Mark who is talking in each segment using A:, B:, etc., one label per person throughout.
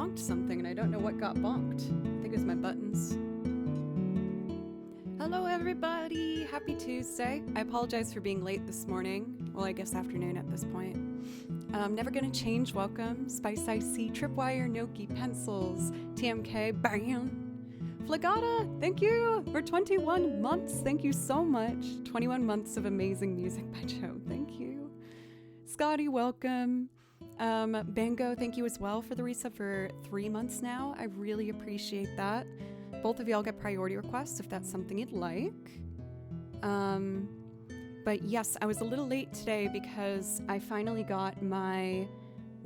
A: bonked something and I don't know what got bonked. I think it was my buttons. Hello everybody, happy Tuesday. I apologize for being late this morning. Well, I guess afternoon at this point. Never Gonna Change, welcome. Spice IC, Tripwire, Noki, Pencils, TMK, bam. Flagata, thank you for 21 months. Thank you so much. 21 months of amazing music by Joe. Thank you. Scotty, welcome. Bango, thank you as well for the resub for 3 months now. I really appreciate that. Both of y'all get priority requests if that's something you'd like. But yes, I was a little late today because I finally got my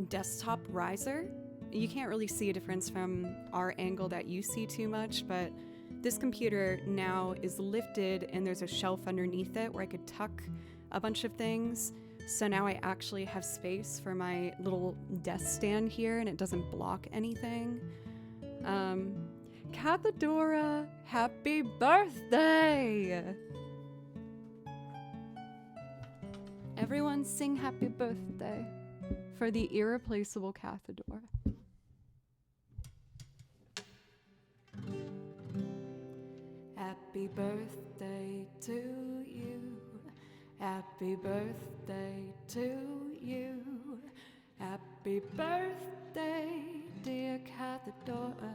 A: desktop riser. You can't really see a difference from our angle that you see too much, but this computer now is lifted and there's a shelf underneath it where I could tuck a bunch of things. So now I actually have space for my little desk stand here and it doesn't block anything. Cathedora, happy birthday! Everyone sing happy birthday for the irreplaceable Cathedora. Happy birthday to you. Happy birthday to you. Happy birthday, dear Cathedora.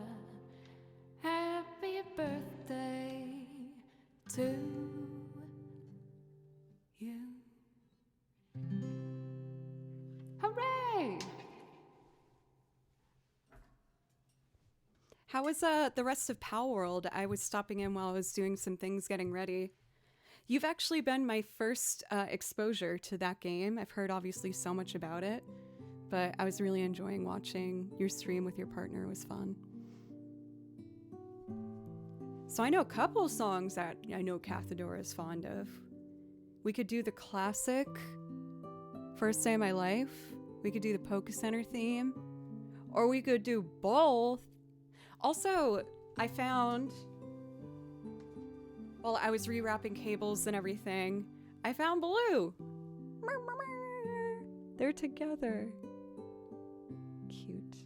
A: Happy birthday to you. Hooray! How was the rest of Pal World? I was stopping in while I was doing some things getting ready. You've actually been my first exposure to that game. I've heard obviously so much about it, but I was really enjoying watching your stream with your partner. It was fun. So I know a couple songs that I know Cathedora is fond of. We could do the classic First Day of My Life. We could do the Poke Center theme. Or we could do both. Also, I found, while I was rewrapping cables and everything, I found Blue. They're together. Cute.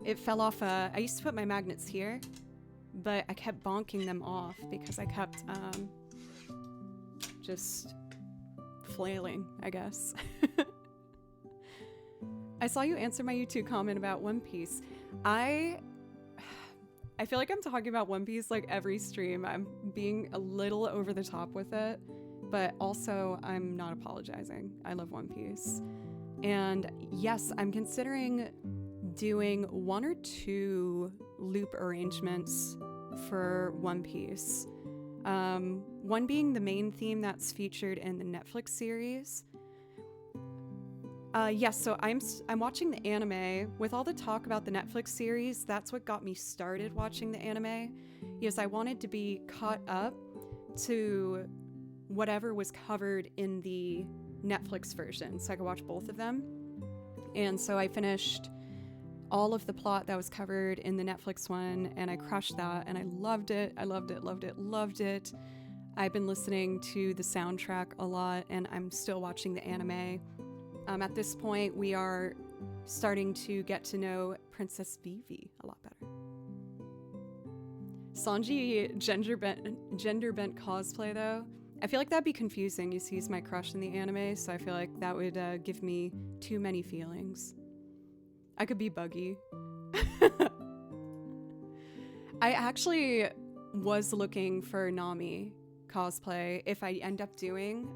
A: It fell off, I used to put my magnets here, but I kept bonking them off because I kept just flailing, I guess. I saw you answer my YouTube comment about One Piece. I feel like I'm talking about One Piece like every stream. I'm being a little over the top with it, but also I'm not apologizing. I love One Piece. And yes, I'm considering doing 1 or 2 loop arrangements for One Piece. One being the main theme that's featured in the Netflix series. Yes, so I'm watching the anime. With all the talk about the Netflix series, that's what got me started watching the anime. Yes, I wanted to be caught up to whatever was covered in the Netflix version, so I could watch both of them. And so I finished all of the plot that was covered in the Netflix one, and I crushed that, and I loved it. I loved it, loved it, loved it. I've been listening to the soundtrack a lot, and I'm still watching the anime. At this point, we are starting to get to know Princess Vivi a lot better. Sanji gender bent cosplay, though. I feel like that'd be confusing. He's my crush in the anime, so I feel like that would give me too many feelings. I could be Buggy. I actually was looking for Nami cosplay. If I end up doing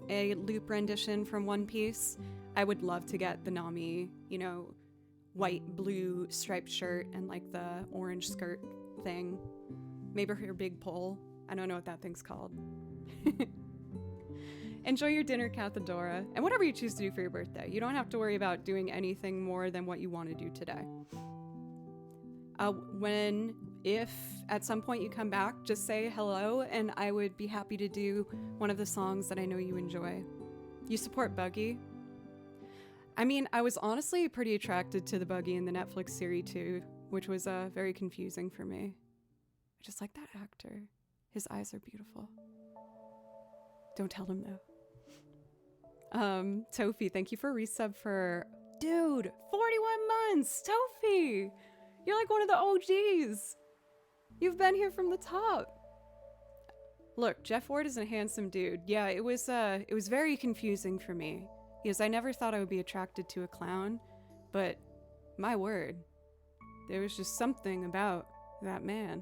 A: a loop rendition from One Piece, I would love to get the Nami, white, blue striped shirt and like the orange skirt thing. Maybe her big pole. I don't know what that thing's called. Enjoy your dinner, Cathedora, and whatever you choose to do for your birthday. You don't have to worry about doing anything more than what you want to do today. If at some point you come back, just say hello, and I would be happy to do one of the songs that I know you enjoy. You support Buggy? I mean, I was honestly pretty attracted to the Buggy in the Netflix series too, which was very confusing for me. I just like that actor. His eyes are beautiful. Don't tell him though. Tofi, thank you for a resub for, dude, 41 months. Tofi, you're like one of the OGs. You've been here from the top. Look, Jeff Ward is a handsome dude. Yeah, it was very confusing for me because I never thought I would be attracted to a clown, but my word, there was just something about that man.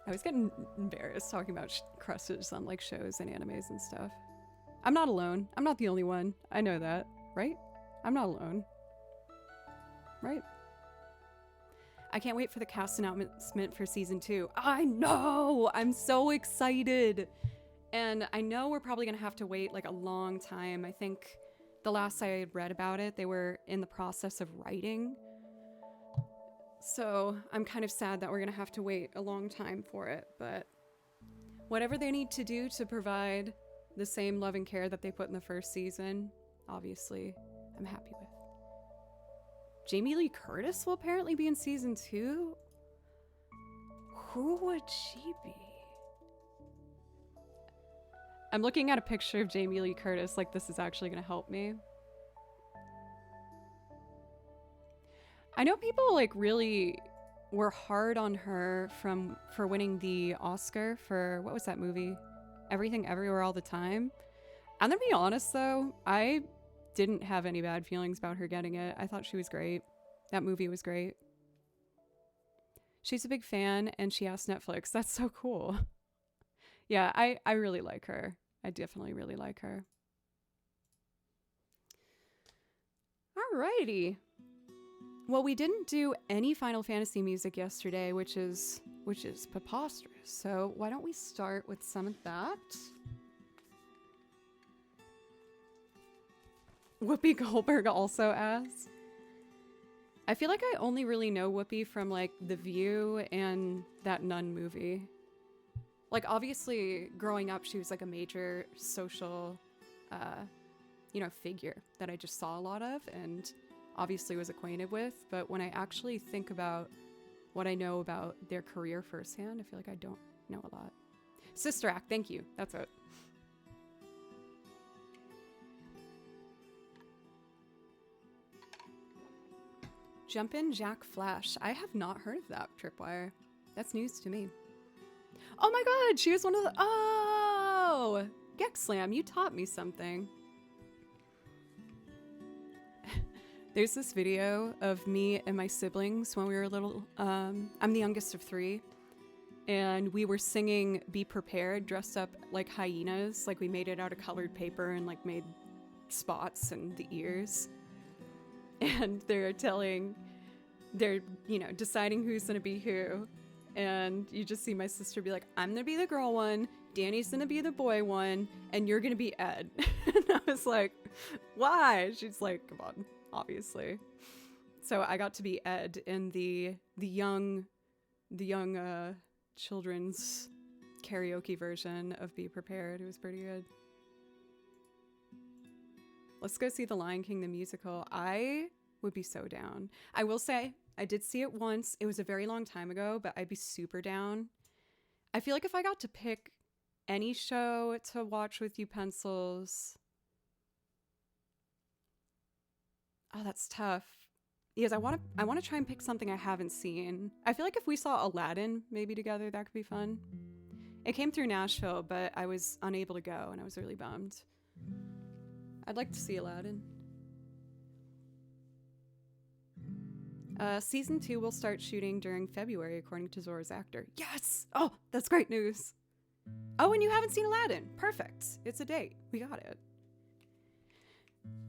A: I was getting embarrassed talking about crushes on like shows and animes and stuff. I'm not alone. I'm not the only one. I know that, right? I'm not alone. Right? I can't wait for the cast announcement for season 2. I know! I'm so excited! And I know we're probably gonna have to wait like a long time. I think the last I had read about it, they were in the process of writing. So I'm kind of sad that we're gonna have to wait a long time for it, but whatever they need to do to provide the same love and care that they put in the first season, obviously, I'm happy with. Jamie Lee Curtis will apparently be in season 2? Who would she be? I'm looking at a picture of Jamie Lee Curtis like this is actually gonna help me. I know people like really were hard on her for winning the Oscar for, what was that movie? Everything Everywhere All the Time. I'm gonna be honest though, I didn't have any bad feelings about her getting it. I thought she was great. That movie was great. She's a big fan and she asked Netflix. That's so cool. Yeah, I really like her. I definitely really like her. Alrighty. Well, we didn't do any Final Fantasy music yesterday, which is preposterous. So why don't we start with some of that? Whoopi Goldberg also asks. I feel like I only really know Whoopi from like The View and that Nun movie. Like obviously growing up, she was like a major social, figure that I just saw a lot of and obviously was acquainted with. But when I actually think about what I know about their career firsthand, I feel like I don't know a lot. Sister Act, thank you. That's it. Jumpin' Jack Flash. I have not heard of that, Tripwire. That's news to me. Oh my god, she was one of the... Oh! Gexlam, you taught me something. There's this video of me and my siblings when we were little. I'm the youngest of 3. And we were singing Be Prepared, dressed up like hyenas. Like we made it out of colored paper and like made spots in the ears. And they're deciding who's gonna be who. And you just see my sister be like, I'm gonna be the girl one, Danny's gonna be the boy one, and you're gonna be Ed. And I was like, why? She's like, come on, obviously. So I got to be Ed in the young children's karaoke version of Be Prepared. It was pretty good. Let's go see The Lion King, the musical. I would be so down. I will say, I did see it once. It was a very long time ago, but I'd be super down. I feel like if I got to pick any show to watch with you pencils... Oh, that's tough. Because I want to try and pick something I haven't seen. I feel like if we saw Aladdin maybe together, that could be fun. It came through Nashville, but I was unable to go, and I was really bummed. I'd like to see Aladdin. Season 2 will start shooting during February, according to Zora's actor. Yes! Oh, that's great news. Oh, and you haven't seen Aladdin. Perfect. It's a date. We got it.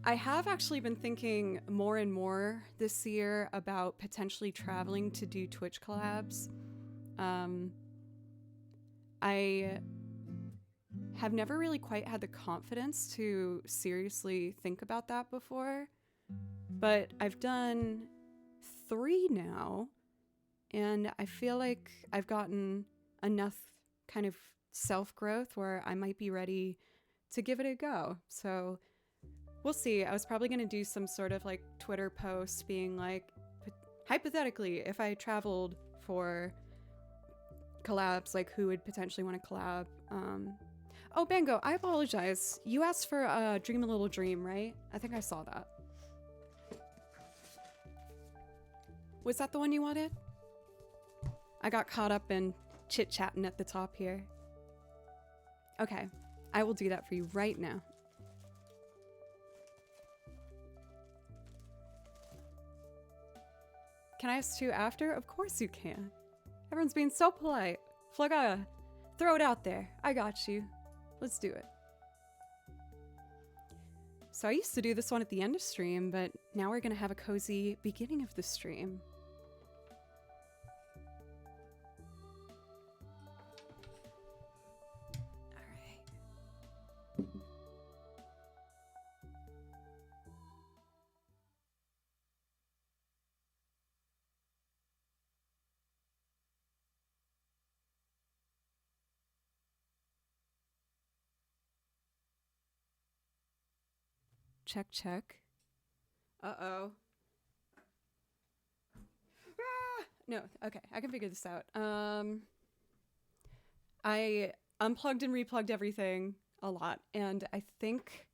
A: I have actually been thinking more and more this year about potentially traveling to do Twitch collabs. I have never really quite had the confidence to seriously think about that before, but I've done 3 now, and I feel like I've gotten enough kind of self-growth where I might be ready to give it a go. So we'll see. I was probably going to do some sort of like Twitter post being like, hypothetically, if I traveled for collabs, like who would potentially want to collab. Oh, Bango, I apologize. You asked for Dream a Little Dream, right? I think I saw that. Was that the one you wanted? I got caught up in chit-chatting at the top here. Okay, I will do that for you right now. Can I ask you after? Of course you can. Everyone's being so polite. Flugga, throw it out there. I got you. Let's do it. So I used to do this one at the end of stream, but now we're gonna have a cozy beginning of the stream. Check, check. Uh-oh. Ah! No, okay, I can figure this out. I unplugged and replugged everything a lot, and I think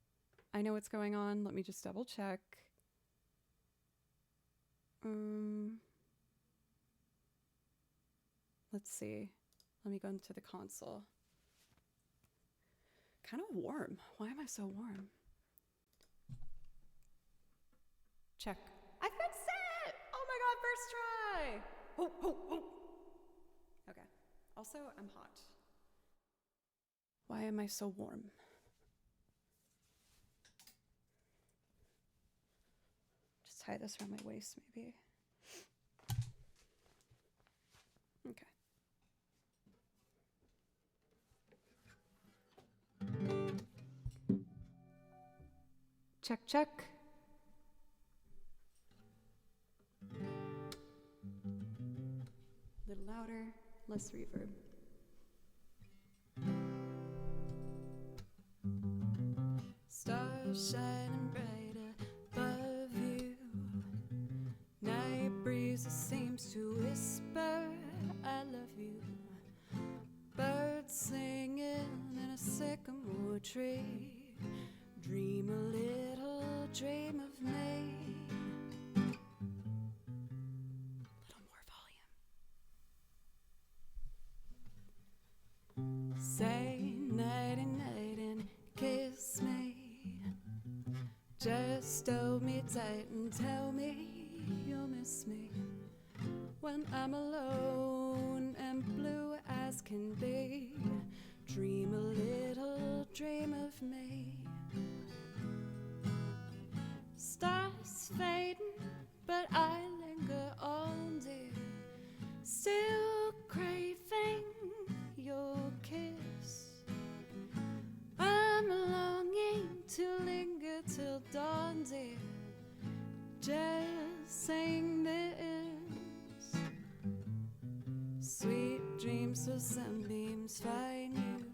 A: I know what's going on. Let me just double check. Let's see. Let me go into the console. Kind of warm. Why am I so warm? Check. I fixed it! Oh my god, first try! Oh, oh, oh! Okay. Also, I'm hot. Why am I so warm? Just tie this around my waist, maybe. Okay. Check, check. A little louder, less reverb. Stars shining bright above you. Night breezes seems to whisper, I love you. Birds singing in a sycamore tree. Dream a little dream of me. Little more volume. Say nighty night and kiss me. Just hold me tight and tell me you'll miss me. When I'm alone and blue as can be. Dream a little dream of me. Stars fading, but I linger on, dear. Still craving your kiss. I'm longing to linger till dawn, dear. Just sing this. Sweet dreams of sunbeams find you.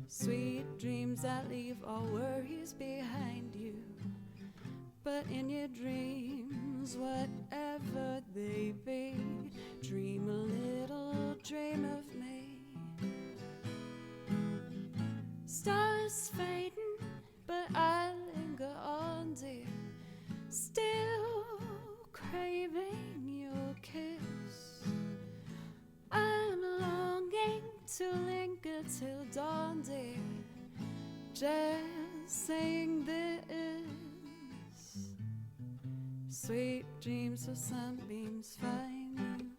A: Sweet dreams that leave all worries behind you. But in your dreams, whatever they be, dream a little dream of me. Stars fading, but I linger on, dear. Still craving your kiss. I'm longing to linger till dawn, dear. Just saying this. Sweet dreams of sunbeams find you.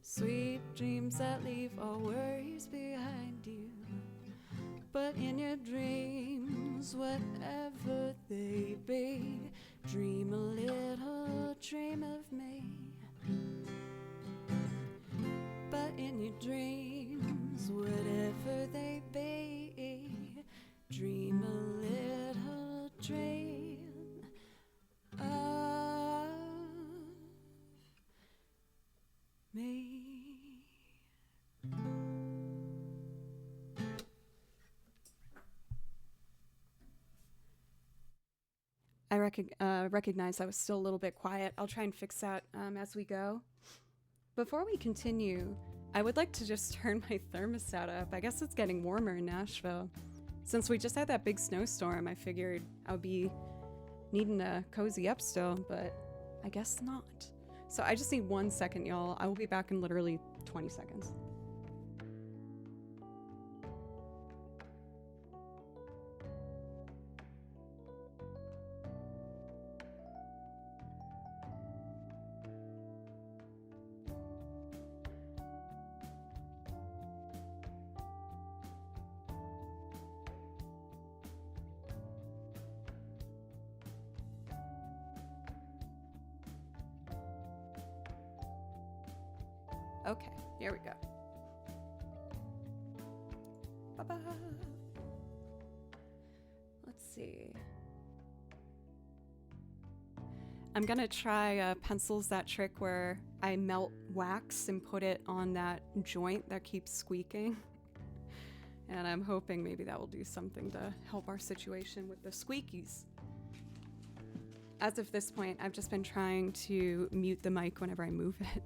A: Sweet dreams that leave all worries behind you. But in your dreams, whatever they be, dream a little dream of me. But in your dreams, whatever they be, dream a little dream of me. I recognize I was still a little bit quiet. I'll try and fix that as we go. Before we continue, I would like to just turn my thermostat up. I guess it's getting warmer in Nashville. Since we just had that big snowstorm, I figured I would be needing to cozy up still, but I guess not. So I just need 1 second, y'all. I will be back in literally 20 seconds. Okay, here we go. Bye-bye. Let's see. I'm gonna try pencils that trick where I melt wax and put it on that joint that keeps squeaking. And I'm hoping maybe that will do something to help our situation with the squeakies. As of this point, I've just been trying to mute the mic whenever I move it.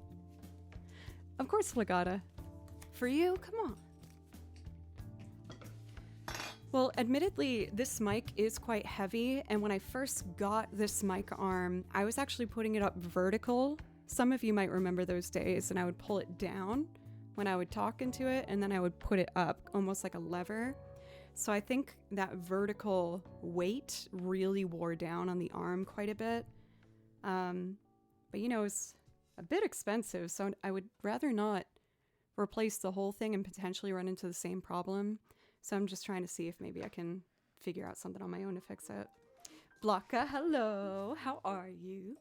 A: Of course, Flagata. For you, come on. Well, admittedly, this mic is quite heavy, and when I first got this mic arm, I was actually putting it up vertical. Some of you might remember those days, and I would pull it down when I would talk into it, and then I would put it up, almost like a lever. So I think that vertical weight really wore down on the arm quite a bit. But you know, it's a bit expensive, so I would rather not replace the whole thing and potentially run into the same problem. So I'm just trying to see if maybe I can figure out something on my own to fix it. Blanca, hello. How are you?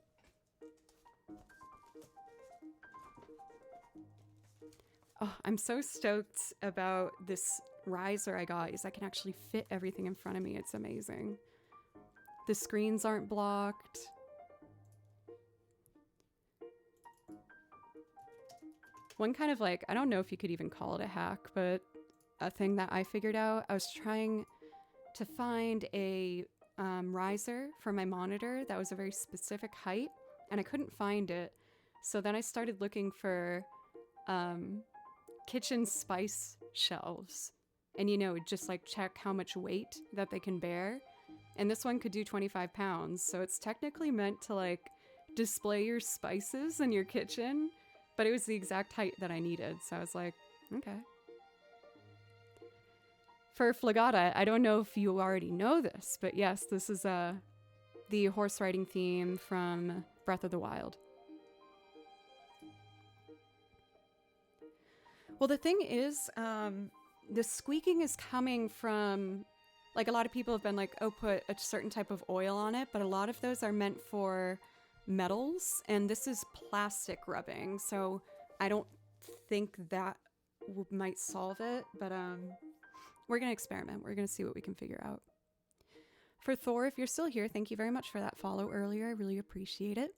A: Oh, I'm so stoked about this riser I got, is I can actually fit everything in front of me. It's amazing. The screens aren't blocked. One kind of like, I don't know if you could even call it a hack, but a thing that I figured out, I was trying to find a riser for my monitor that was a very specific height, and I couldn't find it. So then I started looking for kitchen spice shelves, and you know, just like check how much weight that they can bear. And this one could do 25 pounds, so it's technically meant to like display your spices in your kitchen, but it was the exact height that I needed. So I was like, okay. For Flagata, I don't know if you already know this, but yes, this is the horse riding theme from Breath of the Wild. Well, the thing is, the squeaking is coming from, like, a lot of people have been like, oh, put a certain type of oil on it, but a lot of those are meant for metals, and this is plastic rubbing, so I don't think that might solve it, but we're gonna experiment. We're gonna see what we can figure out. For Thor, if you're still here, thank you very much for that follow earlier. I really appreciate it.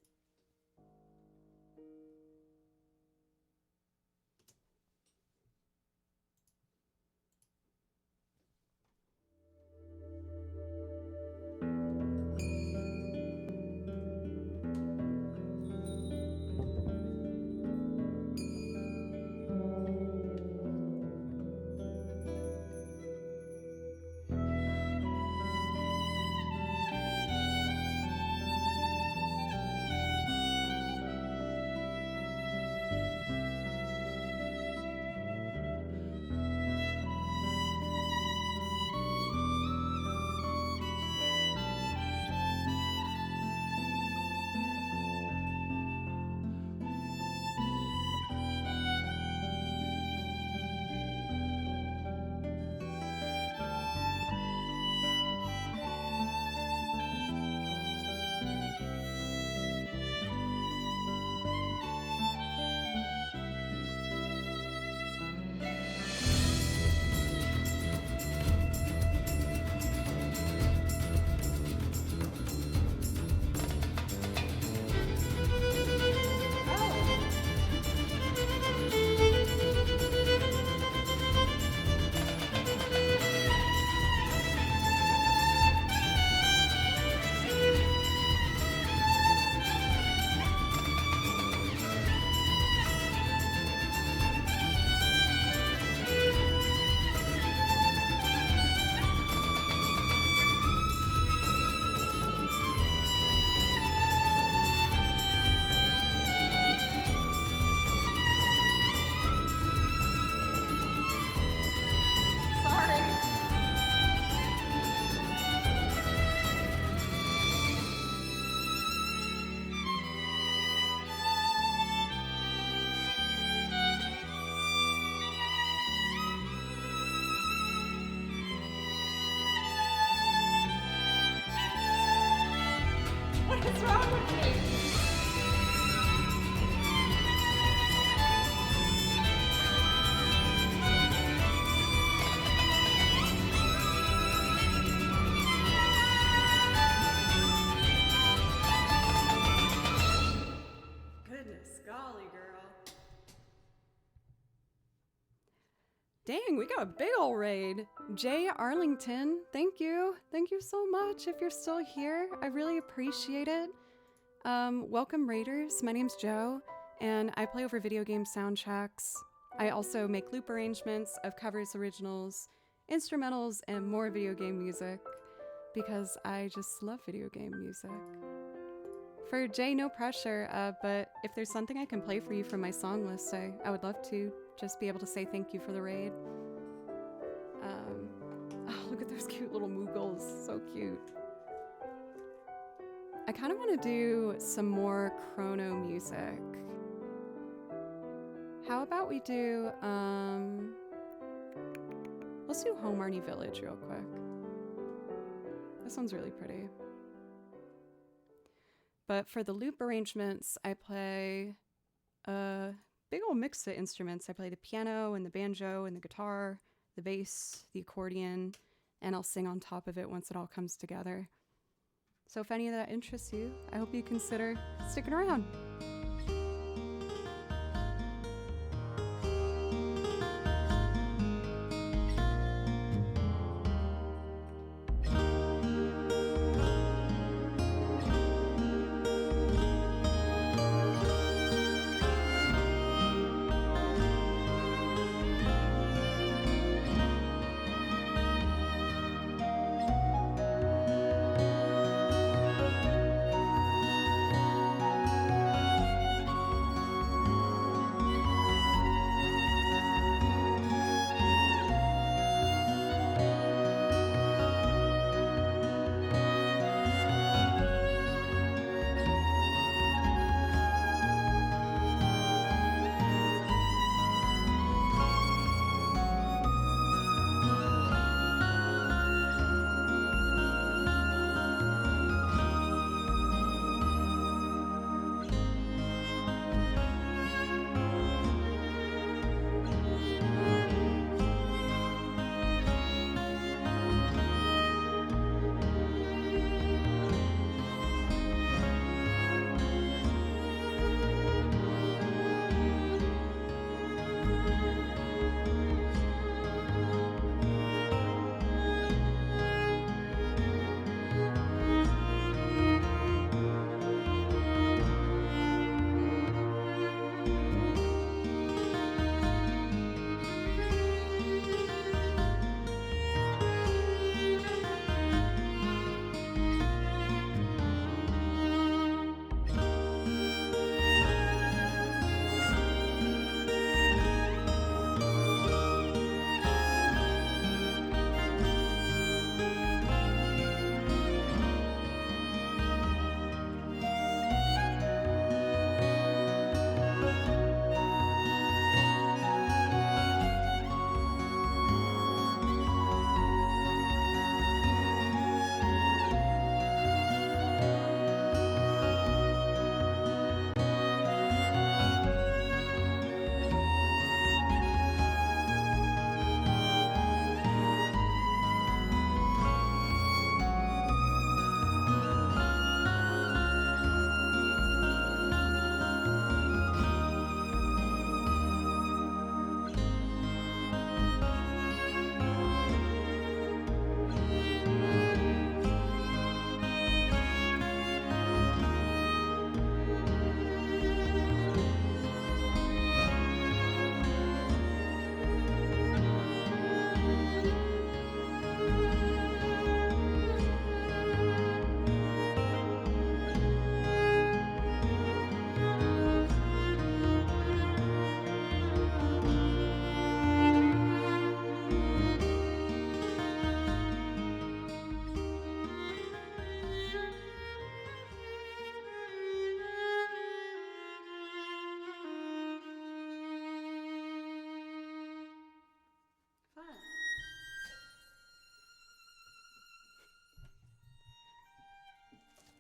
A: Dang, we got a big ol' raid. Jay Arlington, thank you. Thank you so much if you're still here. I really appreciate it. Welcome Raiders, my name's Joe, and I play over video game soundtracks. I also make loop arrangements of covers, originals, instrumentals, and more video game music because I just love video game music. For Jay, no pressure, but if there's something I can play for you from my song list, I would love to just be able to say thank you for the raid. Oh, look at those cute little Moogles, so cute. I kind of want to do some more chrono music. How about we do, let's do Home Arnie Village real quick. This one's really pretty. But for the loop arrangements, I play a big old mix of instruments. I play the piano and the banjo and the guitar, the bass, the accordion, and I'll sing on top of it once it all comes together. So if any of that interests you, I hope you consider sticking around.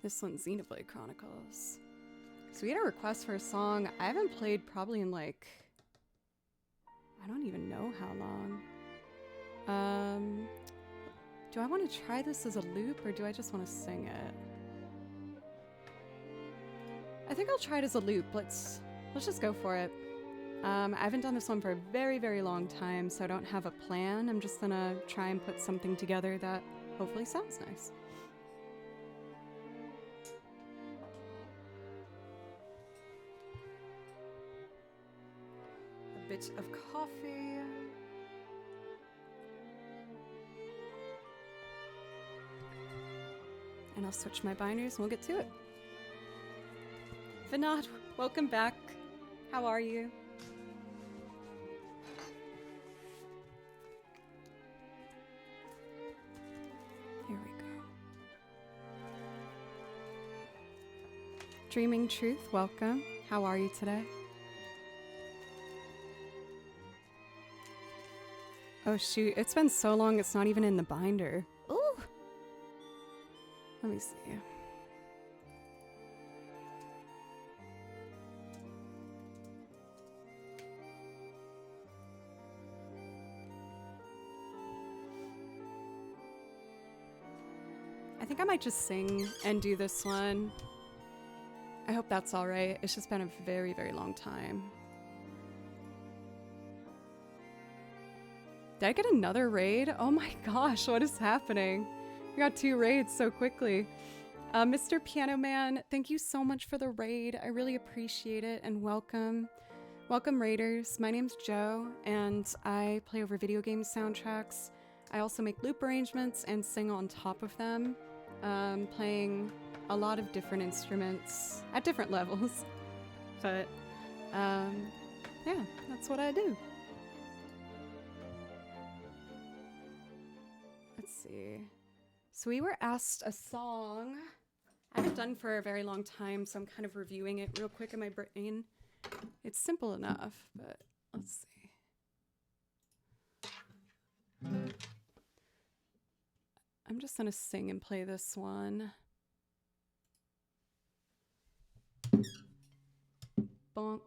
A: This one's Xenoblade Chronicles. So we had a request for a song I haven't played probably in like, I don't even know how long. Do I want to try this as a loop or do I just want to sing it? I think I'll try it as a loop. Let's just go for it. I haven't done this one for a very, very long time, so I don't have a plan. I'm just gonna try and put something together that hopefully sounds nice. A bit of coffee. And I'll switch my binders and we'll get to it. Vinod, welcome back. How are you? Here we go. Dreaming Truth, welcome. How are you today? Oh shoot, it's been so long it's not even in the binder. Ooh! Let me see. I think I might just sing and do this one. I hope that's all right. It's just been a very, very long time. Did I get another raid? Oh my gosh, what is happening? We got 2 raids so quickly. Mr. Piano Man, thank you so much for the raid. I really appreciate it, and welcome. Welcome, raiders. My name's Joe, and I play over video game soundtracks. I also make loop arrangements and sing on top of them, playing a lot of different instruments at different levels. But, yeah, that's what I do. Let's see. So we were asked a song I haven't done for a very long time, so I'm kind of reviewing it real quick in my brain. It's simple enough, but let's see. I'm just gonna sing and play this one. Bonk.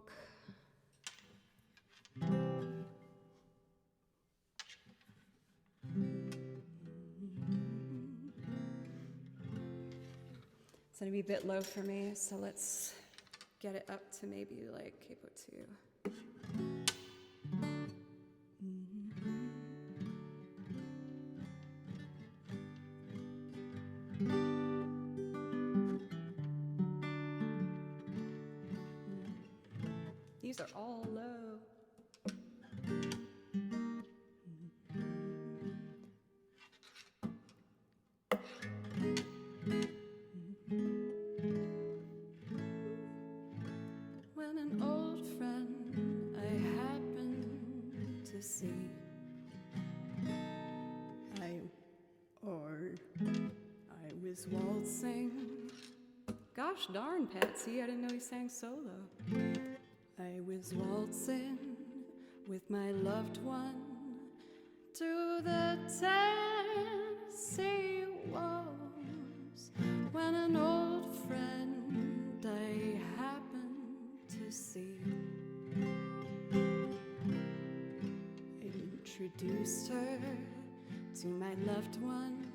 A: It's gonna be a bit low for me, so let's get it up to maybe like capo 2. These are all low. When an old friend I happen to see, I was waltzing. Gosh darn, Patsy, I didn't know he sang solo. I was waltzing with my loved one to the Tennessee walls when an old friend I happened to see. I introduced her to my loved one,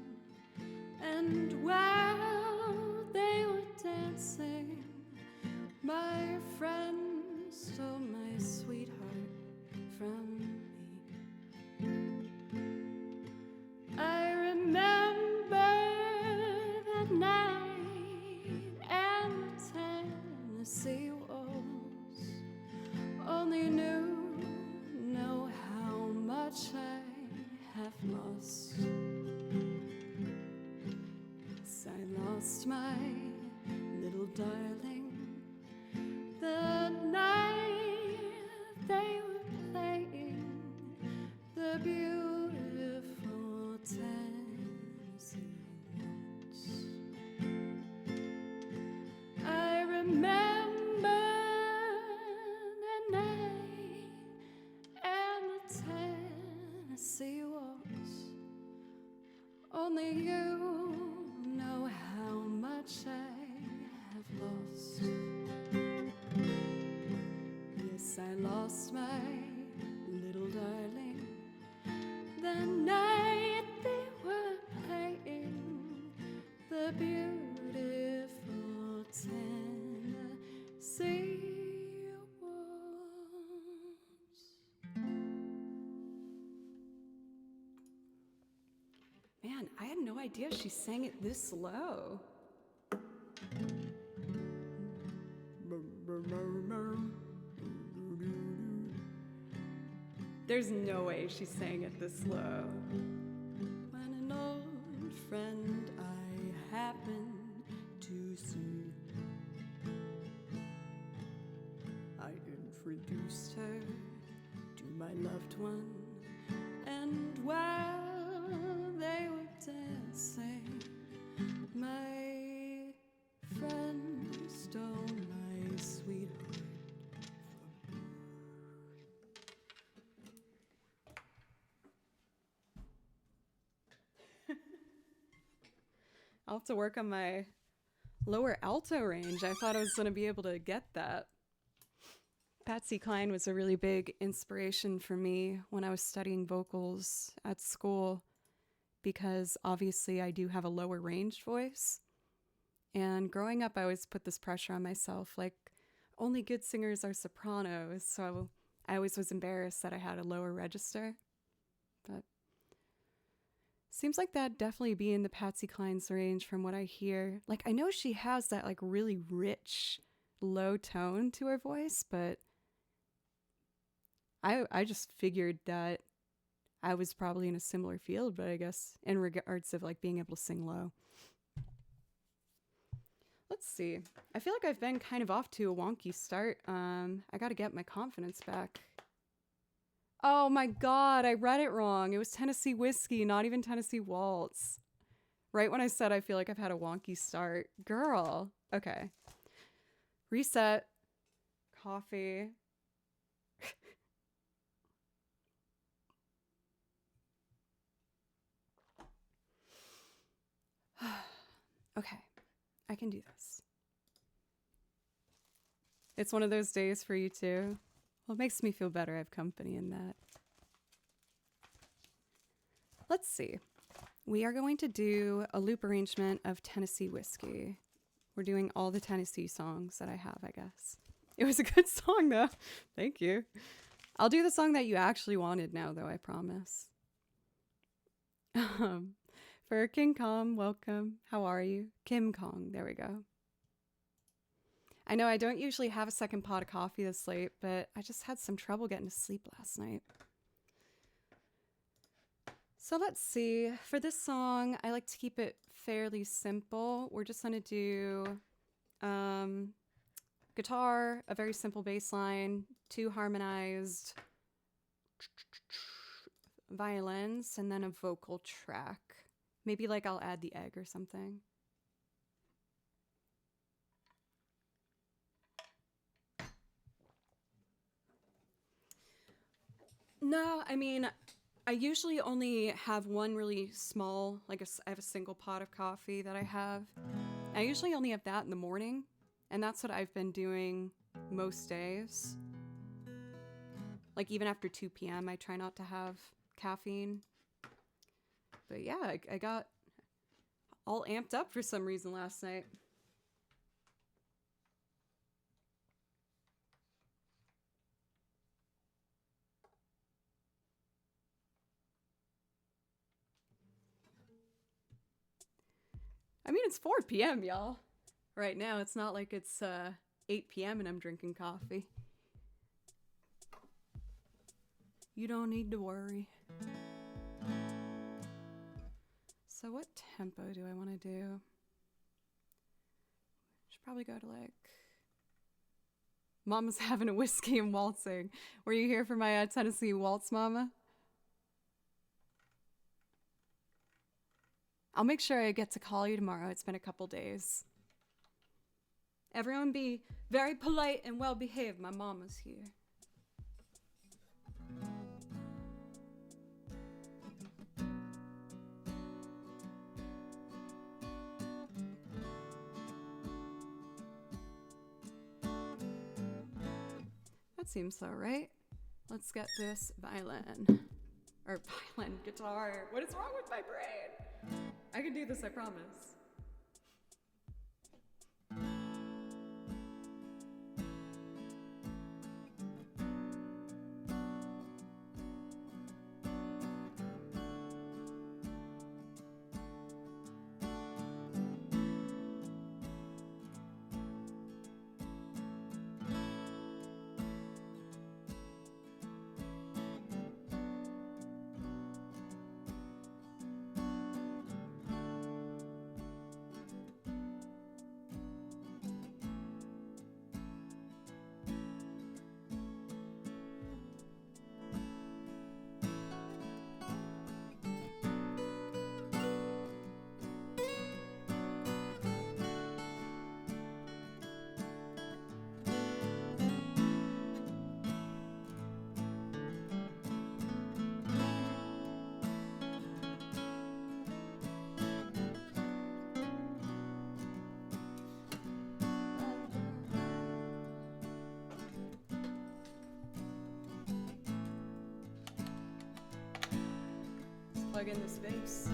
A: and while they were dancing, my friend stole my sweetheart from me. I remember that night and Tennessee walls. Only know how much I have lost. Yes, I lost my little darling the night they were playing the beautiful Tennessee waltz. I remember the night and the Tennessee waltz. Only you know how much I have lost. Yes, I lost my little darling the night they were playing the beautiful Tennessee waltz. Man, I had no idea she sang it this low. There's no way she sang it this low. When an old friend I happen to see, I introduced her to my loved one, and while they were dancing, my friend stole my sweetheart. I'll have to work on my lower alto range. I thought I was going to be able to get that. Patsy Cline was a really big inspiration for me when I was studying vocals at school, because obviously I do have a lower ranged voice. And growing up, I always put this pressure on myself, like only good singers are sopranos. So I always was embarrassed that I had a lower register. But seems like that'd definitely be in the Patsy Cline's range from what I hear. Like, I know she has that like really rich, low tone to her voice, but I just figured that I was probably in a similar field, but I guess in regards of like being able to sing low. Let's see. I feel like I've been kind of off to a wonky start. I got to get my confidence back. Oh my God, I read it wrong. It was Tennessee Whiskey, not even Tennessee Waltz. Right when I said I feel like I've had a wonky start. Girl. Okay. Reset. Coffee. Okay. I can do this. It's one of those days for you too. Well, it makes me feel better I have company in that. Let's see. We are going to do a loop arrangement of Tennessee Whiskey. We're doing all the Tennessee songs that I have, I guess. It was a good song, though. Thank you. I'll do the song that you actually wanted now, though, I promise. For King Kong, welcome. How are you? Kim Kong, there we go. I know I don't usually have a second pot of coffee this late, but I just had some trouble getting to sleep last night. So let's see. For this song, I like to keep it fairly simple. We're just going to do guitar, a very simple bass line, 2 harmonized violins, and then a vocal track. Maybe like I'll add the egg or something. No, I mean, I usually only have one really small, like I have a single pot of coffee that I have. I usually only have that in the morning, and that's what I've been doing most days. Like even after 2 p.m., I try not to have caffeine. But yeah, I got all amped up for some reason last night. I mean, it's 4 p.m., y'all. Right now, it's not like it's 8 p.m. and I'm drinking coffee. You don't need to worry. So what tempo do I want to do? Should probably go to like... Mama's having a whiskey and waltzing. Were you here for my Tennessee Waltz, Mama? I'll make sure I get to call you tomorrow. It's been a couple days. Everyone be very polite and well behaved. My mama's here. That seems so, right? Let's get this violin. Or violin, guitar. What is wrong with my brain? I can do this, I promise. plug in this vase.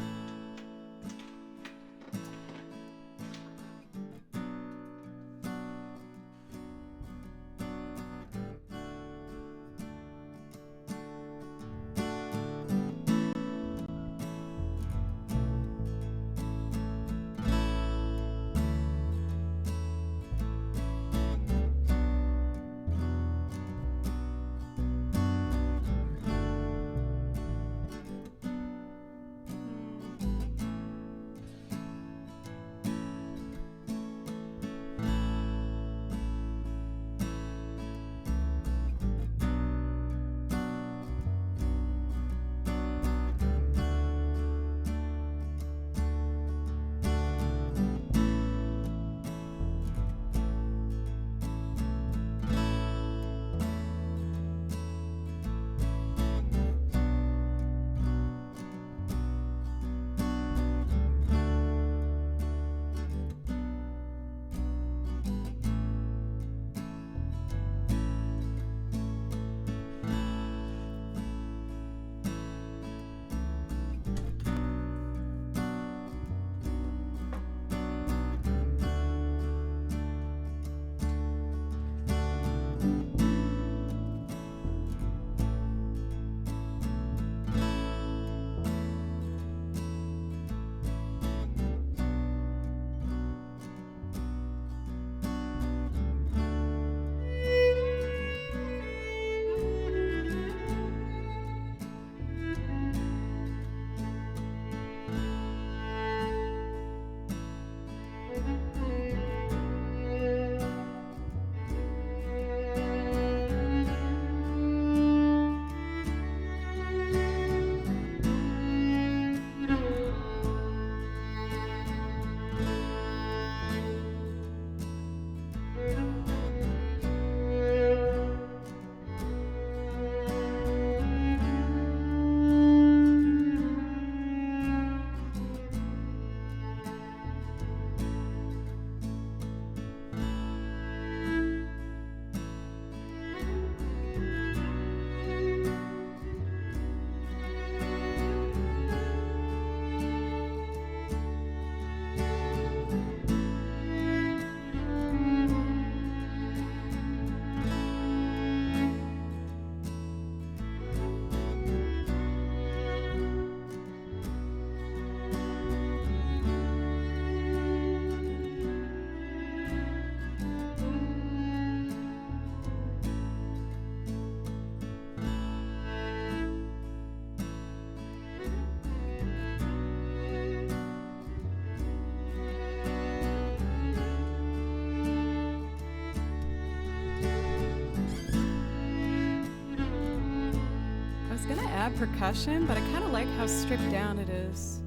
A: Gonna add percussion, but I kind of like how stripped down it is.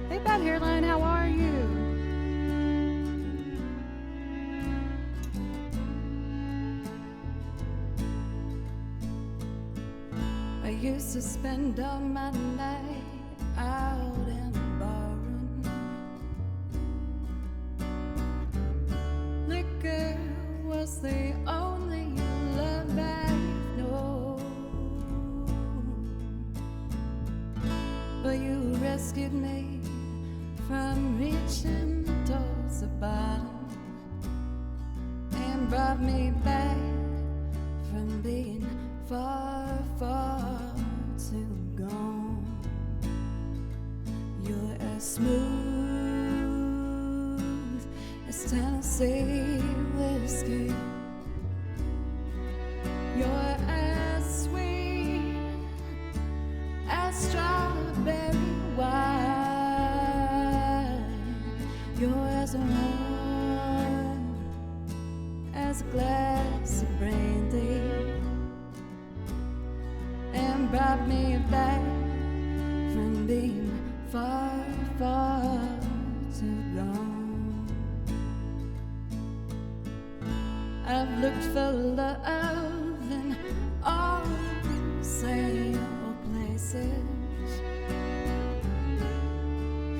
A: Hey, Bad Hairline, how are you? I used to spend all my night out in the barroom. Liquor was the only love I've known, but you rescued me from reaching towards the bottom and brought me back from being far, far too gone. You're as smooth as Tennessee whiskey. You're as sweet as strawberry wine. You're as warm as a glass of brandy, and brought me back from being far, far too gone. I've looked for love in all the same old places,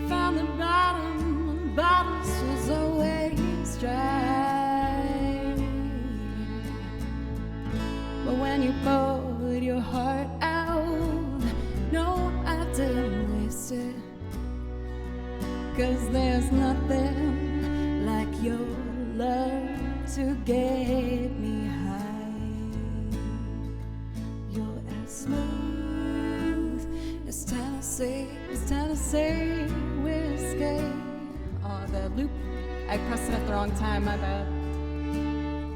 A: found the bottom of bottles was always dry. But when
B: you poured your heart out, no, I didn't waste it. 'Cause there's nothing like your love to get me high. You're as smooth as Tennessee whiskey. Oh, the loop, I pressed it at the wrong time, my bad.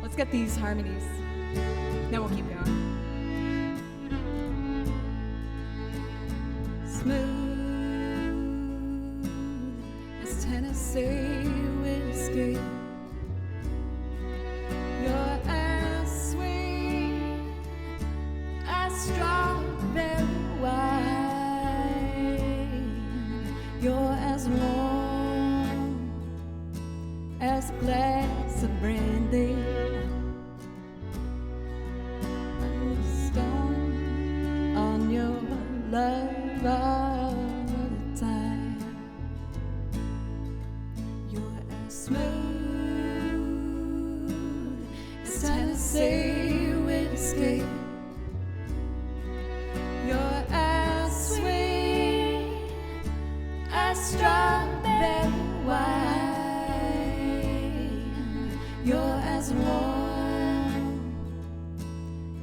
B: Let's get these harmonies. Then we'll keep going. Smooth as Tennessee whiskey. You're as sweet as strawberry wine. You're as warm as a glass of brandy. Love all the time. You're as smooth as Tennessee whiskey. You're as sweet as strawberry wine. You're as warm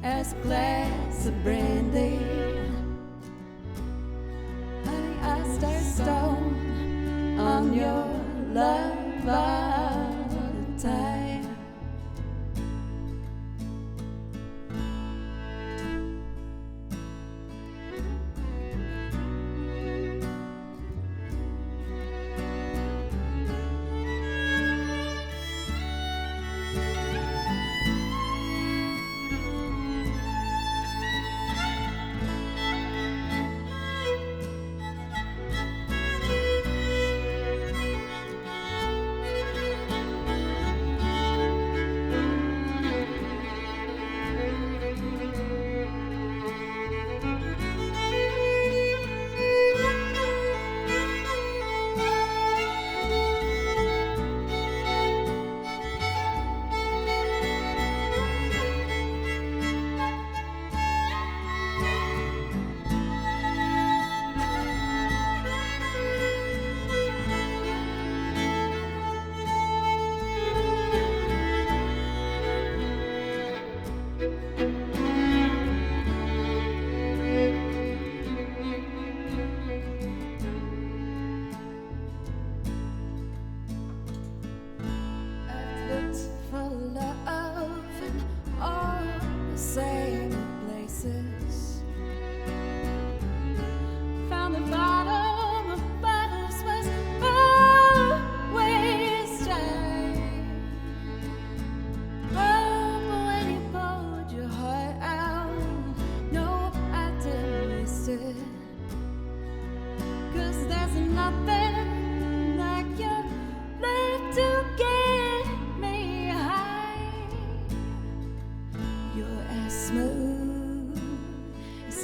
B: as a glass of brandy. Stone on your love all the time.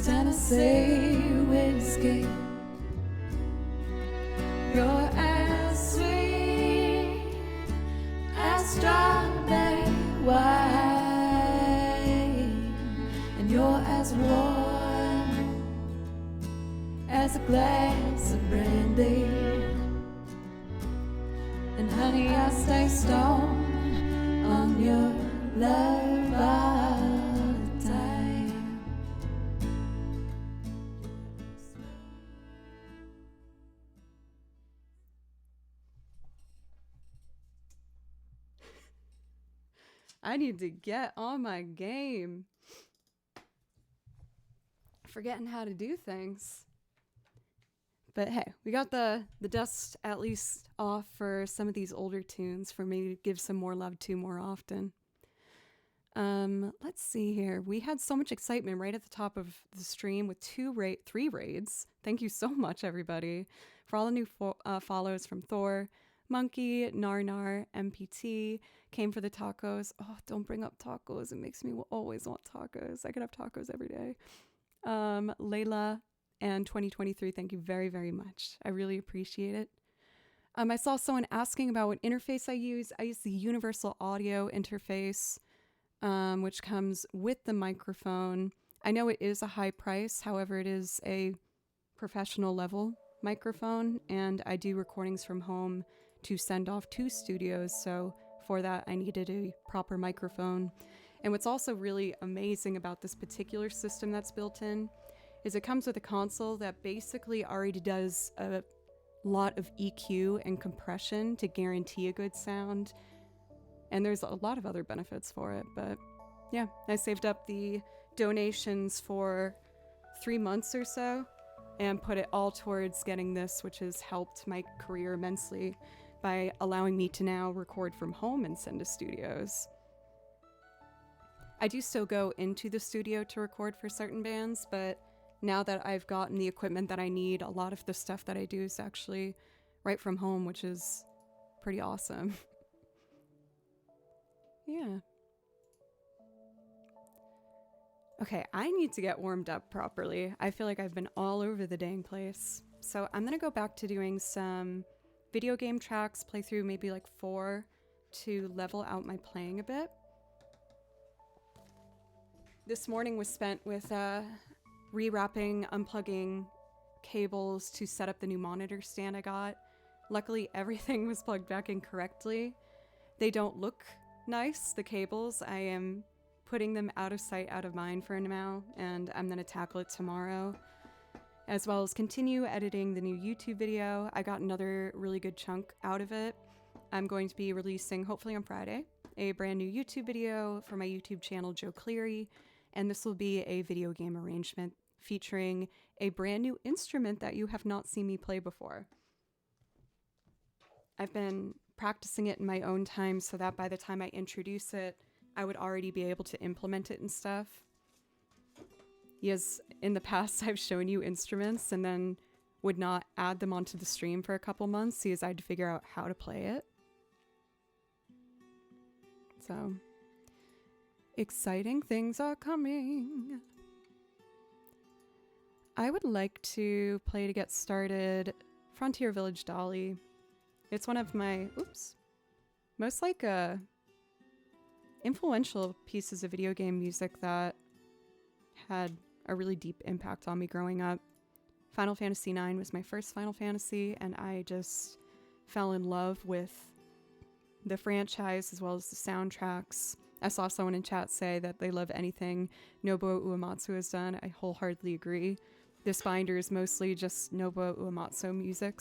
B: Tennessee whiskey. You're as sweet as strawberry wine, and you're as warm as a glass of brandy. And honey, I stay stoned on your love all the time.
A: I need to get on my game. Forgetting how to do things. But hey, we got the dust at least off for some of these older tunes for me to give some more love to more often. Let's see here. We had so much excitement right at the top of the stream with three raids. Thank you so much, everybody, for all the new follows from Thor, Monkey, Narnar, MPT, came for the tacos. Oh, don't bring up tacos. It makes me always want tacos. I could have tacos every day. Layla and 2023, thank you very, very much. I really appreciate it. I saw someone asking about what interface I use. I use the Universal Audio interface. which comes with the microphone. I know it is a high price, however, it is a professional level microphone, and I do recordings from home to send off to studios, so for that I needed a proper microphone. And what's also really amazing about this particular system that's built in is it comes with a console that basically already does a lot of EQ and compression to guarantee a good sound. And there's a lot of other benefits for it, but yeah, I saved up the donations for 3 months or so and put it all towards getting this, which has helped my career immensely by allowing me to now record from home and send to studios. I do still go into the studio to record for certain bands, but now that I've gotten the equipment that I need, a lot of the stuff that I do is actually right from home, which is pretty awesome. Yeah. Okay, I need to get warmed up properly. I feel like I've been all over the dang place. So I'm gonna go back to doing some video game tracks, play through maybe like 4 to level out my playing a bit. This morning was spent with rewrapping, unplugging cables to set up the new monitor stand I got. Luckily, everything was plugged back in correctly. They don't look nice, the cables. I am putting them out of sight, out of mind for now, and I'm gonna tackle it tomorrow. As well as continue editing the new YouTube video. I got another really good chunk out of it. I'm going to be releasing, hopefully on Friday, a brand new YouTube video for my YouTube channel, Joe Cleary, and this will be a video game arrangement featuring a brand new instrument that you have not seen me play before. I've been practicing it in my own time so that by the time I introduce it, I would already be able to implement it and stuff. Yes, in the past I've shown you instruments and then would not add them onto the stream for a couple months because I'd figure out how to play it. So, exciting things are coming. I would like to play to get started Frontier Village Dolly. It's one of my, most influential pieces of video game music that had a really deep impact on me growing up. Final Fantasy IX was my first Final Fantasy, and I just fell in love with the franchise as well as the soundtracks. I saw someone in chat say that they love anything Nobuo Uematsu has done. I wholeheartedly agree. This binder is mostly just Nobuo Uematsu music,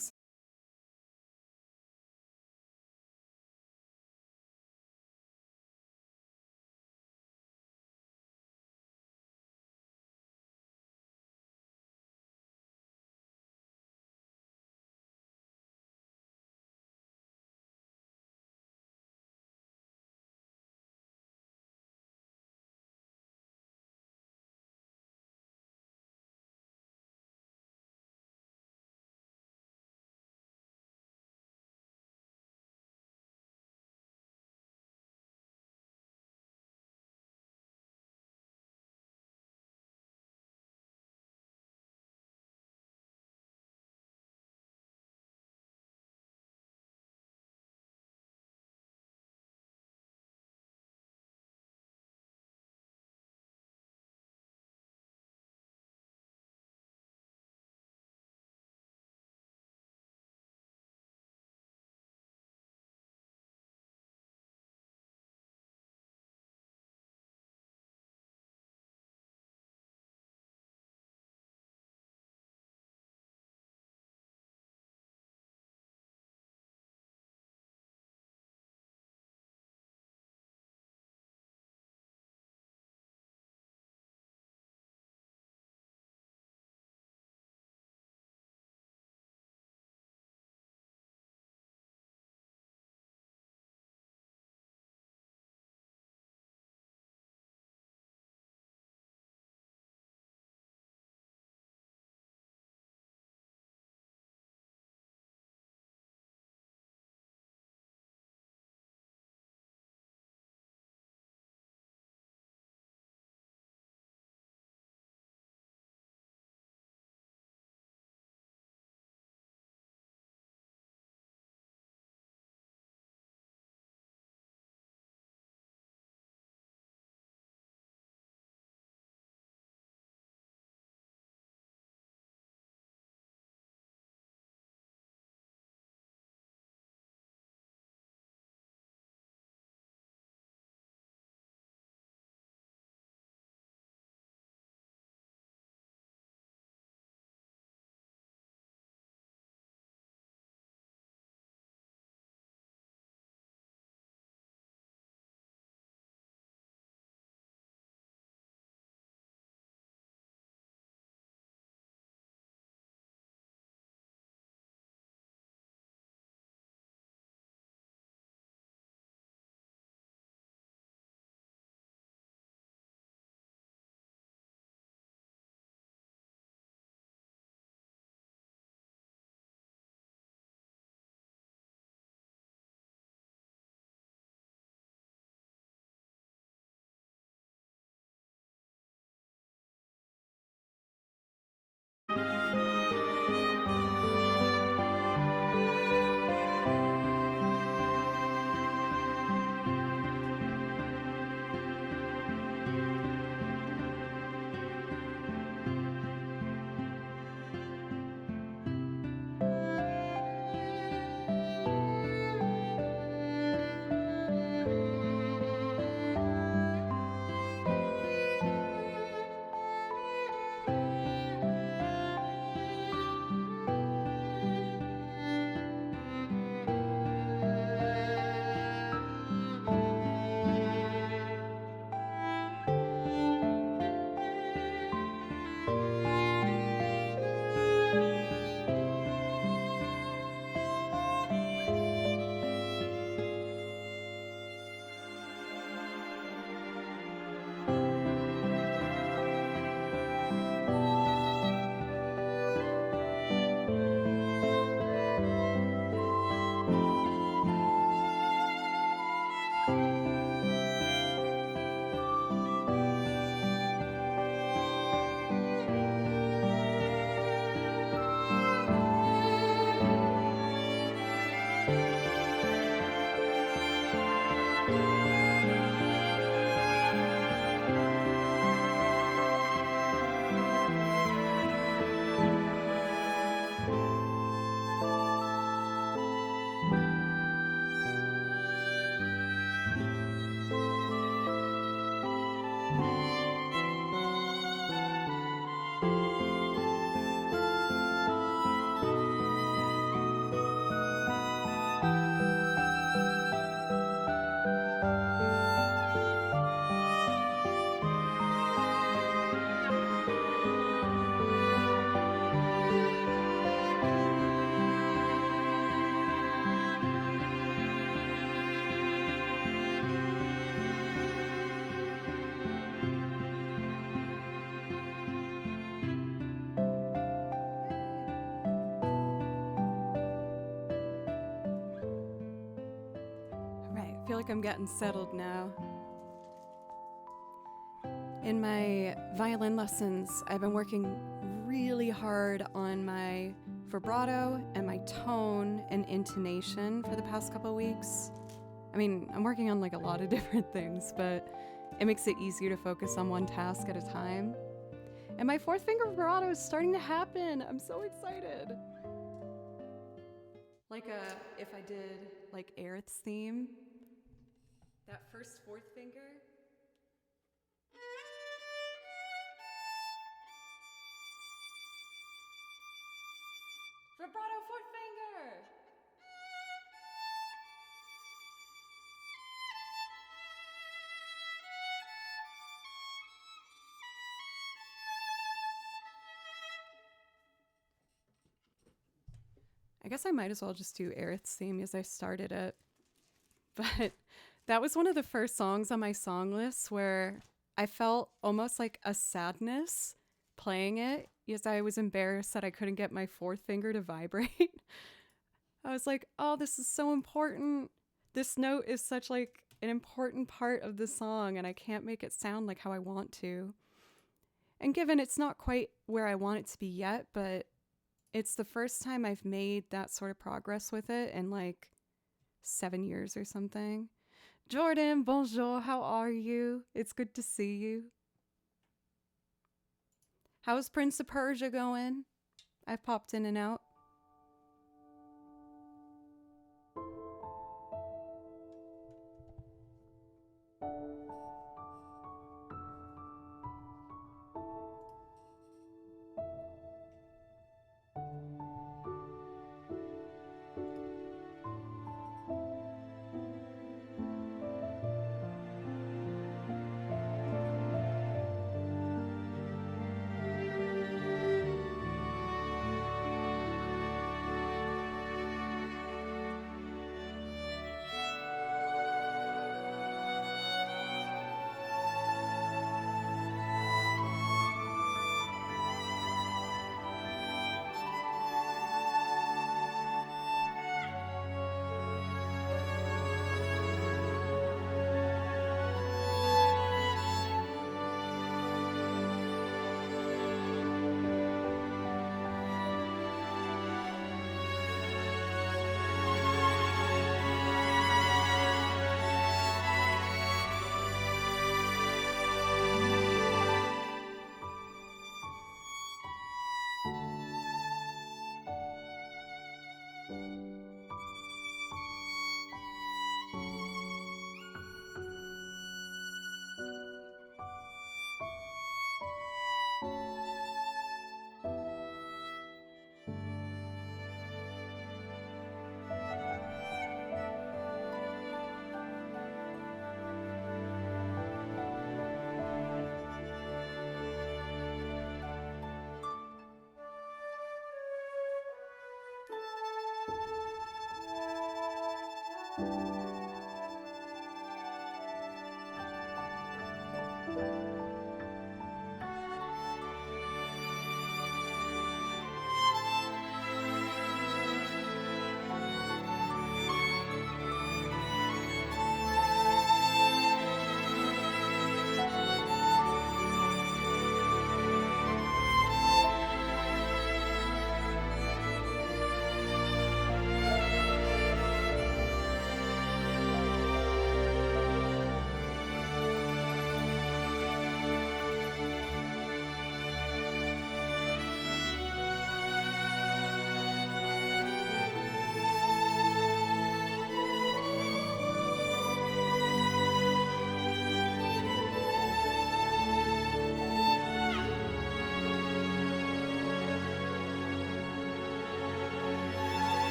A: feel like I'm getting settled now. In my violin lessons, I've been working really hard on my vibrato and my tone and intonation for the past couple weeks. I mean, I'm working on like a lot of different things, but it makes it easier to focus on one task at a time. And my fourth finger vibrato is starting to happen. I'm so excited. Like if I did like Aerith's theme, that first fourth finger. Vibrato fourth finger. I guess I might as well just do Aerith's theme as I started it. But that was one of the first songs on my song list where I felt almost like a sadness playing it because I was embarrassed that I couldn't get my fourth finger to vibrate. I was like, oh, this is so important. This note is such like an important part of the song and I can't make it sound like how I want to. And given it's not quite where I want it to be yet, but it's the first time I've made that sort of progress with it in like 7 years or something. Jordan, bonjour, how are you? It's good to see you. How's Prince of Persia going? I've popped in and out.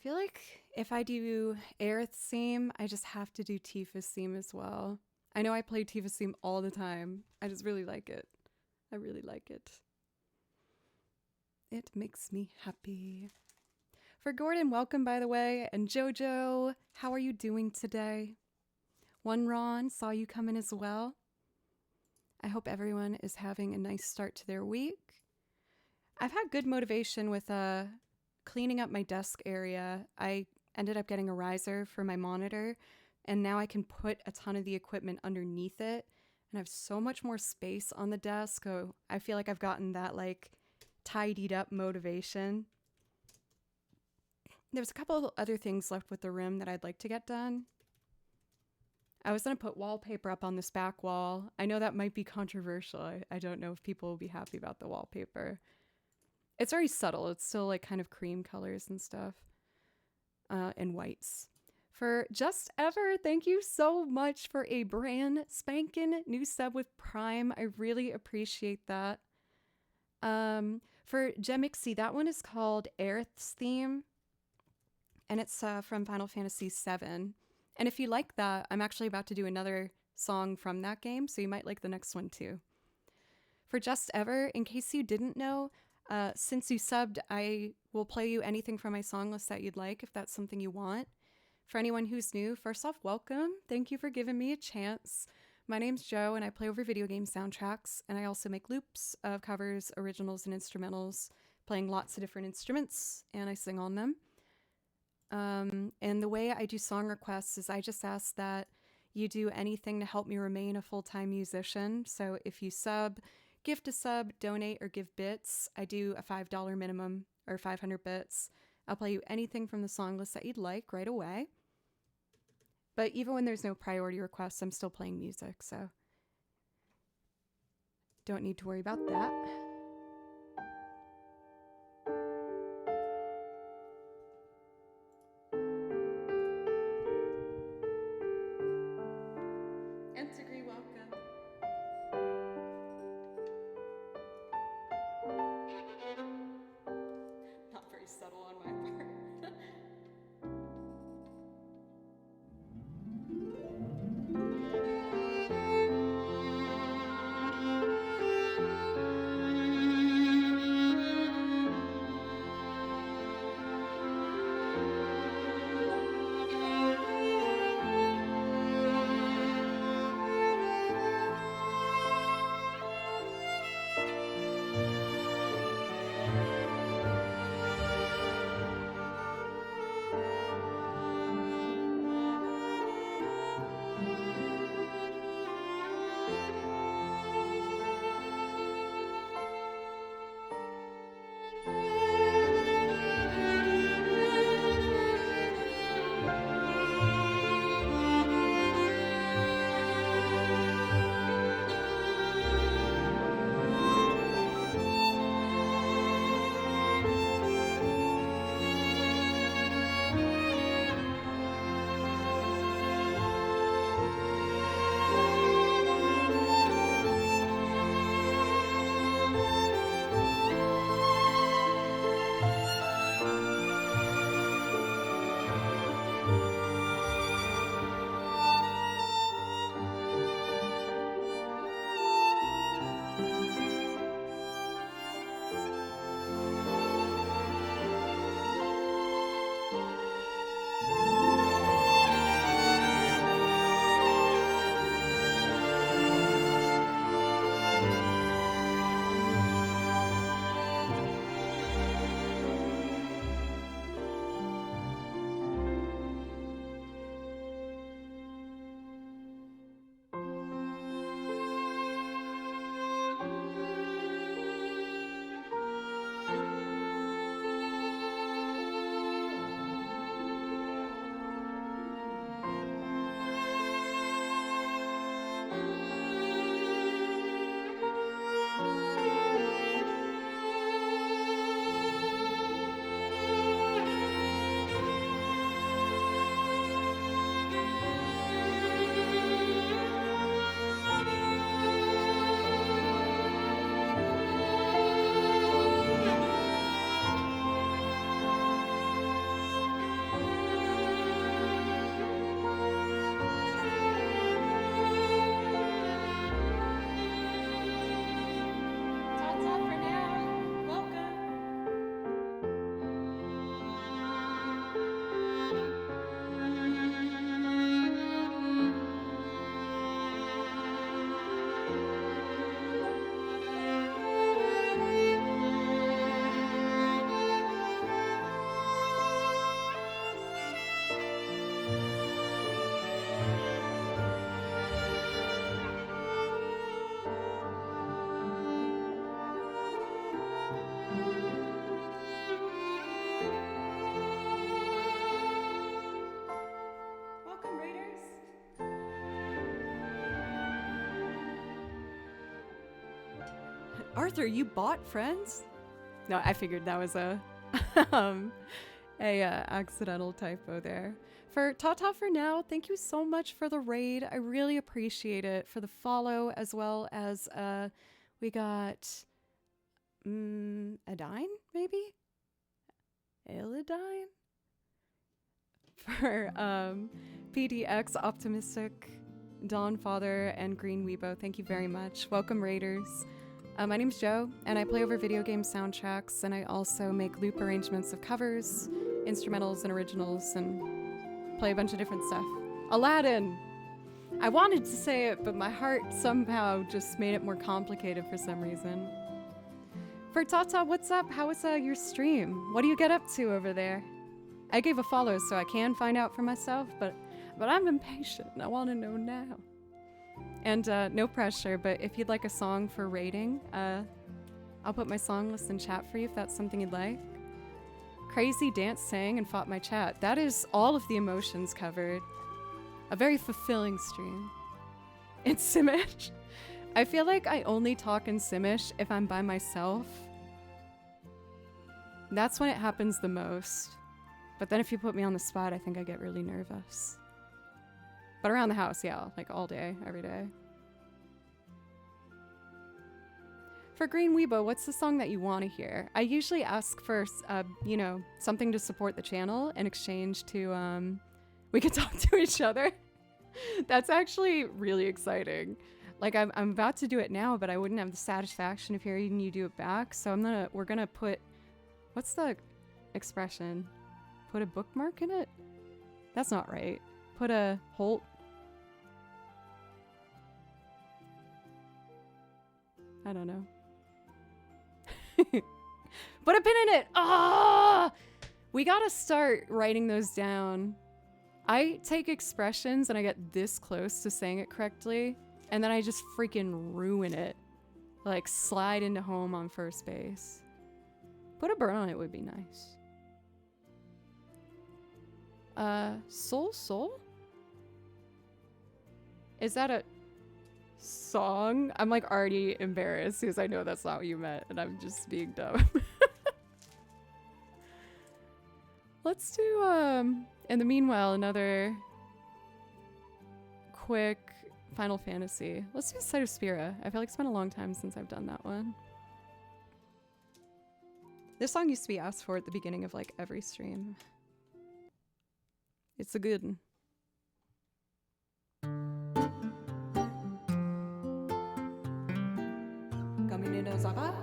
A: feel like if I do Aerith's theme, I just have to do Tifa's theme as well. I know I play Tifa's theme all the time. I just really like it. I really like it. It makes me happy. For Gordon, welcome by the way. And Jojo, how are you doing today? One Ron, saw you come in as well. I hope everyone is having a nice start to their week. I've had good motivation with cleaning up my desk area. I ended up getting a riser for my monitor, and now I can put a ton of the equipment underneath it, and I have so much more space on the desk. So I feel like I've gotten that like tidied up motivation. There's a couple of other things left with the room that I'd like to get done. I was going to put wallpaper up on this back wall. I know that might be controversial. I don't know if people will be happy about the wallpaper. It's very subtle. It's still like kind of cream colors and stuff. And whites. For Just Ever, thank you so much for a brand spankin' new sub with Prime. I really appreciate that. For Gemixie, that one is called Aerith's Theme. And it's from Final Fantasy VII. And if you like that, I'm actually about to do another song from that game, so you might like the next one too. For Just Ever, in case you didn't know, since you subbed, I will play you anything from my song list that you'd like, if that's something you want. For anyone who's new, first off, welcome. Thank you for giving me a chance. My name's Jo, and I play over video game soundtracks, and I also make loops of covers, originals, and instrumentals, playing lots of different instruments, and I sing on them. And the way I do song requests is I just ask that you do anything to help me remain a full-time musician. So if you sub, gift a sub, donate, or give bits, I do a $5 minimum or 500 bits. I'll play you anything from the song list that you'd like right away. But even when there's no priority requests, I'm still playing music, so don't need to worry about that. Integree, welcome. Not very subtle on my part. Arthur, you bought Friends? No, I figured that was a accidental typo there. For Tata for now, thank you so much for the raid. I really appreciate it. For the follow, as well as we got Adine, maybe? Elidine? For PDX, Optimistic, Dawn Father, and Green Weebo, thank you very much. Welcome, Raiders. My name's Joe, and I play over video game soundtracks, and I also make loop arrangements of covers, instrumentals, and originals, and play a bunch of different stuff. Aladdin! I wanted to say it, but my heart somehow just made it more complicated for some reason. For Tata, what's up? How was your stream? What do you get up to over there? I gave a follow so I can find out for myself, but I'm impatient. I want to know now. And no pressure, but if you'd like a song for rating, I'll put my song list in chat for you if that's something you'd like. Crazy Dance sang and fought my chat. That is all of the emotions covered. A very fulfilling stream. In Simish, I feel like I only talk in Simish if I'm by myself. That's when it happens the most. But then if you put me on the spot, I think I get really nervous. But around the house, yeah, like all day, every day. For Green Weebo, what's the song that you want to hear? I usually ask for, you know, something to support the channel in exchange to, we could talk to each other. That's actually really exciting. Like, I'm about to do it now, but I wouldn't have the satisfaction of hearing you do it back. So we're gonna put, what's the expression? Put a bookmark in it? That's not right. Put a hold. I don't know. Put a pin in it. Ah! We gotta start writing those down. I take expressions and I get this close to saying it correctly, and then I just freaking ruin it. Like slide into home on first base. Put a burn on it would be nice. Soul? Is that a song? I'm like already embarrassed because I know that's not what you meant and I'm just being dumb. Let's do, in the meanwhile, another quick Final Fantasy. Let's do Sight of Spira. I feel like it's been a long time since I've done that one. This song used to be asked for at the beginning of like every stream. It's a good one. Caminito Zapa?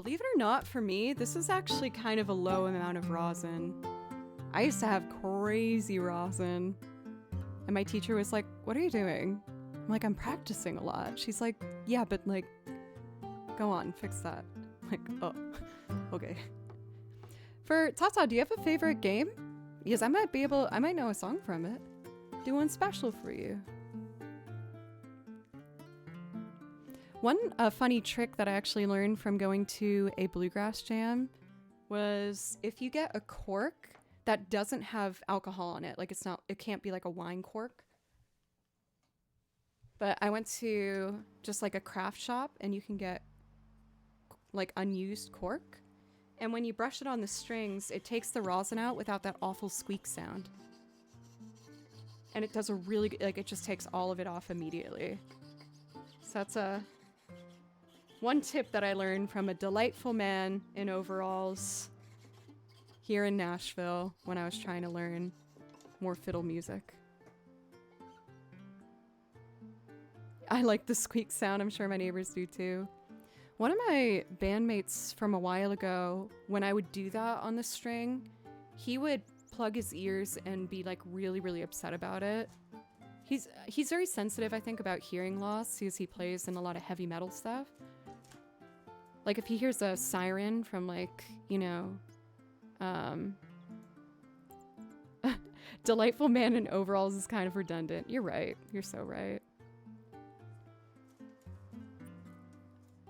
A: Believe it or not, for me, this is actually kind of a low amount of rosin. I used to have crazy rosin. And my teacher was like, what are you doing? I'm like, I'm practicing a lot. She's like, yeah, but like, go on, fix that. I'm like, oh, okay. For Tata, do you have a favorite game? Because I might know a song from it. Do one special for you. One funny trick that I actually learned from going to a bluegrass jam was if you get a cork that doesn't have alcohol on it, like it can't be like a wine cork. But I went to just like a craft shop and you can get like unused cork. And when you brush it on the strings, it takes the rosin out without that awful squeak sound. And it does a really good, like it just takes all of it off immediately. So that's one tip that I learned from a delightful man in overalls here in Nashville when I was trying to learn more fiddle music. I like the squeak sound. I'm sure my neighbors do too. One of my bandmates from a while ago, when I would do that on the string, he would plug his ears and be like really, really upset about it. He's very sensitive, I think, about hearing loss because he plays in a lot of heavy metal stuff. Like if he hears a siren from like, delightful man in overalls is kind of redundant. You're right. You're so right.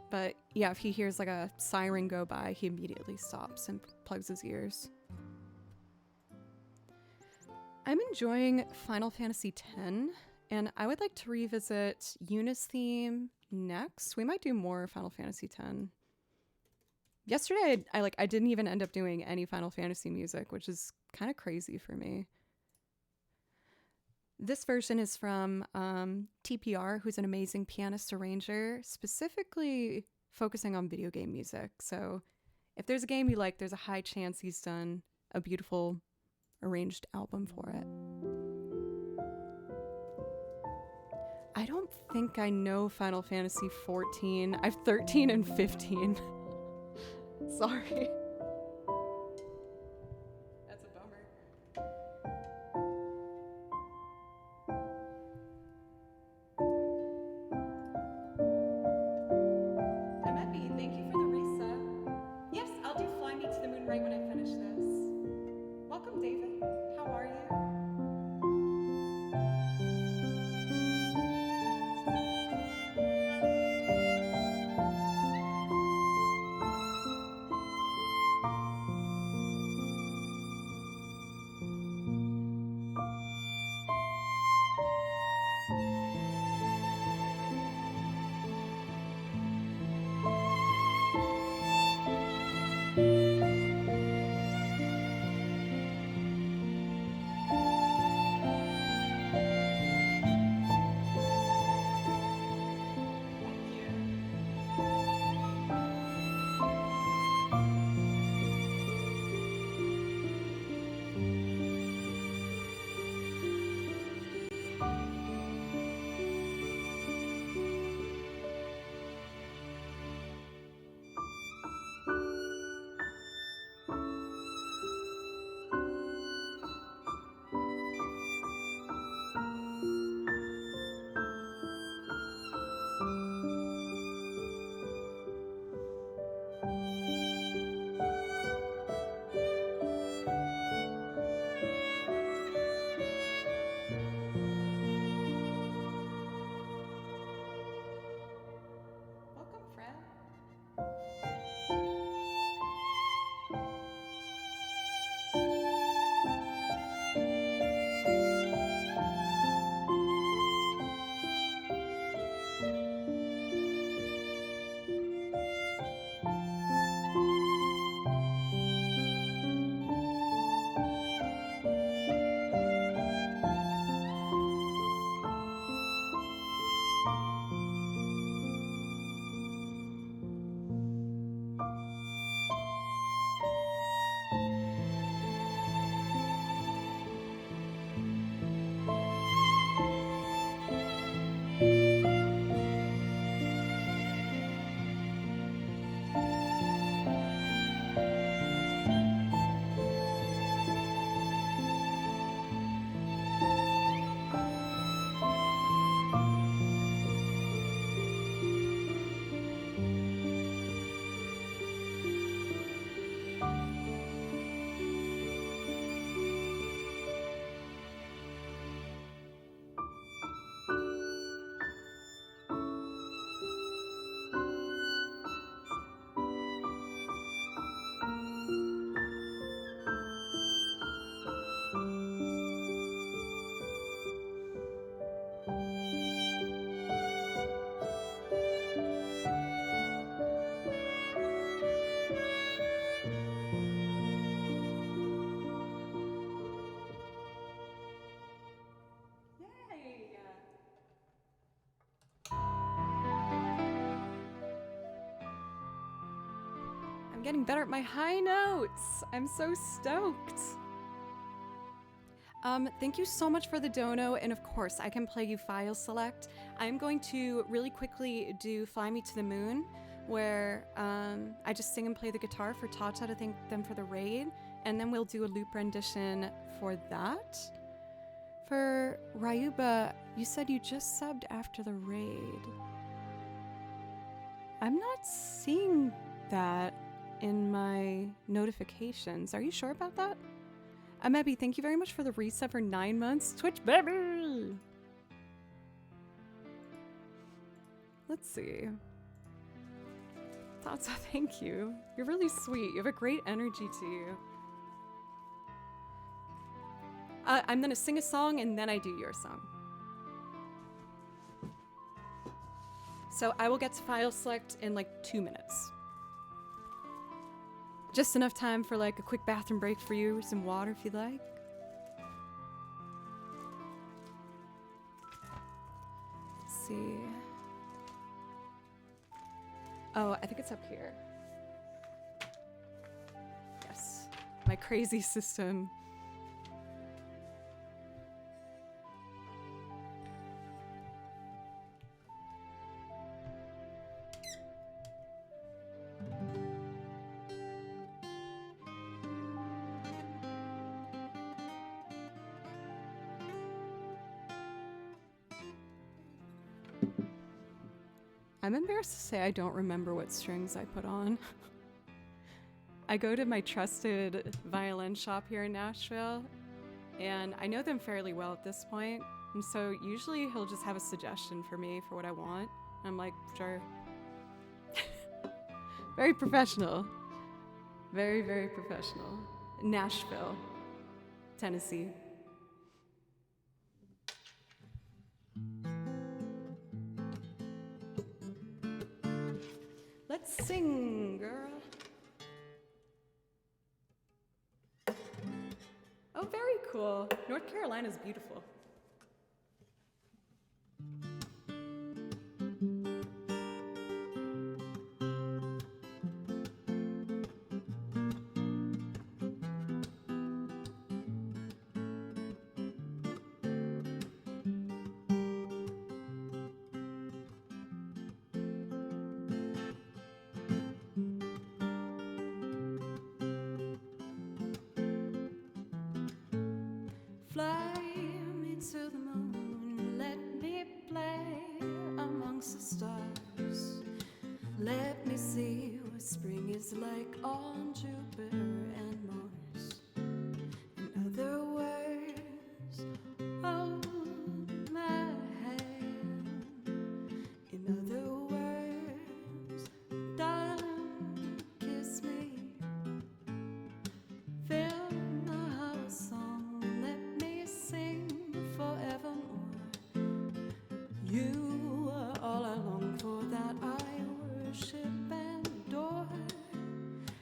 A: But yeah, if he hears like a siren go by, he immediately stops and plugs his ears. I'm enjoying Final Fantasy X, and I would like to revisit Yuna's theme next. We might do more Final Fantasy X. Yesterday, I didn't even end up doing any Final Fantasy music, which is kind of crazy for me. This version is from TPR, who's an amazing pianist arranger, specifically focusing on video game music. So if there's a game you like, there's a high chance he's done a beautiful arranged album for it. I don't think I know Final Fantasy 14. I've 13 and 15. Sorry. That's a bummer. I'm Epi. Thank you for the reset. Yes, I'll do Fly Me to the Moon right when I finish this. Welcome, David. How are you? I'm getting better at my high notes. I'm so stoked. Thank you so much for the dono, and of course, I can play you file select. I'm going to really quickly do Fly Me to the Moon, where I just sing and play the guitar for Tata to thank them for the raid, and then we'll do a loop rendition for that. For Ryuba, you said you just subbed after the raid. I'm not seeing that in my notifications. Are you sure about that? Amebi, thank you very much for the reset for 9 months. Twitch, baby! Let's see. Tata, thank you. You're really sweet. You have a great energy to you. I'm gonna sing a song and then I do your song. So I will get to file select in like 2 minutes. Just enough time for like a quick bathroom break for you, some water if you'd like. Let's see. Oh, I think it's up here. Yes, my crazy system. I'm embarrassed to say I don't remember what strings I put on. I go to my trusted violin shop here in Nashville, and I know them fairly well at this point, and so usually he'll just have a suggestion for me for what I want. I'm like, sure. Very professional. Very, very professional. Nashville, Tennessee. Let's sing, girl. Oh, very cool. North Carolina's beautiful. Fly me to the moon, let me play amongst the stars. Let me see what spring is like on Jupiter and Mars. In other words, hold my hand. In other words, darling, kiss me. Fill my heart with song, let me sing forevermore. You are all I long for, that I worship and adore.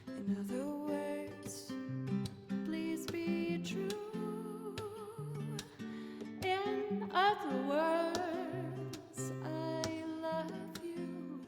A: In other words, please be true. In other words, I love you.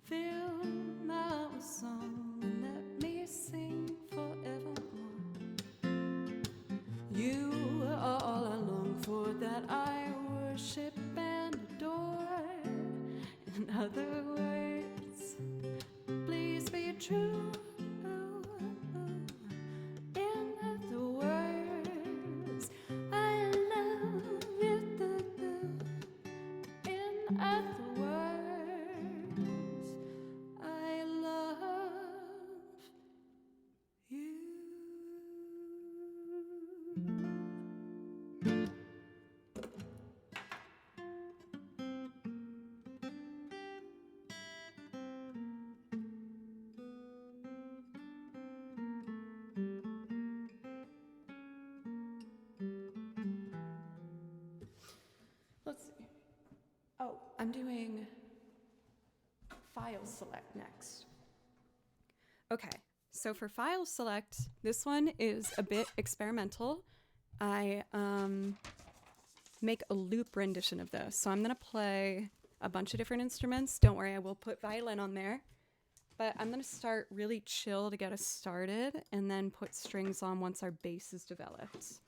A: Fill my heart with song and let me sing forevermore. You are all I long for, that I worship and adore. In other words, please be true. In other words, I love you. In other words, I love you. see. Oh, I'm doing file select next. Okay, so for file select, this one is a bit experimental. I make a loop rendition of this. So I'm gonna play a bunch of different instruments. Don't worry, I will put violin on there. But I'm gonna start really chill to get us started and then put strings on once our bass is developed.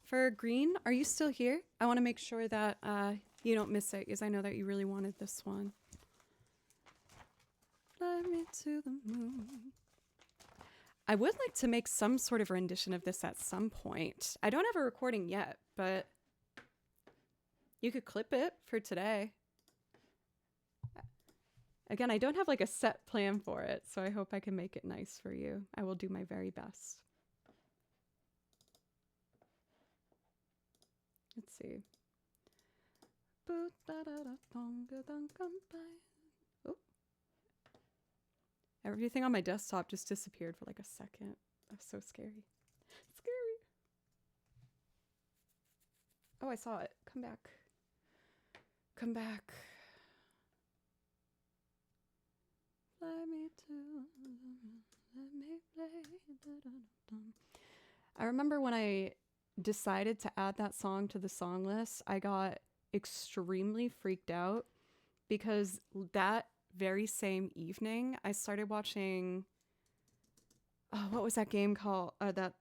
A: For Green, are you still here? I wanna make sure that you don't miss it because I know that you really wanted this one. Fly me to the moon. I would like to make some sort of rendition of this at some point. I don't have a recording yet, but you could clip it for today. Again, I don't have like a set plan for it, so I hope I can make it nice for you. I will do my very best. Let's see. Oh. Everything on my desktop just disappeared for like a second. That's so scary. Scary. Oh, I saw it. Come back. Come back. Fly me to let me play. I remember when I decided to add that song to the song list, I got extremely freaked out because that very same evening I started watching what was that game called, that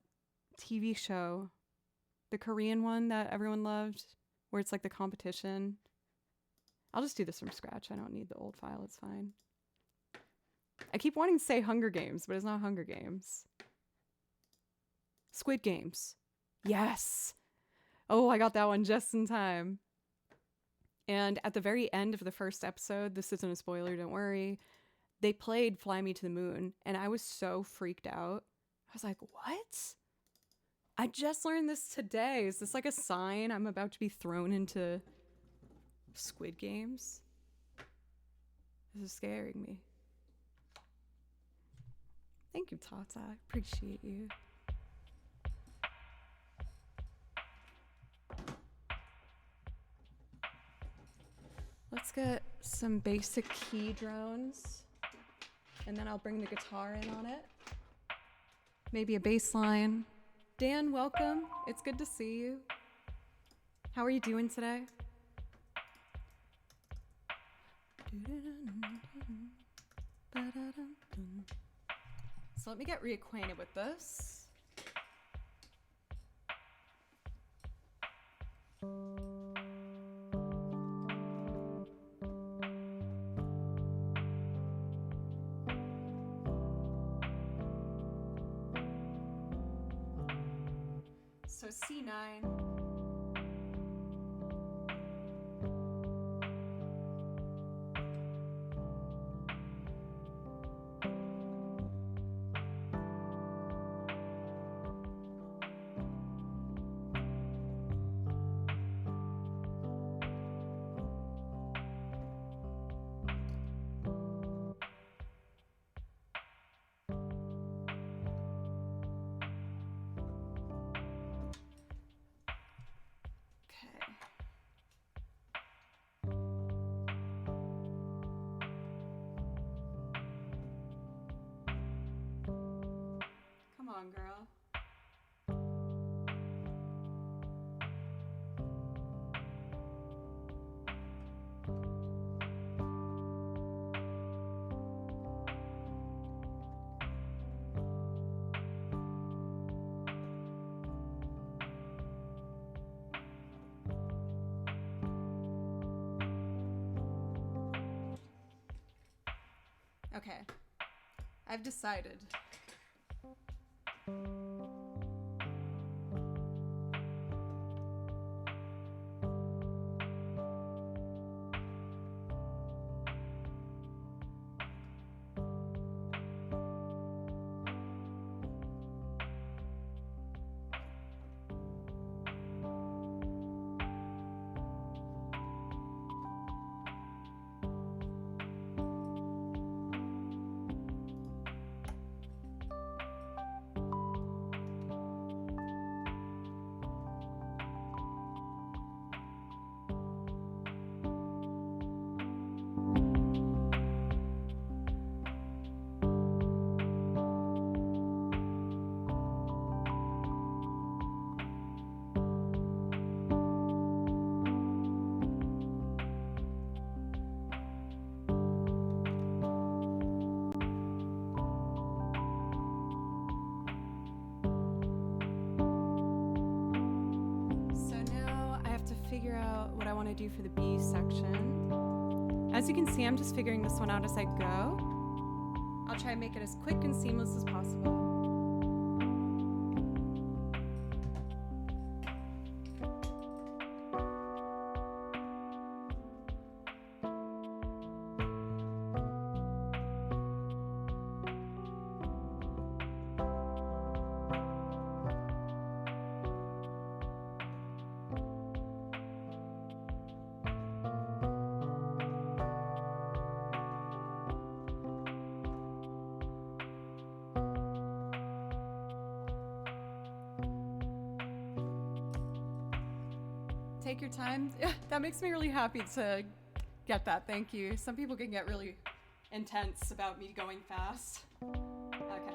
A: TV show, the Korean one that everyone loved where it's like the competition. I'll just do this from scratch. I don't need the old file. It's fine. I keep wanting to say Hunger Games, but it's not Hunger Games. Squid Games. Yes. Oh, I got that one just in time. And at the very end of the first episode, this isn't a spoiler, don't worry, they played Fly Me to the Moon, and I was so freaked out. I was like, what? I just learned this today. Is this like a sign I'm about to be thrown into Squid Games? This is scaring me. Thank you, Tata. I appreciate you. Let's get some basic key drones, and then I'll bring the guitar in on it. Maybe a bass line. Dan, welcome. It's good to see you. How are you doing today? So let me get reacquainted with this. So C9. Come on, girl. Okay, I've decided. figure out what I want to do for the B section. As you can see, I'm just figuring this one out as I go. I'll try and make it as quick and seamless as possible. Take your time. That makes me really happy to get that. Thank you. Some people can get really intense about me going fast. Okay.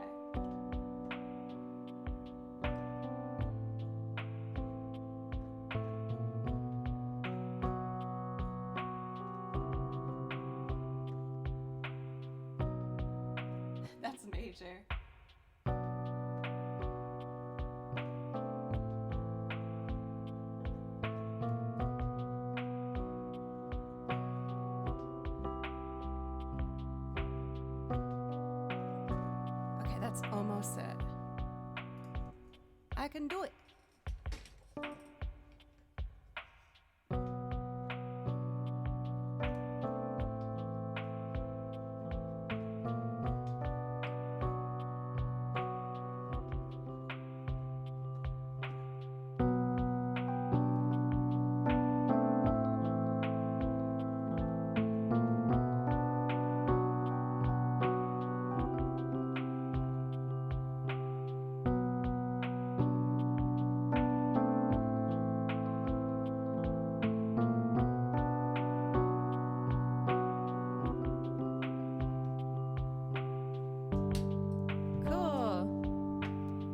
A: That's major. That's almost it. I can do it.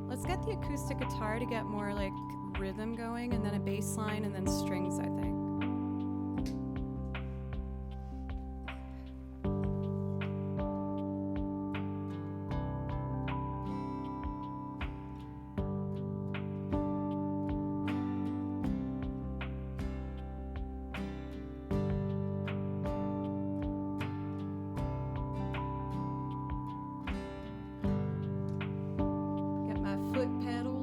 A: Let's get the acoustic guitar to get more like rhythm going, and then a bass line, and then strings, I think. Foot pedal.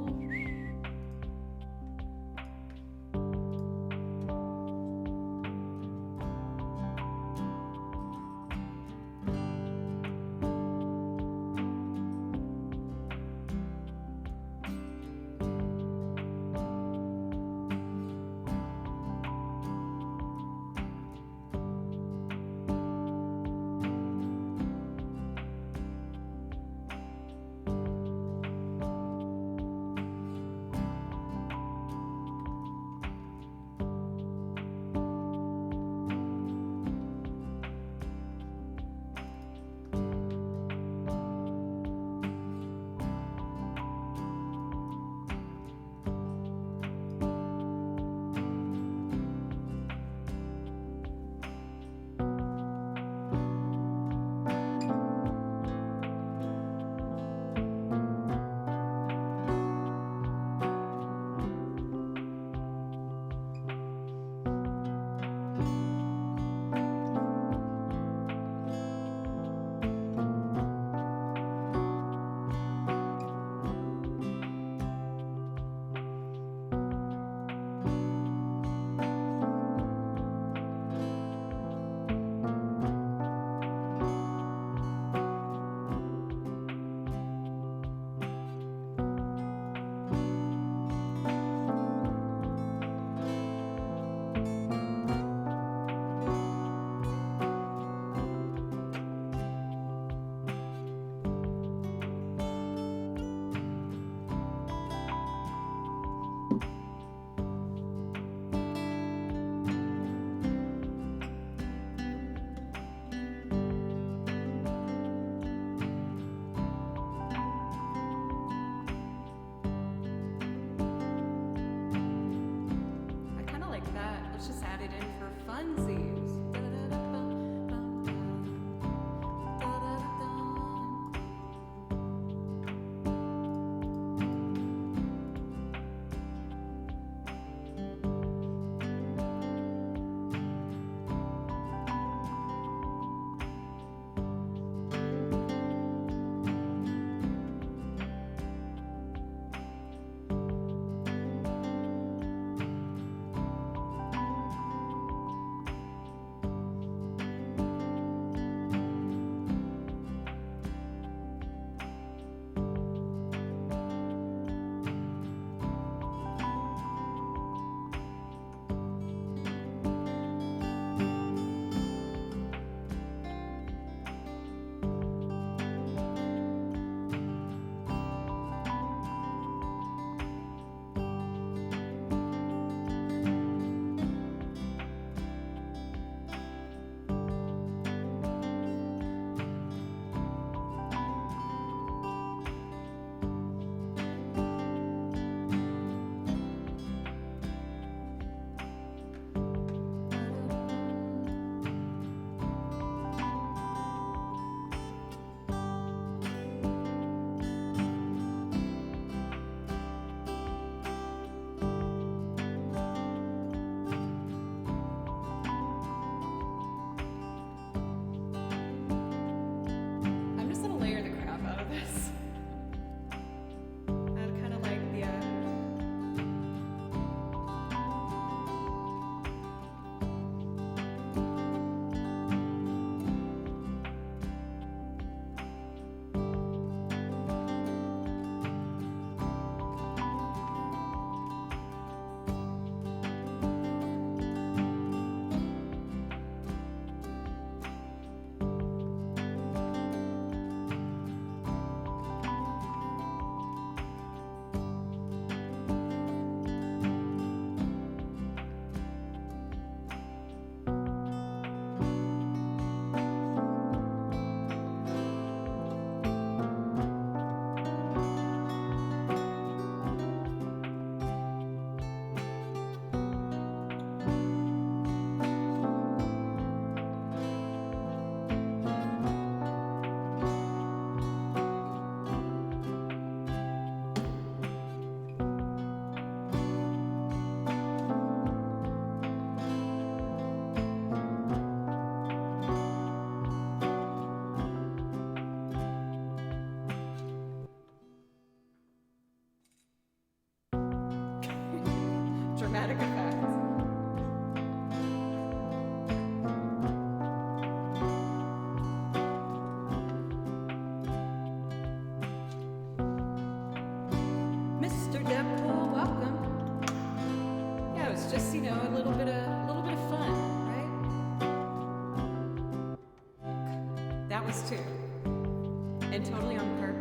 B: dramatic effect. Mr. Deadpool, welcome. Yeah, it was just, you know, a little bit of fun, right? That was two. And totally on purpose.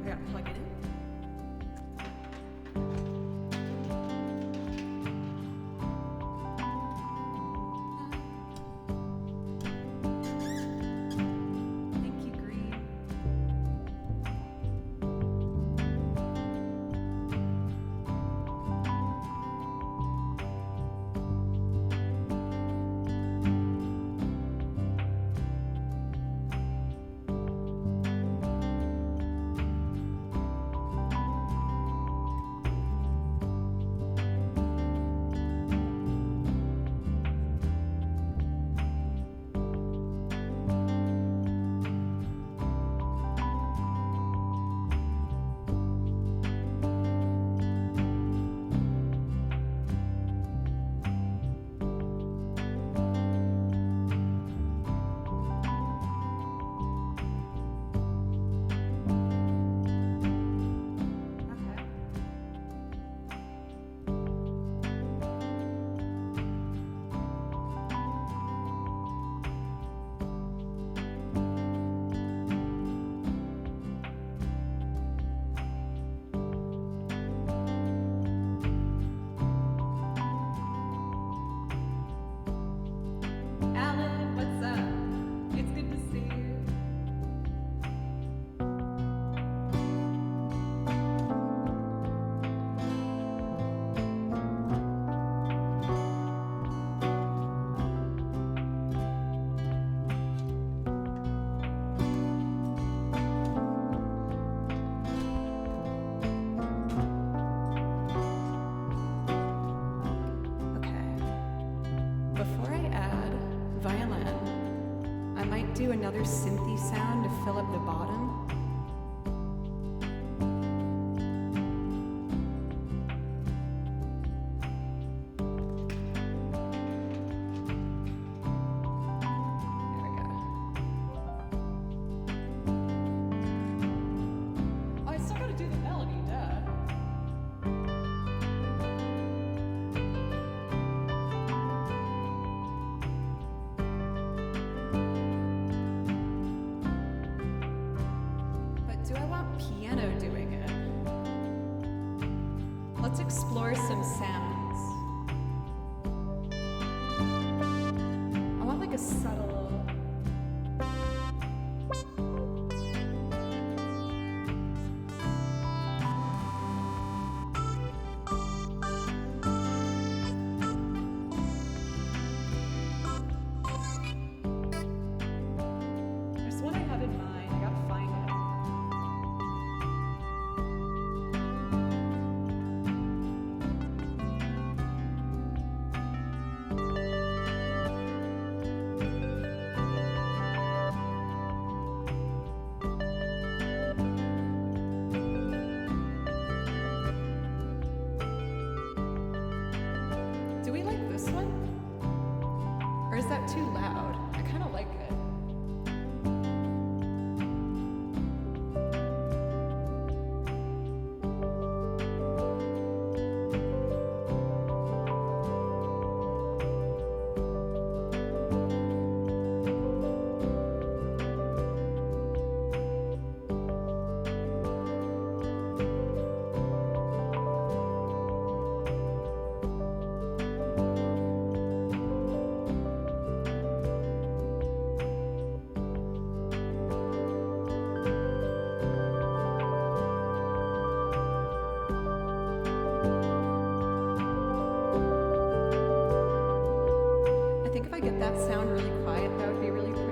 B: I gotta plug it in. Thank you, Green. Alan, what's up? It's good to see you. Okay. Before I add violin, I might do another synthy sound to fill up the bottom. There we go. Oh, I still gotta do the melody, duh. But do I want piano doing it? Let's explore some sounds. I want like a subtle. There's one I have in mind. I gotta find it. Do we like this one? Or is that too loud? I kind of like it. I think if I get that sound really quiet, that would be really pretty.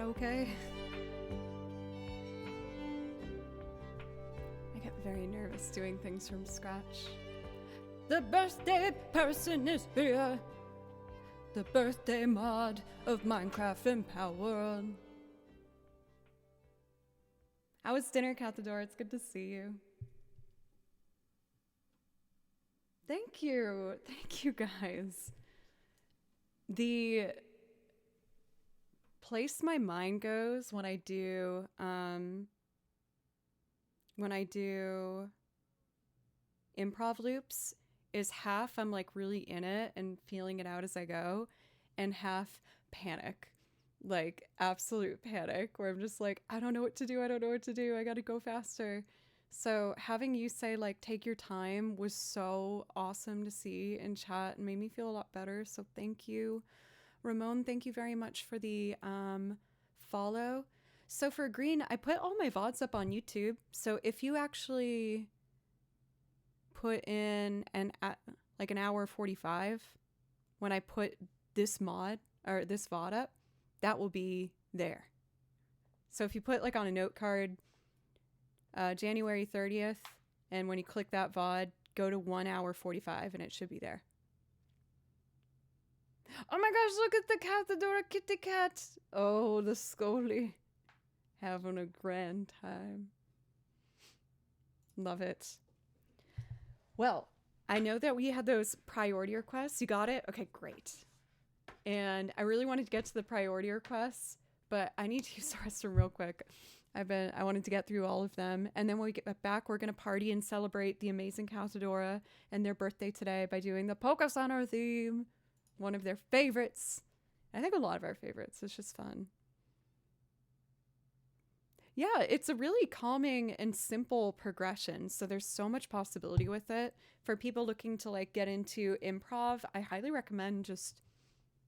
A: okay? I get very nervous doing things from scratch. The birthday person is here. The birthday mod of Minecraft Empowered. How was dinner, Cathador? It's good to see you. Thank you. Thank you, guys. The place my mind goes when I do improv loops is half I'm like really in it and feeling it out as I go, and half panic, like absolute panic, where I'm just like, I don't know what to do. I gotta go faster. So having you say like take your time was so awesome to see in chat and made me feel a lot better. So thank you. Ramon, thank you very much for the follow. So for Green, I put all my VODs up on YouTube. So if you actually put in an hour 45 when I put this mod or this VOD up, that will be there. So if you put like on a note card, January 30th, and when you click that VOD, go to 1 hour 45 and it should be there. Oh my gosh, look at the Cathadora kitty cat. Oh, the Scully. Having a grand time. Love it. Well, I know that we had those priority requests. You got it? Okay, great. And I really wanted to get to the priority requests, but I need to use the restroom real quick. I wanted to get through all of them. And then when we get back, we're going to party and celebrate the amazing Cathadora and their birthday today by doing the Polka Center theme. One of their favorites. I think a lot of our favorites. It's just fun. Yeah, it's a really calming and simple progression. So there's so much possibility with it. For people looking to like get into improv, I highly recommend just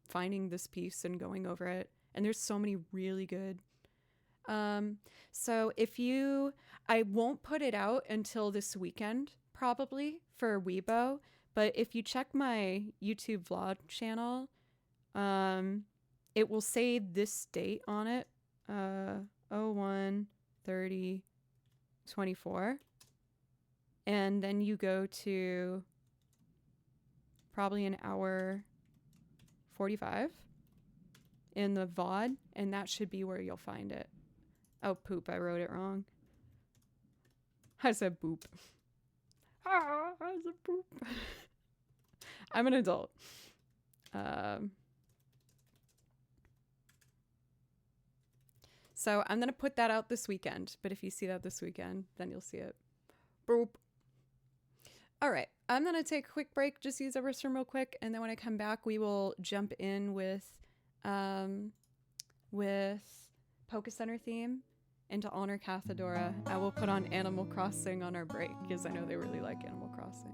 A: finding this piece and going over it. And there's so many really good. So I won't put it out until this weekend, probably for Weibo. But if you check my YouTube vlog channel, it will say this date on it, 01/30/24. And then you go to probably an hour 45 in the VOD, and that should be where you'll find it. Oh, poop, I wrote it wrong. I said boop. I said poop. I'm an adult. So I'm going to put that out this weekend. But if you see that this weekend, then you'll see it. Boop. All right. I'm going to take a quick break. Just use the restroom real quick. And then when I come back, we will jump in with Polka Center theme. And to honor Cathadora, I will put on Animal Crossing on our break because I know they really like Animal Crossing.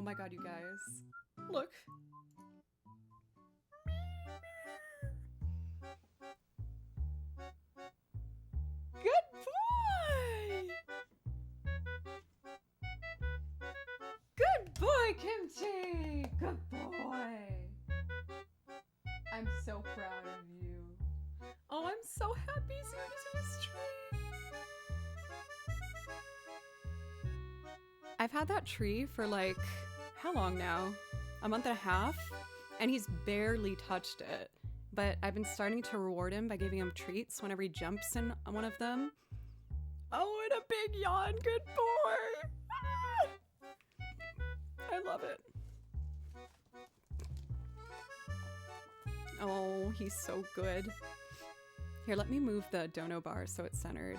A: my god, you guys. Look. Good boy! Good boy, Kimchi! Good boy! I'm so proud of you. Oh, I'm so happy seeing this tree. I've had that tree for like, how long now? A month and a half? And he's barely touched it. But I've been starting to reward him by giving him treats whenever he jumps in on one of them. Oh, and a big yawn. Good boy. Ah! I love it. Oh, he's so good. Here, let me move the dono bar so it's centered.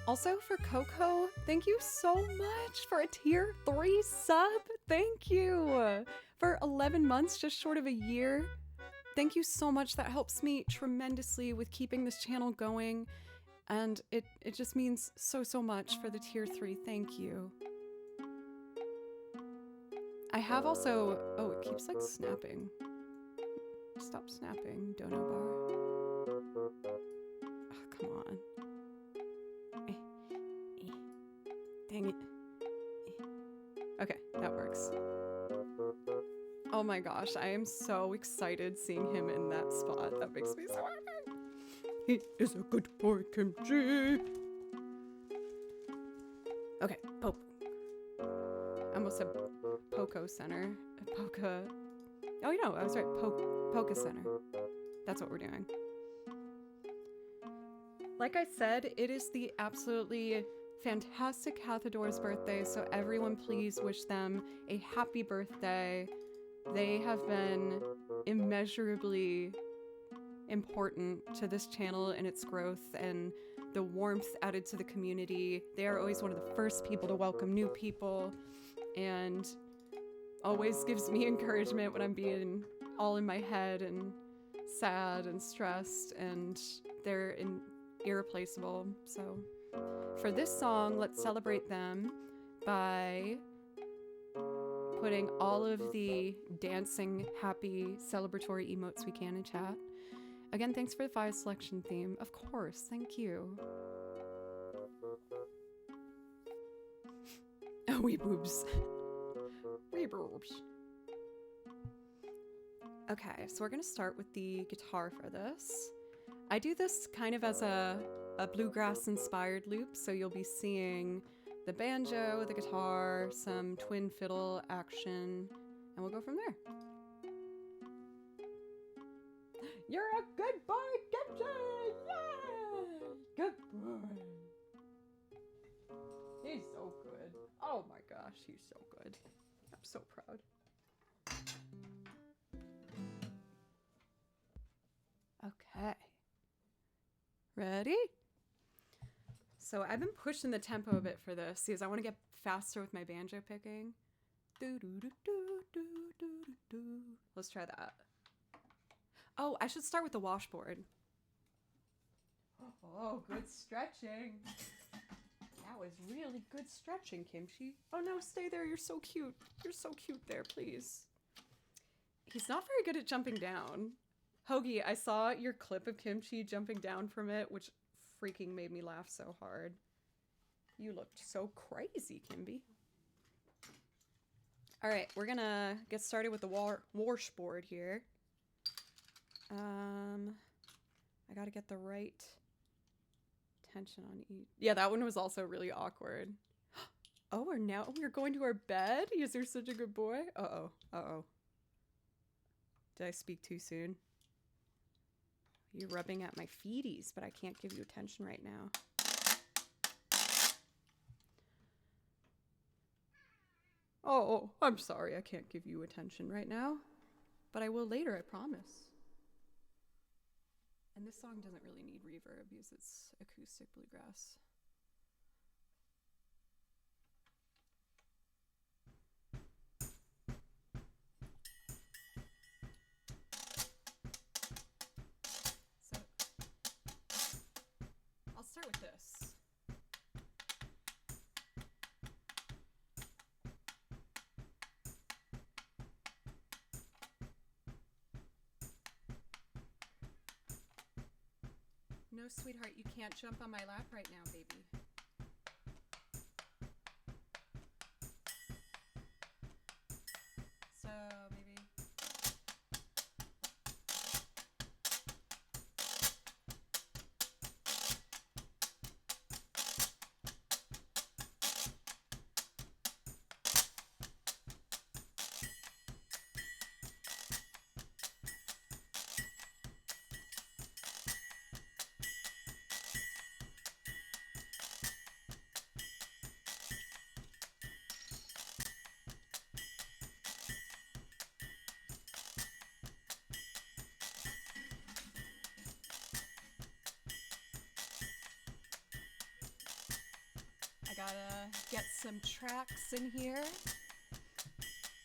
A: Also for Coco, thank you so much for a tier 3 sub. Thank you for 11 months, just short of a year. Thank you so much. That helps me tremendously with keeping this channel going. And it just means so much for the tier 3. Thank you. I have also, oh, it keeps like snapping. Stop snapping, dono bar. Oh, come on. Dang it. Okay, that works. Oh my gosh, I am so excited seeing him in that spot. That makes me so happy. He is a good boy, Kimchi. Okay, Pope. I almost said Poco Center. Poca. Oh, you know, I was right. Poca Center. That's what we're doing. Like I said, it is the absolutely fantastic Cathador's birthday, so everyone please wish them a happy birthday. They have been immeasurably important to this channel and its growth and the warmth added to the community. They are always one of the first people to welcome new people and always gives me encouragement when I'm being all in my head and sad and stressed, and they're irreplaceable. So for this song, let's celebrate them by putting all of the dancing, happy, celebratory emotes we can in chat. Again, thanks for the 5 selection theme. Of course, thank you. Oh, wee boobs. Wee boobs. Okay, so we're gonna start with the guitar for this. I do this kind of as a bluegrass-inspired loop, so you'll be seeing the banjo, the guitar, some twin fiddle action, and we'll go from there. You're a good boy, Kimchi! Yay! Good boy. He's so good. Oh my gosh, he's so good. I'm so proud. Okay. Ready? So I've been pushing the tempo a bit for this because I want to get faster with my banjo picking. Let's try that. Oh, I should start with the washboard. Oh, good stretching. That was really good stretching, Kimchi. Oh no, stay there. You're so cute. You're so cute there, please. He's not very good at jumping down. Hoagie, I saw your clip of Kimchi jumping down from it, which freaking made me laugh so hard. You looked so crazy, Kimby. All right, we're gonna get started with the washboard here. I gotta get the right tension on each. Yeah, that one was also really awkward. Oh, we're going to our bed? Is there such a good boy? Uh-oh, uh-oh. Did I speak too soon? You're rubbing at my feeties, but I can't give you attention right now. Oh, I'm sorry, I can't give you attention right now. But I will later, I promise. And this song doesn't really need reverb because it's acoustic bluegrass. So, I'll start with this.
B: No, sweetheart, you can't jump on my lap right now, baby. So, maybe... I gotta get some tracks in here.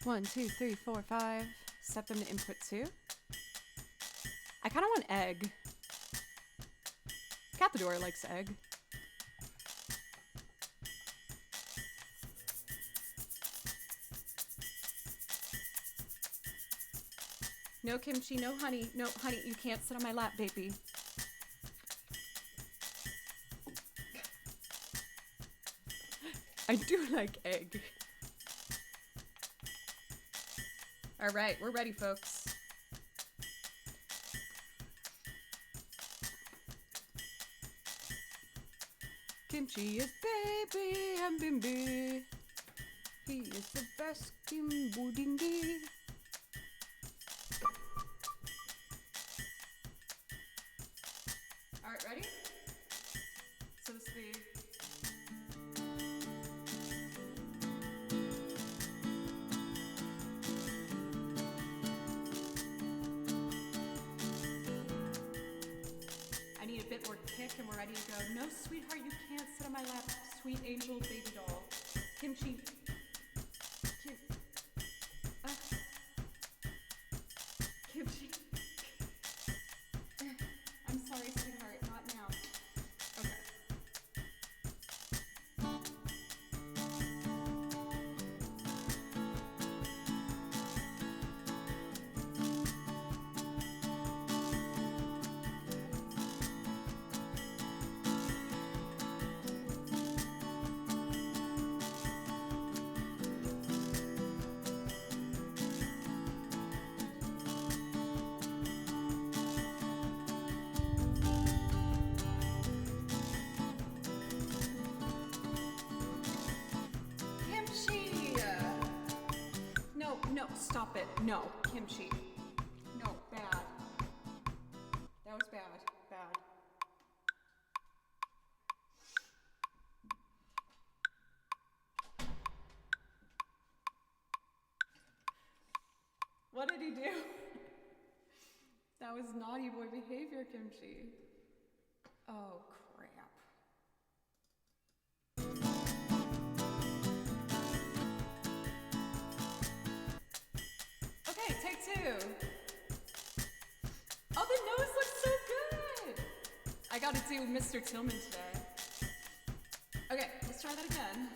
A: 1, 2, 3, 4, 5. Set them to input 2. I kind of want egg. Cathador likes egg. No kimchi, no honey. No, honey, you can't sit on my lap, baby. I do like egg. All right, we're ready, folks. Kimchi is baby and bimbi. He is the best kimbudingi. All right, ready? So this will be... I need a bit more kick and we're ready to go. No, sweetheart, you can't sit on my lap, sweet angel baby doll. Kimchi. Kimchi. I'm sorry, sweetheart, not now. Okay. No, stop it. No, kimchi. No, bad. That was bad. Bad. What did he do? That was naughty boy behavior, kimchi. Oh, crap. Okay, take 2. Oh, the nose looks so good. I gotta do Mr. Tillman today. Okay, let's try that again.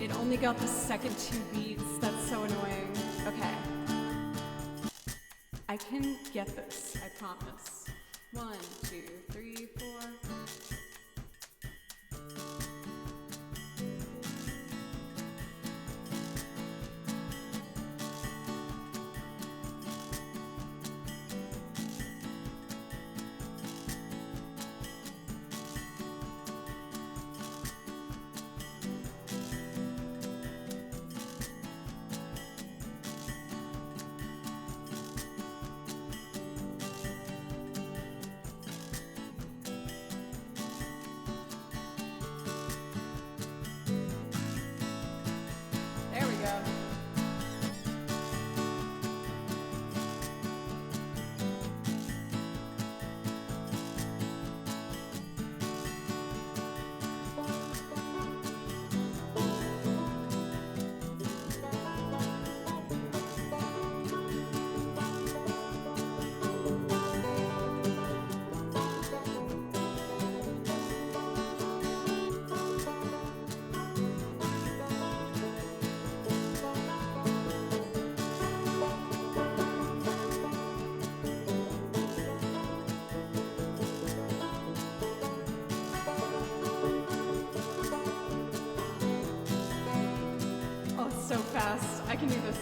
A: It only got the second 2 beats. That's so annoying. Okay. I can get this, I promise. 1, 2, 3, 4.
B: Give me this.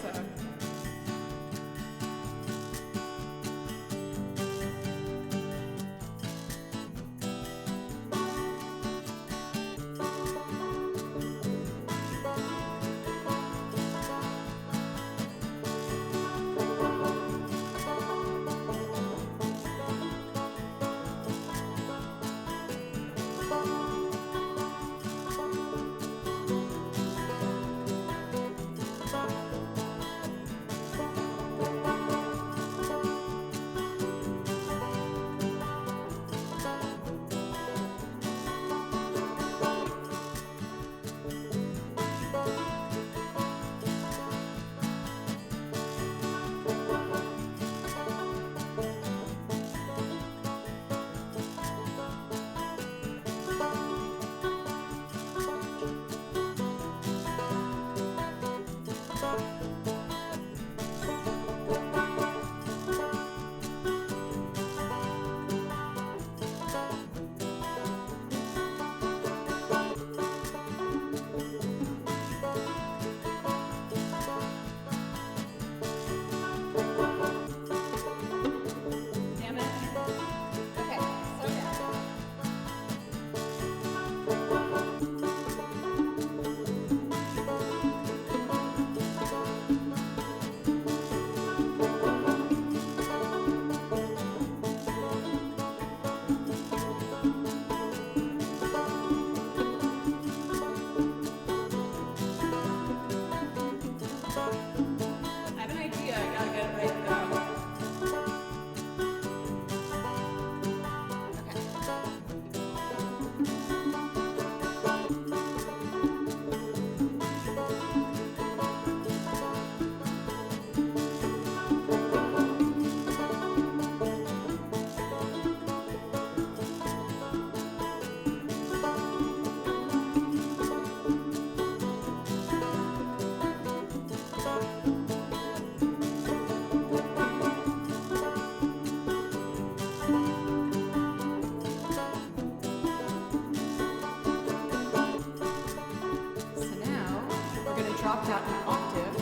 B: Dropped out an octave.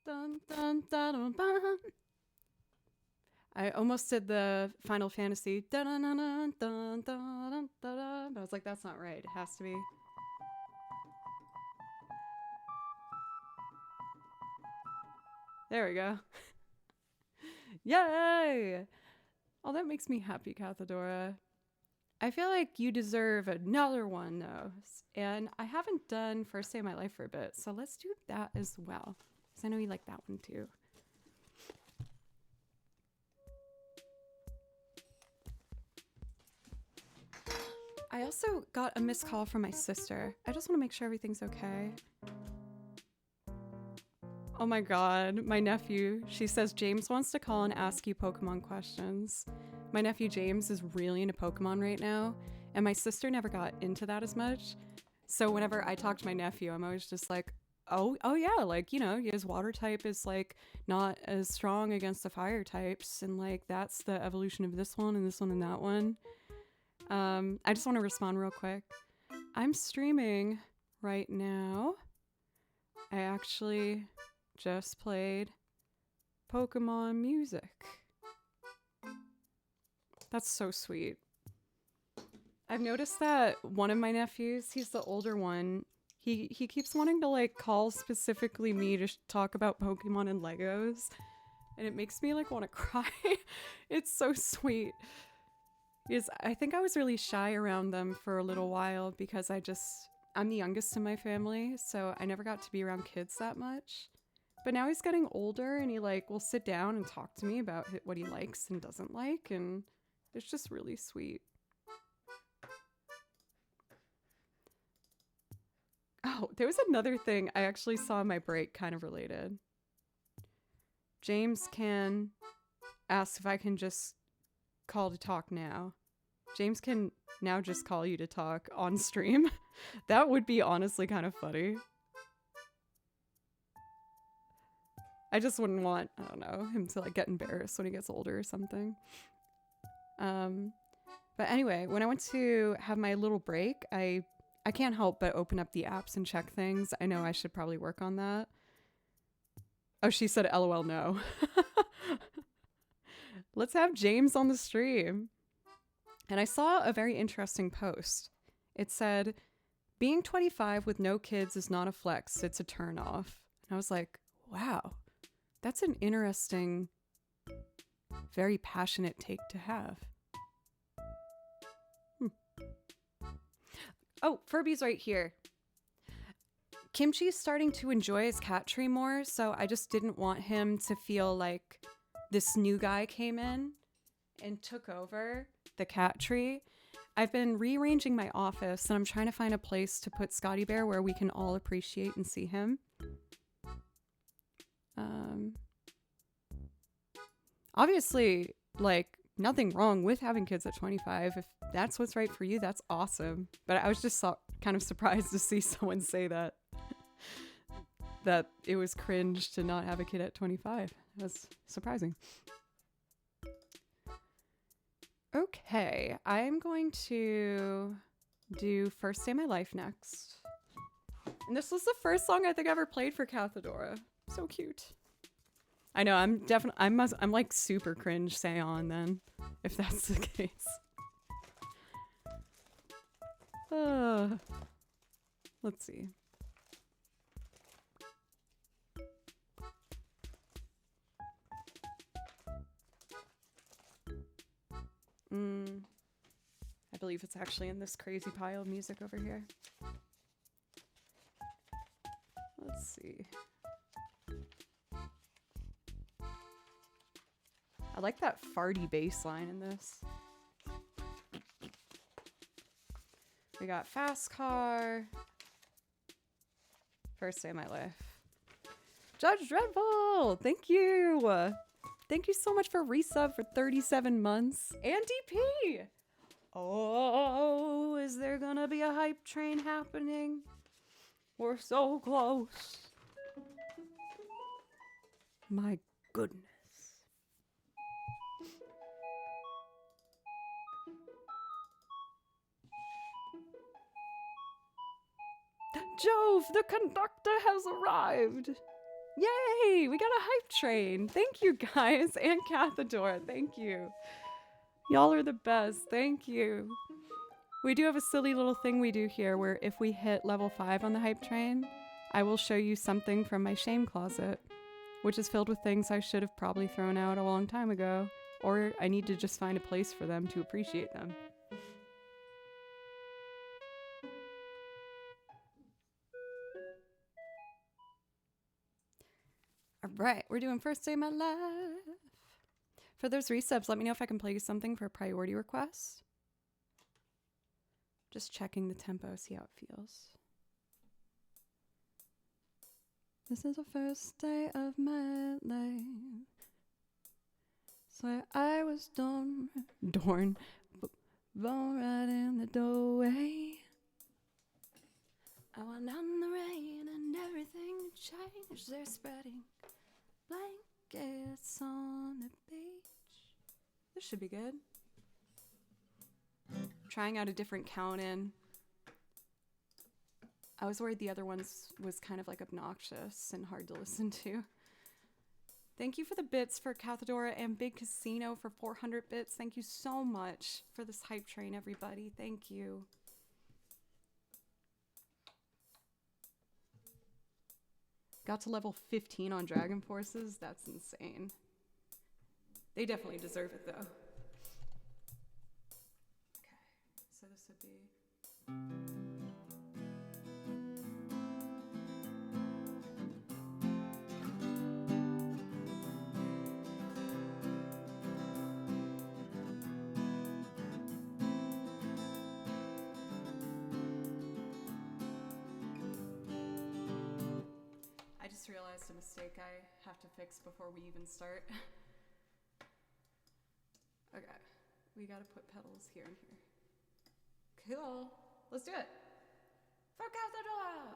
A: Dun, dun, dun, dun, dun. I almost did the Final Fantasy. Dun, dun, dun, dun, dun, dun, dun, dun. But I was like, that's not right. It has to be. There we go. Yay! Oh, that makes me happy, Cathadora. I feel like you deserve another one, though. And I haven't done First Day of My Life for a bit, so let's do that as well. Because I know you like that one, too. I also got a missed call from my sister. I just want to make sure everything's okay. Oh my god, my nephew. She says James wants to call and ask you Pokemon questions. My nephew James is really into Pokemon right now, and my sister never got into that as much. So whenever I talk to my nephew, I'm always just like, oh yeah, like, you know, his water type is like not as strong against the fire types, and like that's the evolution of this one and this one and that one. I just want to respond real quick. I'm streaming right now. I actually just played Pokemon music. That's so sweet. I've noticed that one of my nephews, he's the older one, he keeps wanting to like call specifically me to talk about Pokemon and Legos, and it makes me like want to cry. It's so sweet. I think I was really shy around them for a little while because I'm the youngest in my family, so I never got to be around kids that much. But now he's getting older and he like will sit down and talk to me about what he likes and doesn't like, and it's just really sweet. Oh, there was another thing I actually saw in my break kind of related. James can ask if I can just call to talk now. James can now just call you to talk on stream. That would be honestly kind of funny. I just wouldn't want, I don't know, him to like get embarrassed when he gets older or something. But anyway, when I went to have my little break, I can't help but open up the apps and check things. I know I should probably work on that. Oh, she said LOL no. Let's have James on the stream. And I saw a very interesting post. It said, being 25 with no kids is not a flex, it's a turn off. And I was like, wow, that's an interesting, very passionate take to have. Oh, Furby's right here. Kimchi's starting to enjoy his cat tree more, so I just didn't want him to feel like this new guy came in and took over the cat tree. I've been rearranging my office and I'm trying to find a place to put Scotty Bear where we can all appreciate and see him. Obviously, like, nothing wrong with having kids at 25. If that's what's right for you, that's awesome. But I was just kind of surprised to see someone say that. That it was cringe to not have a kid at 25. That's surprising. Okay, I'm going to do First Day of My Life next. And this was the first song I think I ever played for Cathadora. So cute. I know, I'm like super cringe Seon then, if that's the case. Let's see. I believe it's actually in this crazy pile of music over here. Let's see. I like that farty bass line in this. We got Fast Car. First Day of My Life. Judge Dreadful! Thank you! Thank you so much for resub for 37 months. And DP! Oh, is there gonna be a hype train happening? We're so close. My goodness. Jove, the conductor has arrived. Yay! We got a hype train. Thank you guys. And Cathadora, thank you. Y'all are the best. Thank you. We do have a silly little thing we do here where if we hit level 5 on the hype train, I will show you something from my shame closet, which is filled with things I should have probably thrown out a long time ago, or I need to just find a place for them to appreciate them. All right, we're doing First Day of My Life. For those resubs, let me know if I can play you something for a priority request. Just checking the tempo, see how it feels. This is the first day of my life. Swear I was born right in the doorway. I went on the rain and everything changed. They're spreading blankets on the beach. This should be good. Trying out a different count in. I was worried the other ones was kind of like obnoxious and hard to listen to. Thank you for the bits for Cathadora and Big Casino for 400 bits. Thank you so much for this hype train, everybody. Thank you. Got to level 15 on Dragon Forces. That's insane. They definitely deserve it, though. Okay, so this would be... I just realized a mistake I have to fix before we even start. Okay, we gotta put pedals here and here. Cool, let's do it. For Cathadora!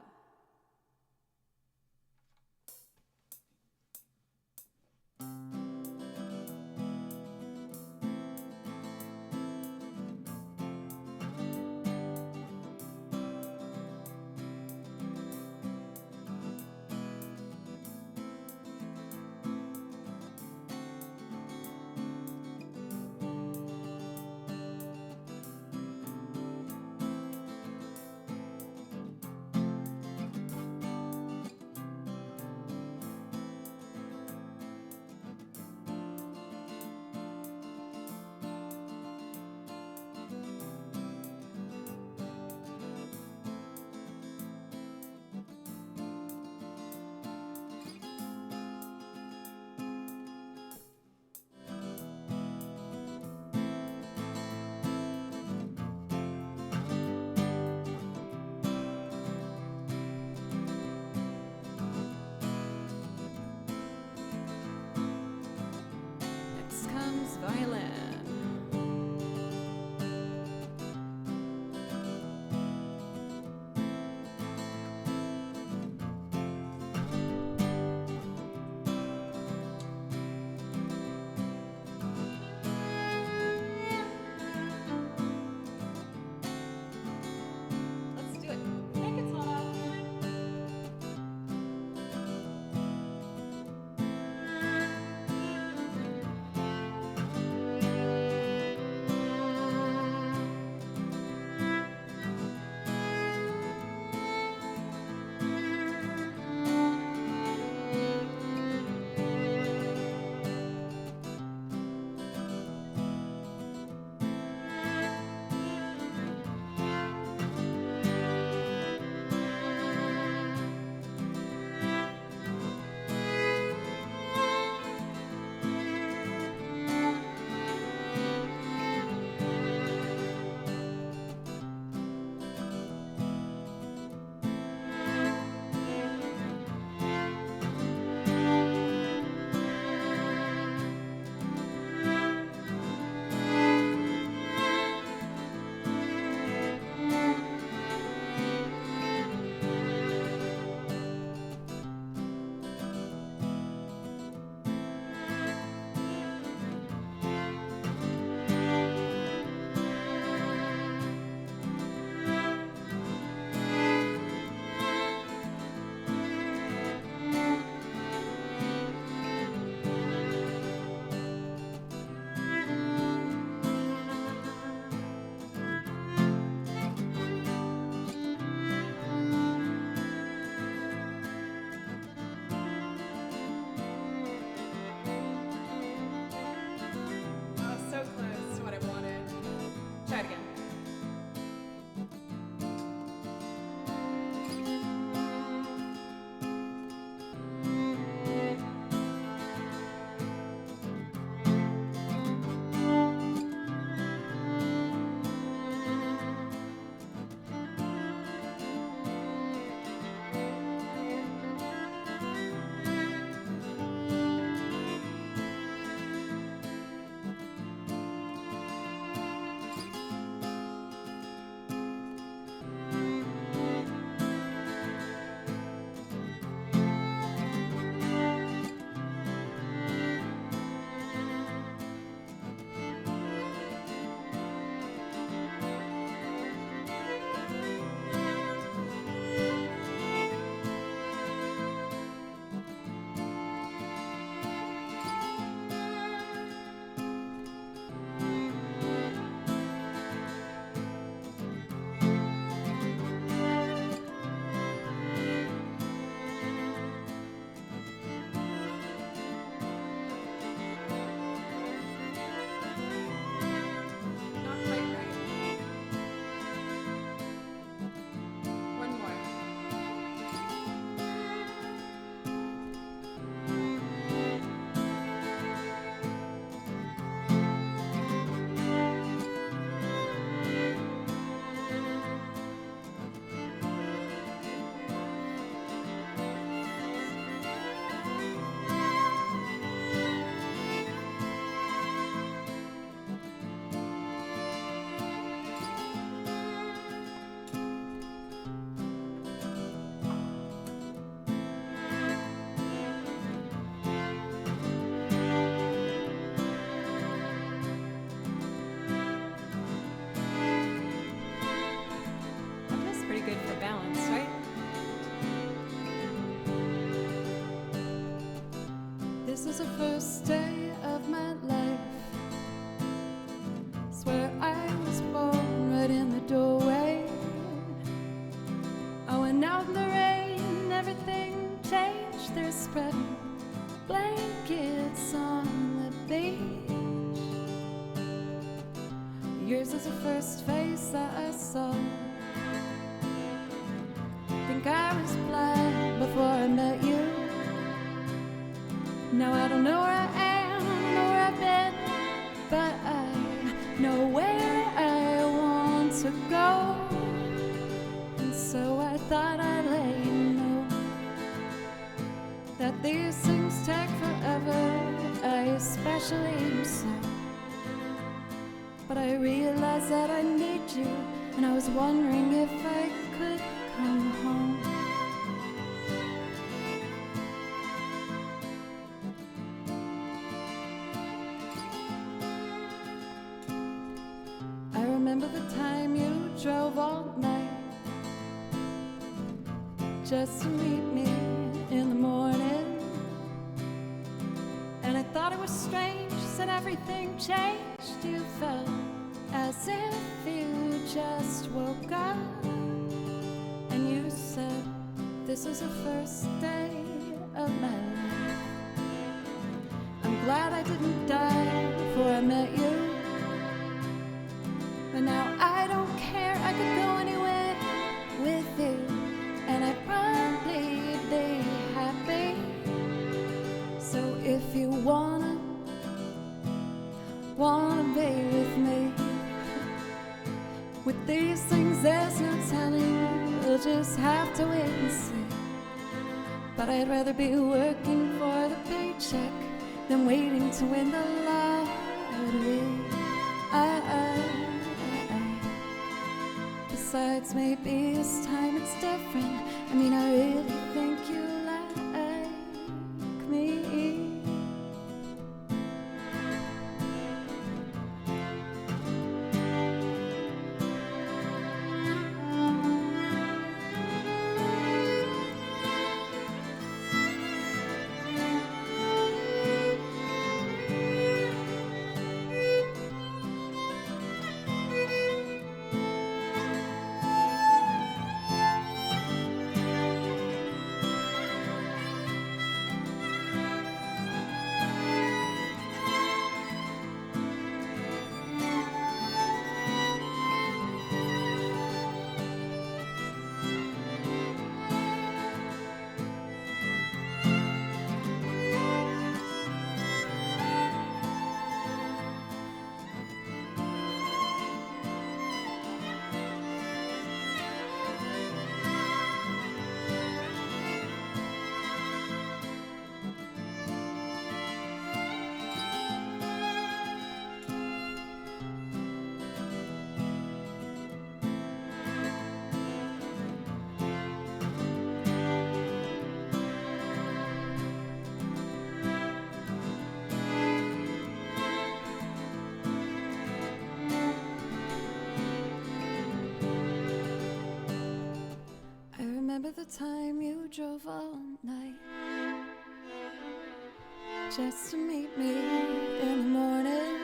B: This is the first day of my life. Swear I was born right in the doorway. I went out in the rain, everything changed. They're spreading blankets on the beach. Yours is the first face that I saw. Think I was blind before I met you. Now I don't know where I am, I don't know where I've been, but I know where I want to go. And so I thought I'd let you know that these things take forever, I especially am so. But I realized that I need you, and I was wondering if I could come home. I remember the time you drove all night just to meet me in the morning. And I thought it was strange, said everything changed. You felt as if you just woke up. And you said, this is the first day of my life. I'm glad I didn't die before I met you. But now I don't care, I could go anywhere with you, and I'd probably be happy. So if you wanna be with me, with these things there's no telling, we'll just have to wait and see. But I'd rather be working for the paycheck than waiting to win the lottery. Besides, maybe this time it's different. I mean, I really think you like me. Remember the time you drove all night just to meet me in the morning.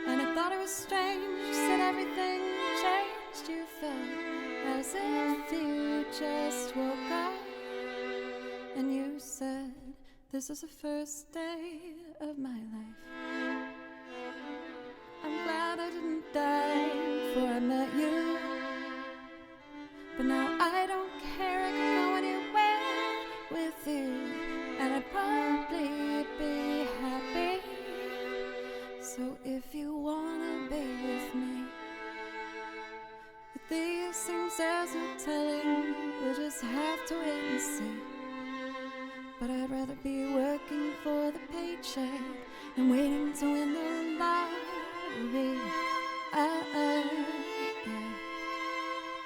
B: And I thought it was strange, you said everything changed. You felt as if you just woke up. And you said, this is the first day of my life. I'm glad I didn't die before I met you. But now I don't care, I can go anywhere with you, and I'd probably be happy. So if you wanna be with me, with these things there's no telling, we'll just have to wait and see. But I'd rather be working for the paycheck than waiting to win the lottery.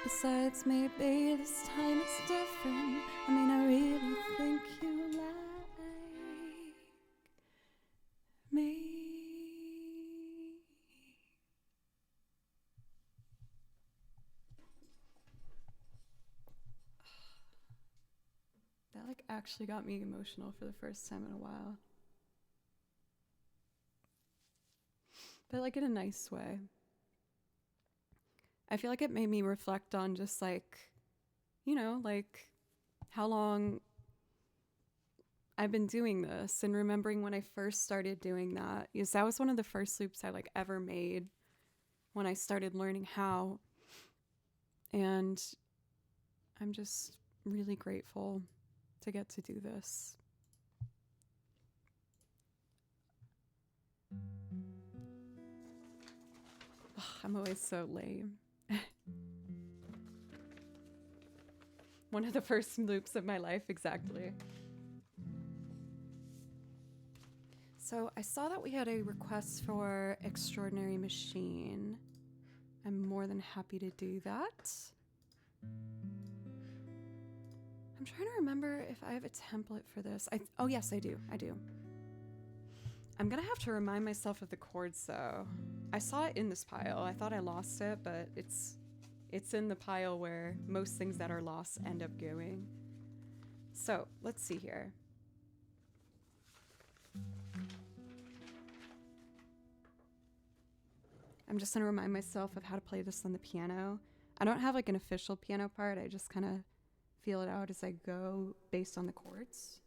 B: Besides, maybe this time it's different. I mean, I really think you like me. That
A: like actually got me emotional for the first time in a while. But like in a nice way. I feel like it made me reflect on just like, you know, like how long I've been doing this and remembering when I first started doing that. Because that was one of the first loops I like ever made when I started learning how. And I'm just really grateful to get to do this. Ugh, I'm always so lame. One of the first loops of my life, exactly. So I saw that we had a request for Extraordinary Machine. I'm more than happy to do that. I'm trying to remember if I have a template for this. Oh yes, I do. I'm gonna have to remind myself of the chords though. I saw it in this pile. I thought I lost it, but it's in the pile where most things that are lost end up going. So let's see here. I'm just gonna remind myself of how to play this on the piano. I don't have like an official piano part. I just kind of feel it out as I go based on the chords.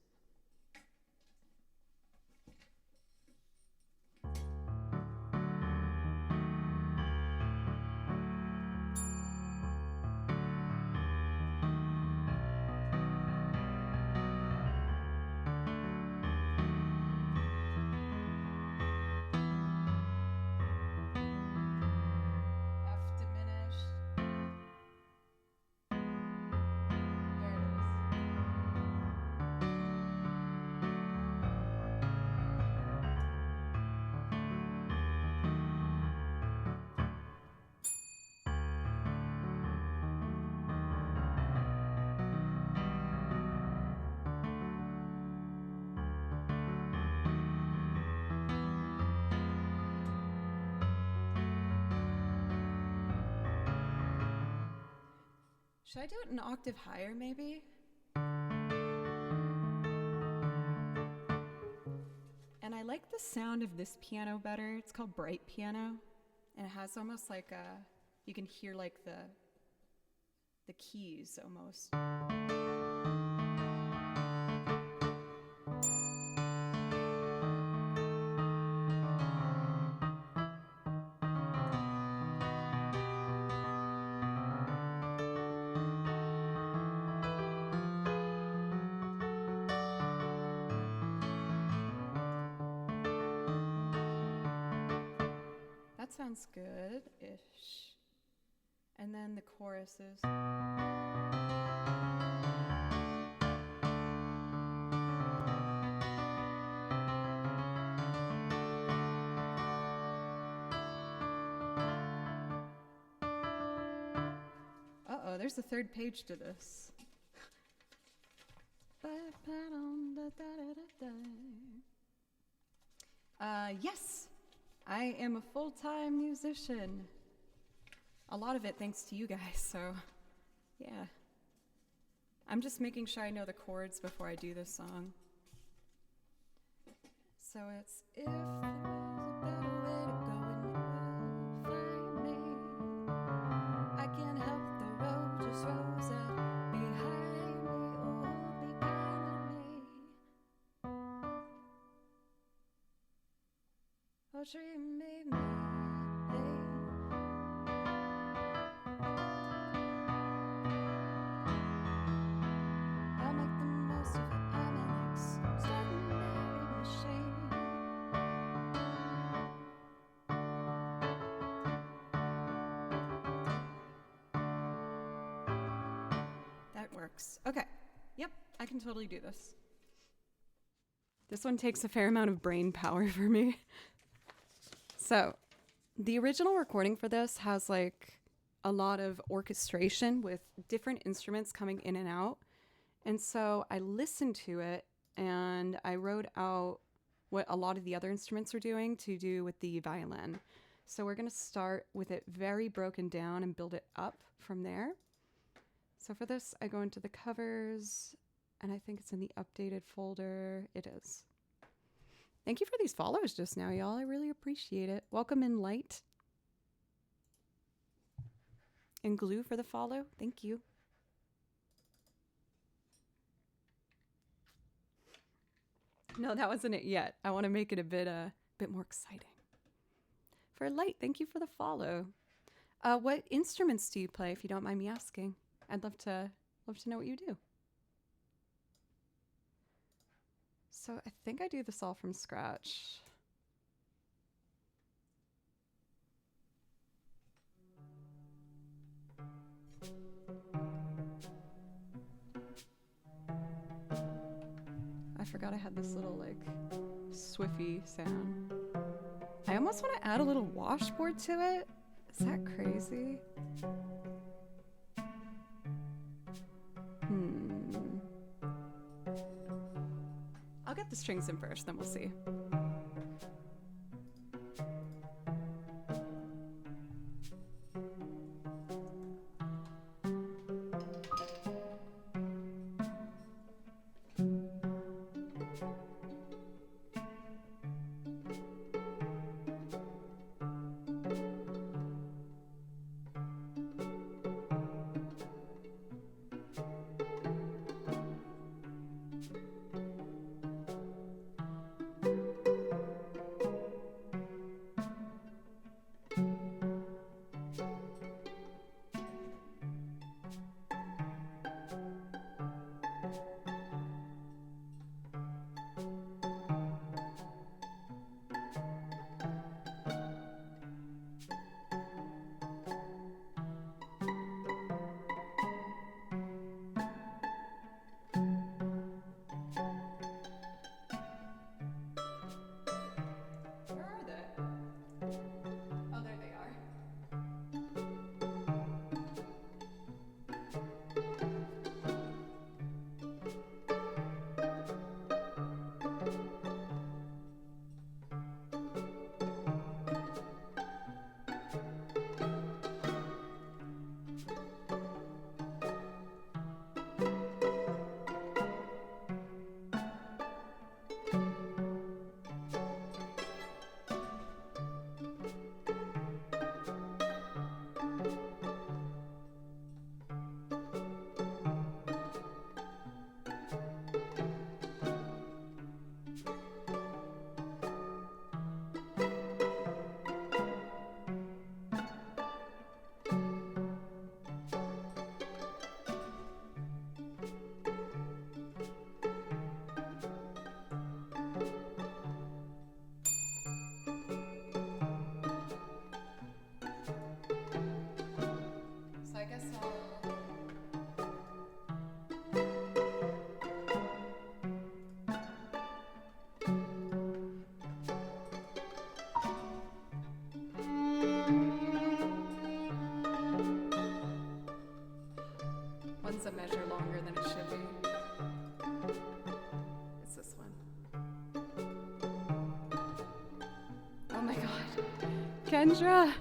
A: F diminished. There it is. Should I do it an octave higher, maybe? And I like the sound of this piano better. It's called Bright Piano. And it has almost like you can hear like the keys almost. That sounds good-ish. And then the choruses. Uh-oh, there's a third page to this. Yes, I am a full-time musician. A lot of it thanks to you guys, so yeah. I'm just making sure I know the chords before I do this song. So it's if there was a better way to go and it will find me. I can't help the road just rose up behind me. Oh, be kind to me. Oh, treat me, I'll make the most of it. I'm an extraordinary machine. That works. Okay. Yep, I can totally do this. This one takes a fair amount of brain power for me. So, the original recording for this has like a lot of orchestration with different instruments coming in and out. And so I listened to it and I wrote out what a lot of the other instruments are doing to do with the violin. So we're going to start with it very broken down and build it up from there. So for this, I go into the covers And I think it's in the updated folder. It is. Thank you for these follows just now, y'all. I really appreciate it. Welcome in Light. And Glue for the follow. Thank you. No, that wasn't it yet. I want to make it a bit more exciting. For Light, thank you for the follow. What instruments do you play, if you don't mind me asking? I'd love to know what you do. So I think I do this all from scratch. I forgot I had this little like swiffy sound. I almost want to add a little washboard to it. Is that crazy? I'll get the strings in first, then we'll see. One's a measure longer than it should be. It's this one. Oh my god. Kendra!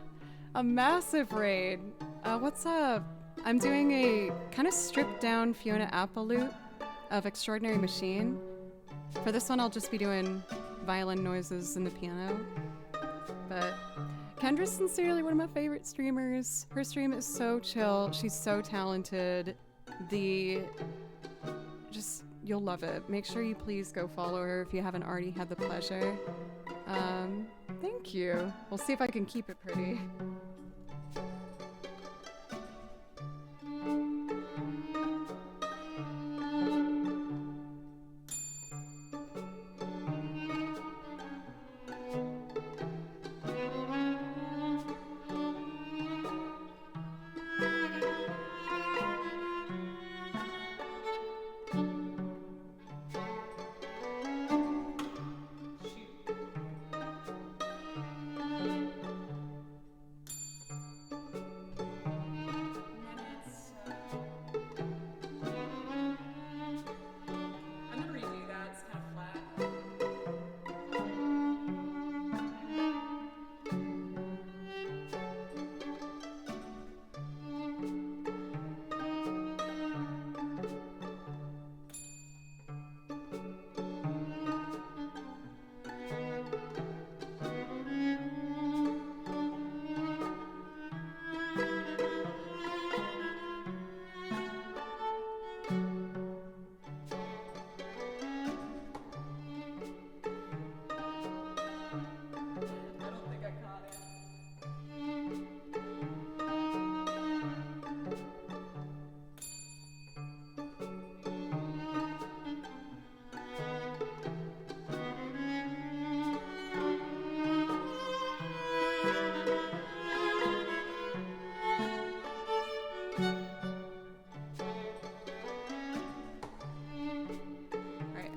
A: A massive raid. What's up? I'm doing a kind of stripped down Fiona Apple loop of Extraordinary Machine. For this one, I'll just be doing violin noises and the piano. But Kendra's sincerely one of my favorite streamers. Her stream is so chill. She's so talented. You'll love it. Make sure you please go follow her if you haven't already had the pleasure. Thank you. We'll see if I can keep it pretty.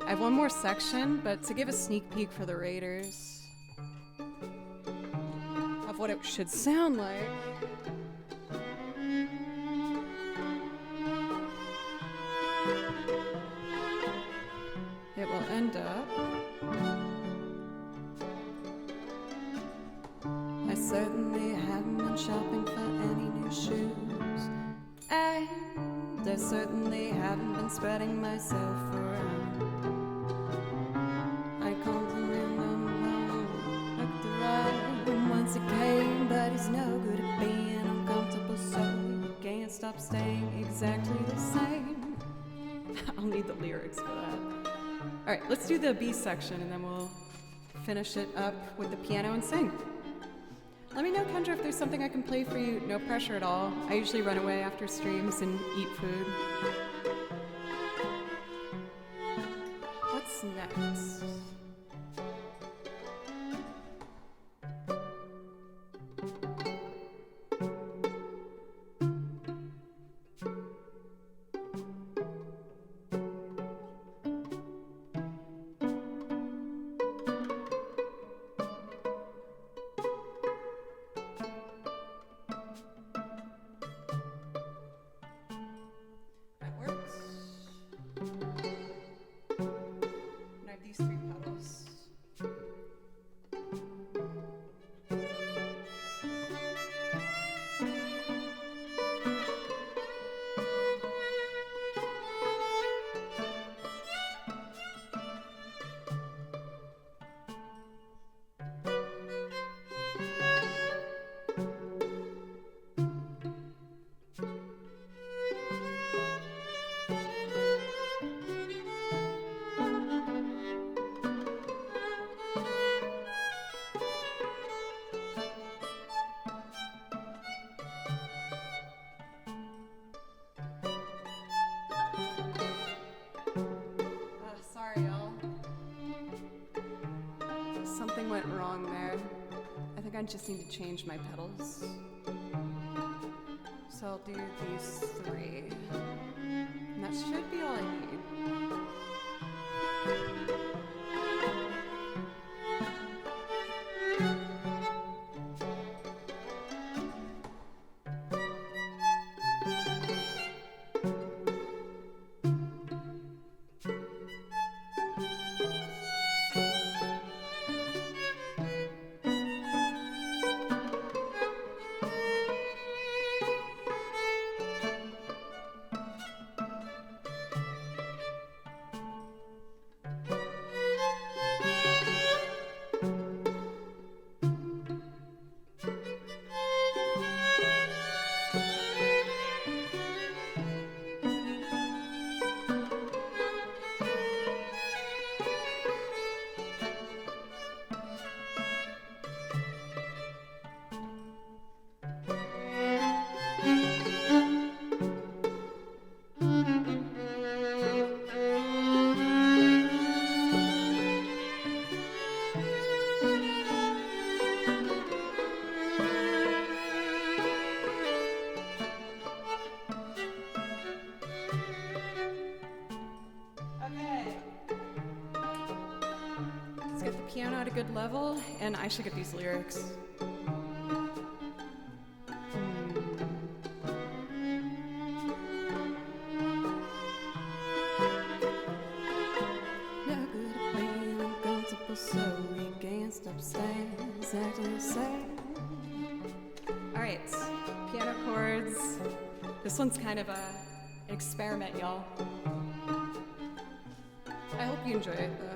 A: I have one more section, but to give a sneak peek for the Raiders of what it should sound like. It will end up. I certainly haven't been shopping for any new shoes, and I certainly haven't been spreading myself around. I constantly looked around, and once it came, but he's no good at being uncomfortable, so you can't stop staying exactly the same. I'll need the lyrics for that. All right, let's do the B section, and then we'll finish it up with the piano and sing. Let me know, Kendra, if there's something I can play for you. No pressure at all. I usually run away after streams and eat food. What's next? Something went wrong there. I think I just need to change my pedals. So I'll do these 3. And that should be all I need. Piano at a good level, and I should get these lyrics. No good at being uncomfortable, so we can't stop staying exactly the same. All right, piano chords. This one's kind of an experiment, y'all. I hope you enjoy it, though.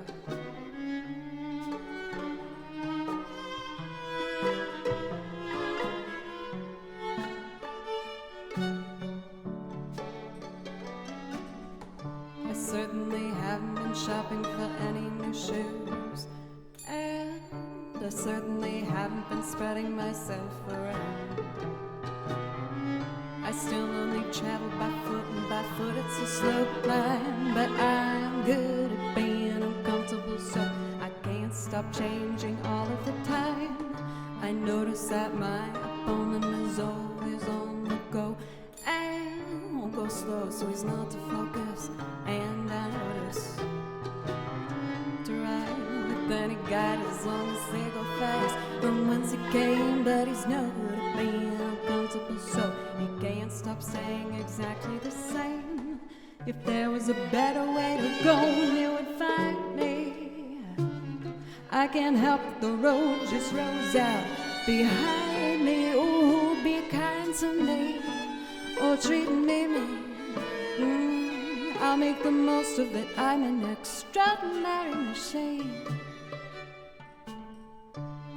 A: I certainly haven't been shopping for any new shoes, and I certainly haven't been spreading myself around. I still only travel by foot, and by foot it's a slow climb, but I'm good at being uncomfortable, so I can't stop changing all of the time. I notice that my opponent is always on the go, and won't go slow, so he's not to focus. And I notice
B: got as long as they go fast. From whence he came, but he's no good at being uncomfortable, so he can't stop staying exactly the same. If there was a better way to go, he would find me. I can't help it, the road just rolls out behind me. Ooh, be kind to me, or treat me mean. I'll make the most of it, I'm an extraordinary machine.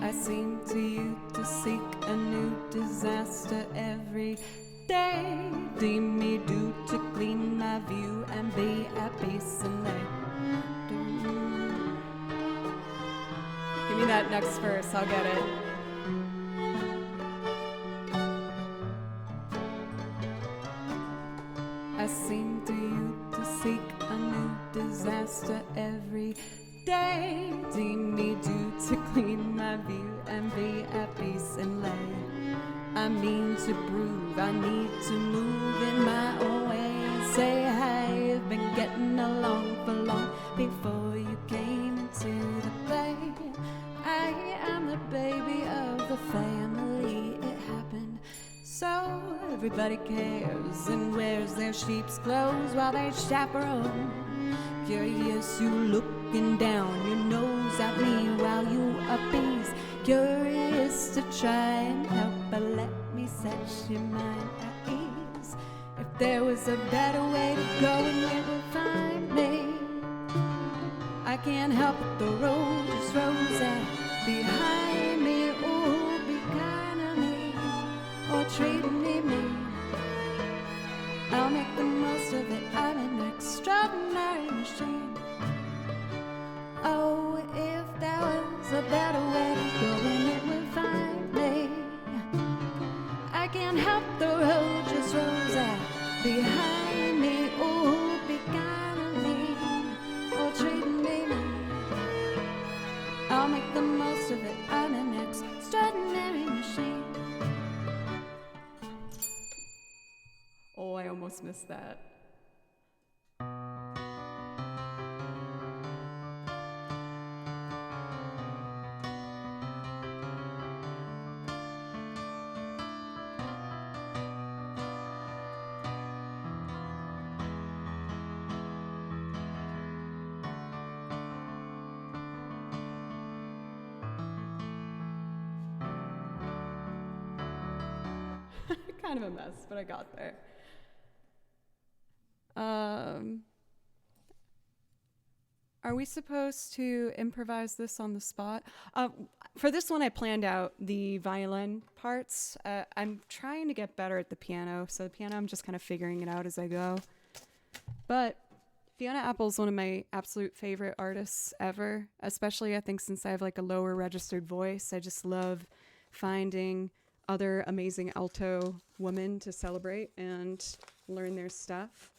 B: I seem to you to seek a new disaster every day. Deem me due to clean my view and be at peace and lay. Give me that next verse, I'll get it. I seem to you to seek a new disaster every day. Deem me due to clean my view and be at peace and lay. I mean to prove, I need to move in my own way. Say hi, I've been getting along for long before you came into the play. I am the baby of the family, it happened so everybody cares and wears their sheep's clothes while they chaperone. Curious, you looking down your nose at me while you appease. Curious to try and help, but let me set your mind at ease. If there was a better way to go, and it would find me. I can't help it, the road just rolls out behind me. Ooh, be kind to me, or treat me mean. I'll make the most of it, I'm an extraordinary machine. Oh, if there was a better way to go, and it would find me. I can't help the road just rolls out behind me. Ooh, be kind to me, or treat me mean. I'll make the most of it, I'm an extraordinary machine. Oh, I almost missed that. Kind of a mess, but I got there. Are we supposed to improvise this on the spot? For this one, I planned out the violin parts. I'm trying to get better at the piano, so the piano I'm just kind of figuring it out as I go. But Fiona Apple's one of my absolute favorite artists ever, especially I think since I have like a lower registered voice. I just love finding other amazing alto women to celebrate and learn their stuff.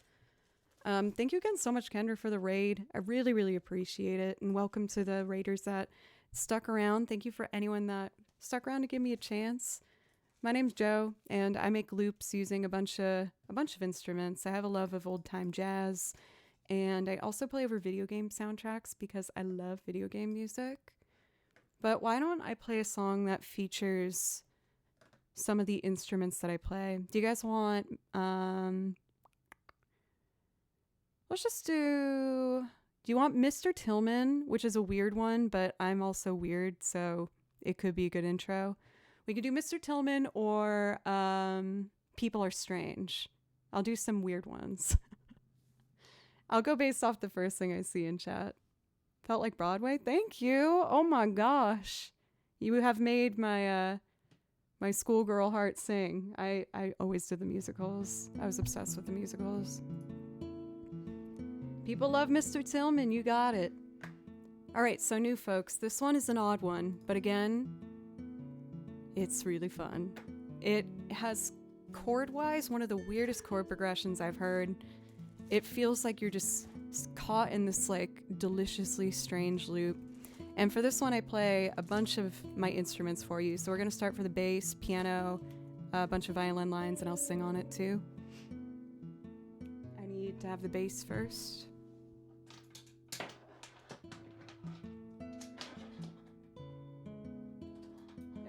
B: Thank you again so much, Kendra, for the raid. I really, really appreciate it. And welcome to the raiders that stuck around. Thank you for anyone that stuck around to give me a chance. My name's Joe, and I make loops using a bunch of instruments. I have a love of old time jazz, and I also play over video game soundtracks because I love video game music. But why don't I play a song that features some of the instruments that I play? Do you guys want, let's just do you want Mr. Tillman, which is a weird one, but I'm also weird, so it could be a good intro. We could do Mr. Tillman or People Are Strange. I'll do some weird ones. I'll go based off the first thing I see in chat. Felt like Broadway? Thank you. Oh my gosh. You have made my my schoolgirl heart sing. I always did the musicals. I was obsessed with the musicals. People love Mr. Tillman, you got it. All right, so new folks, this one is an odd one, but again, it's really fun. It has chord-wise one of the weirdest chord progressions I've heard. It feels like you're just caught in this like deliciously strange loop. And for this one, I play a bunch of my instruments for you. So we're gonna start for the bass, piano, a bunch of violin lines, and I'll sing on it too. I need to have the bass first.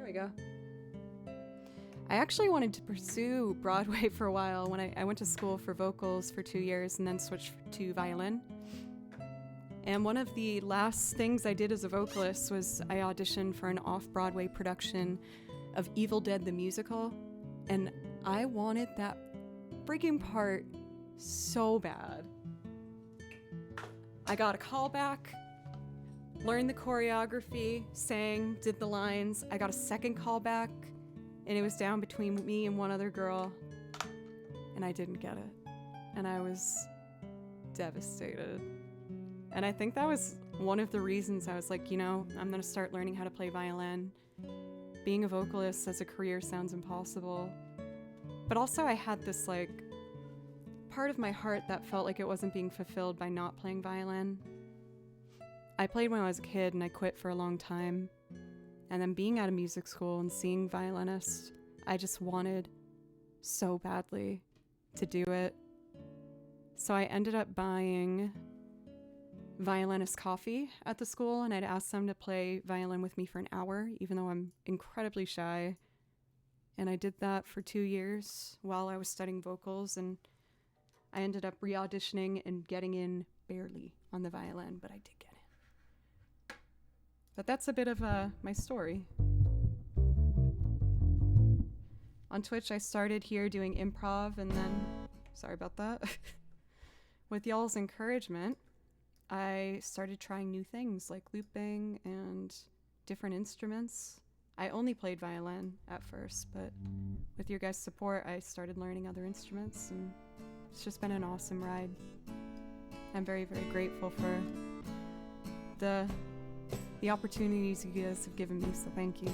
A: we go. I actually wanted to pursue Broadway for a while when I went to school for vocals for 2 years and then switched to violin. And one of the last things I did as a vocalist was I auditioned for an off-Broadway production of Evil Dead the Musical, and I wanted that freaking part so bad. I got a call back, learned the choreography, sang, did the lines. I got a second call back, and it was down between me and one other girl, and I didn't get it. And I was devastated. And I think that was one of the reasons I was like, I'm gonna start learning how to play violin. Being a vocalist as a career sounds impossible. But also I had this part of my heart that felt like it wasn't being fulfilled by not playing violin. I played when I was a kid and I quit for a long time. And then being at a music school and seeing violinists, I just wanted so badly to do it. So I ended up buying violinist coffee at the school, and I'd ask them to play violin with me for an hour, even though I'm incredibly shy. And I did that for 2 years while I was studying vocals, and I ended up re-auditioning and getting in barely on the violin, but I did get in. But that's a bit of my story. On Twitch, I started here doing improv, and then, sorry about that, with y'all's encouragement, I started trying new things like looping and different instruments. I only played violin at first, but with your guys' support, I started learning other instruments, and it's just been an awesome ride. I'm very, very grateful for the opportunities you guys have given me, so thank you.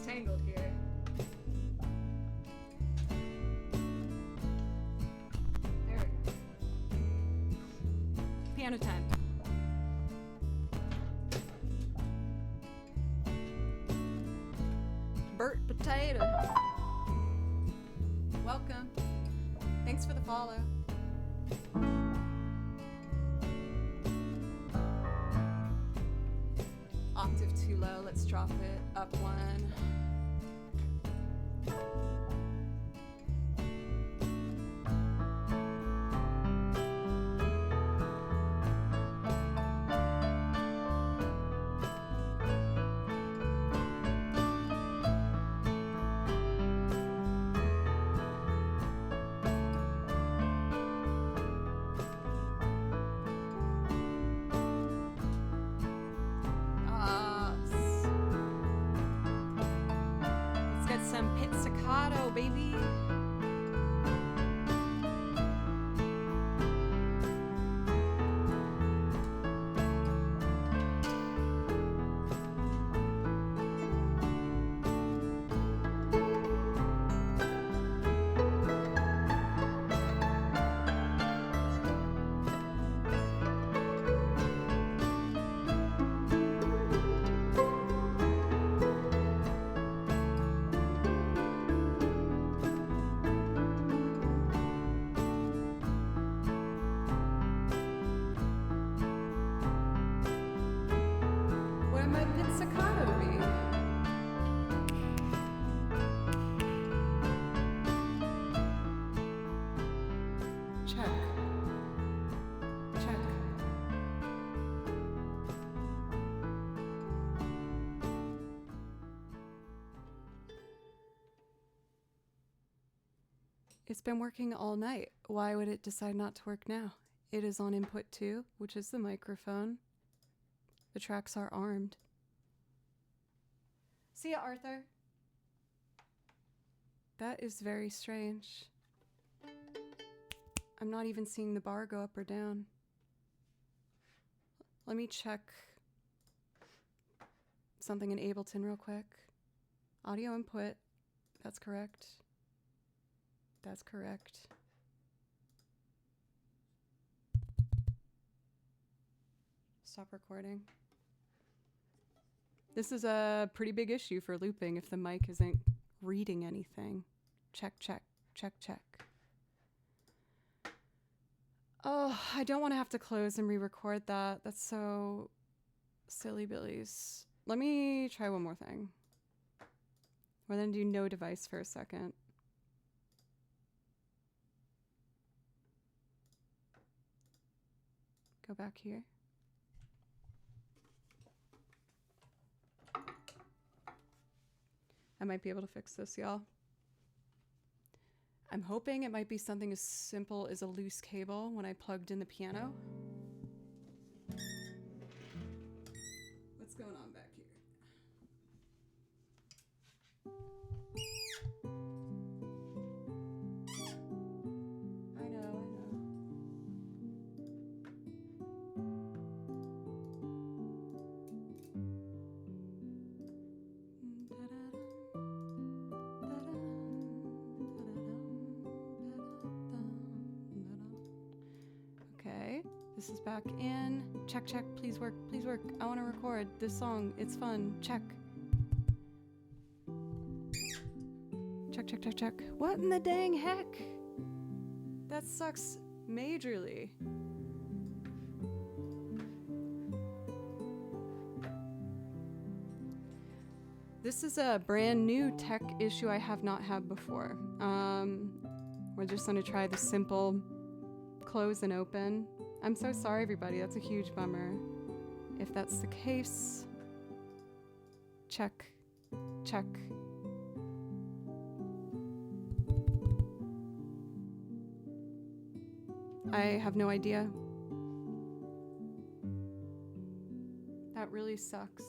A: Tangled here. There we go. Piano 10. Burt Potato. Welcome. Thanks for the follow. Octave too low, let's drop it up one. Some pizzicato, baby. It's been working all night. Why would it decide not to work now? It is on input 2, which is the microphone. The tracks are armed. See ya, Arthur. That is very strange. I'm not even seeing the bar go up or down. Let me check something in Ableton real quick. Audio input. That's correct. That's correct. stop recording. This is a pretty big issue for looping if the mic isn't reading anything. Check, check, check, check. Oh, I don't want to have to close and re-record that. That's so silly billies. Let me try one more thing. We're going to do no device for a second. Go back here. I might be able to fix this, y'all. I'm hoping it might be something as simple as a loose cable when I plugged in the piano. What's going on back here? I know. Okay, this is back in. Check, check, please work, please work. I want to record this song. It's fun. Check. Check, check, check, check. What in the dang heck? That sucks majorly. This is a brand new tech issue I have not had before. We're just gonna try the simple close and open. I'm so sorry, everybody. That's a huge bummer. If that's the case, check, check. I have no idea. That really sucks.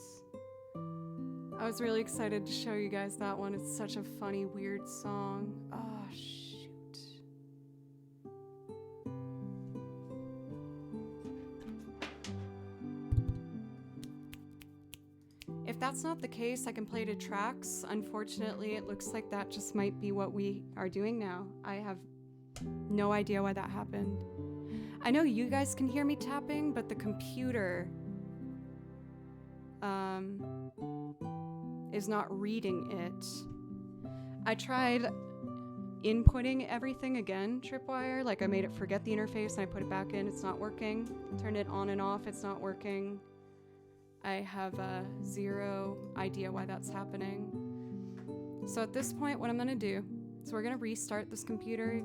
A: I was really excited to show you guys that one. It's such a funny, weird song. Oh, shoot. If that's not the case, I can play to tracks. Unfortunately, it looks like that just might be what we are doing now. I have no idea why that happened. I know you guys can hear me tapping, but the computer is not reading it. I tried inputting everything again, Tripwire. Like I made it forget the interface and I put it back in. It's not working. Turned it on and off. It's not working. I have zero idea why that's happening. So at this point, what I'm gonna do is we're gonna restart this computer.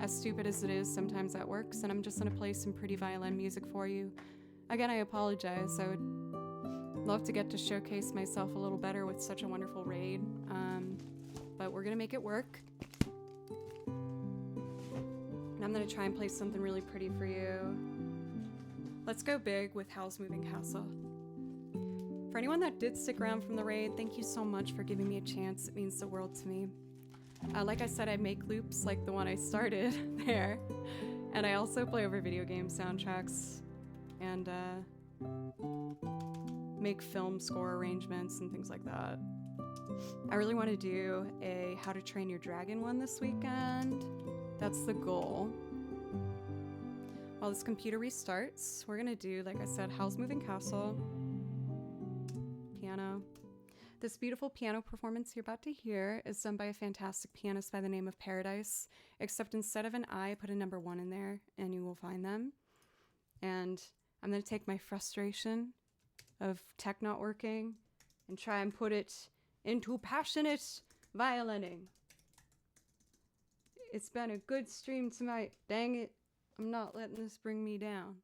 A: As stupid as it is, sometimes that works, and I'm just gonna play some pretty violin music for you. Again, I apologize. I would love to get to showcase myself a little better with such a wonderful raid, but we're gonna make it work. And I'm gonna try and play something really pretty for you. Let's go big with Howl's Moving Castle. For anyone that did stick around from the raid, thank you so much for giving me a chance. It means the world to me. Like I said, I make loops like the one I started there, and I also play over video game soundtracks and make film score arrangements and things like that. I really want to do a How to Train Your Dragon one this weekend. That's the goal. While this computer restarts, we're gonna do, like I said, Howl's Moving Castle, piano. This beautiful piano performance you're about to hear is done by a fantastic pianist by the name of Paradise, except instead of an I, put a number 1 in there, and you will find them. And I'm going to take my frustration of tech not working and try and put it into passionate violining. It's been a good stream tonight. Dang it, I'm not letting this bring me down.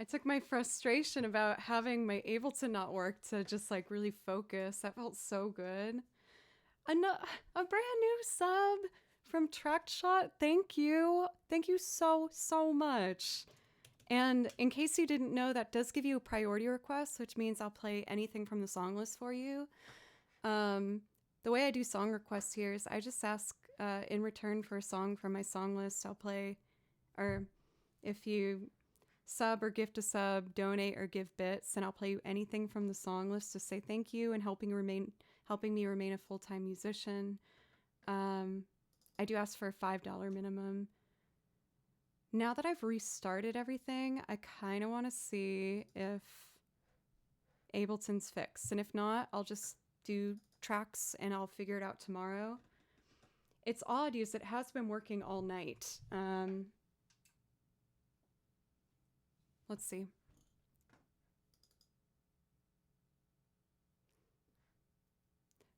A: took my frustration about having my Ableton not work to just like really focus. That felt so good. A brand new sub from Trackshot. Thank you. Thank you so, so much. And in case you didn't know, that does give you a priority request, which means I'll play anything from the song list for you. The way I do song requests here is I just ask in return for a song from my song list, I'll play, or if you sub or gift a sub, donate or give bits, and I'll play you anything from the song list to say thank you and helping me remain a full-time musician. I do ask for a $5 minimum. Now that I've restarted everything, I kind of want to see if Ableton's fixed. And if not, I'll just do tracks and I'll figure it out tomorrow. It's odd because it has been working all night. Let's see.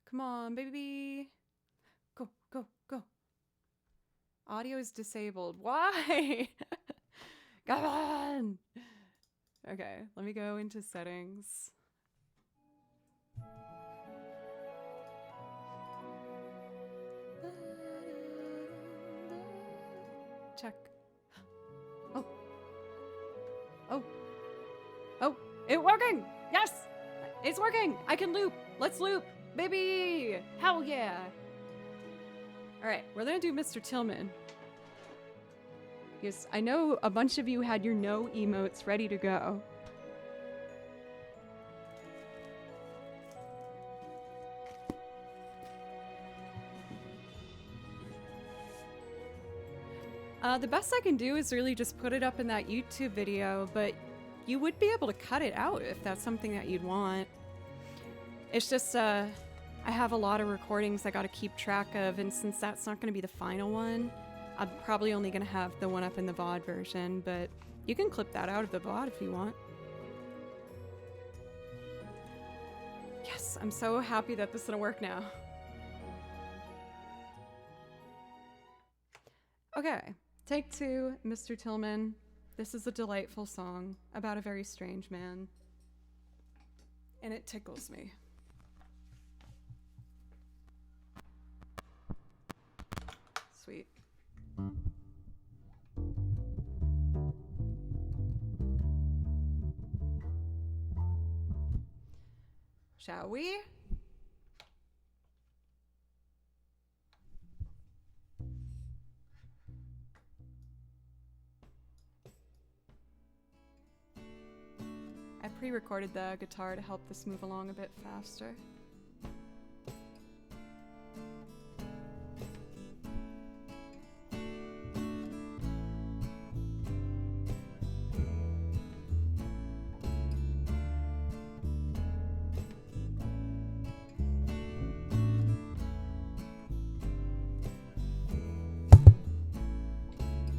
A: Come on, baby. Go, go, go. Audio is disabled. Why? Come on. Okay, let me go into settings. Check. Oh. Oh. Oh, it's working. Yes, it's working. I can loop. Let's loop, baby. Hell yeah. All right, we're gonna do Mr. Tillman. Yes, I know a bunch of you had your no emotes ready to go. The best I can do is really just put it up in that YouTube video, but you would be able to cut it out if that's something that you'd want. It's just, I have a lot of recordings I gotta keep track of, and since that's not gonna be the final one, I'm probably only gonna have the one up in the VOD version, but you can clip that out of the VOD if you want. Yes, I'm so happy that this is gonna work now. Okay, take 2, Mr. Tillman. This is a delightful song about a very strange man, and it tickles me. Sweet. Shall we? I pre-recorded the guitar to help this move along a bit faster.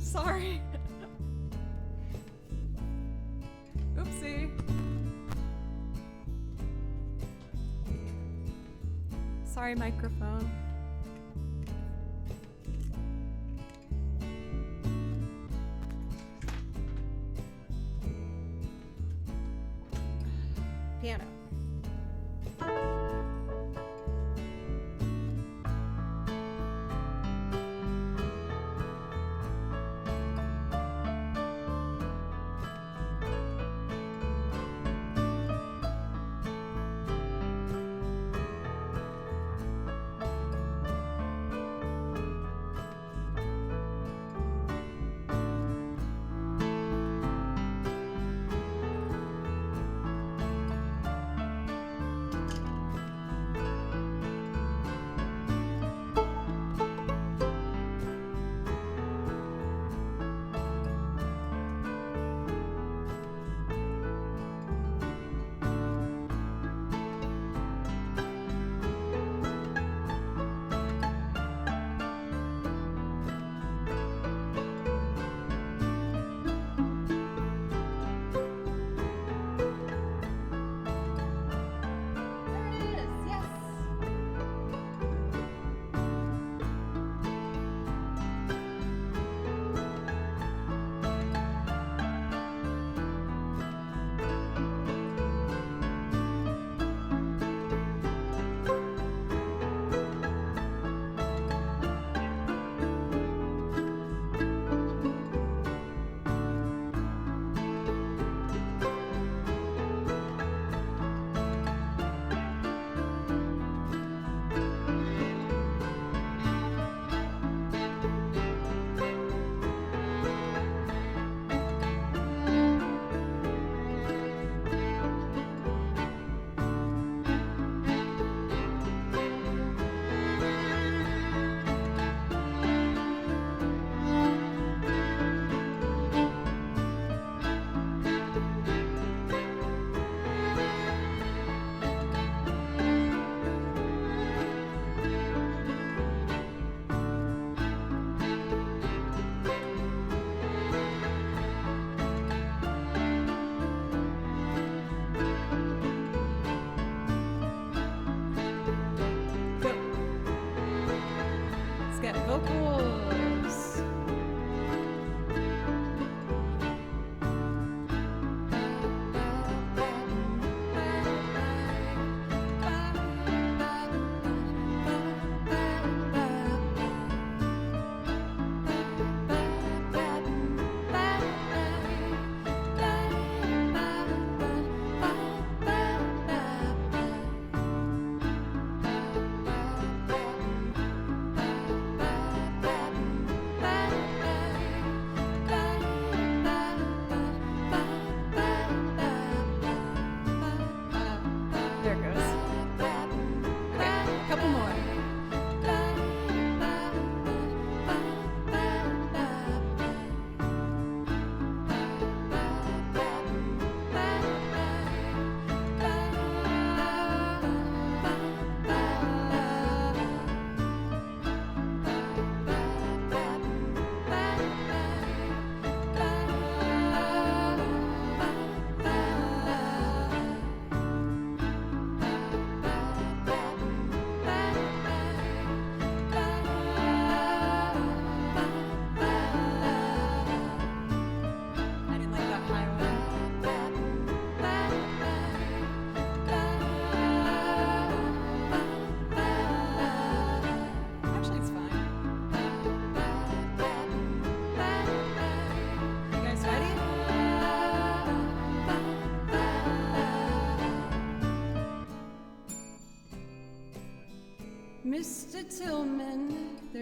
A: Sorry. Oopsie. Sorry, microphone. Piano.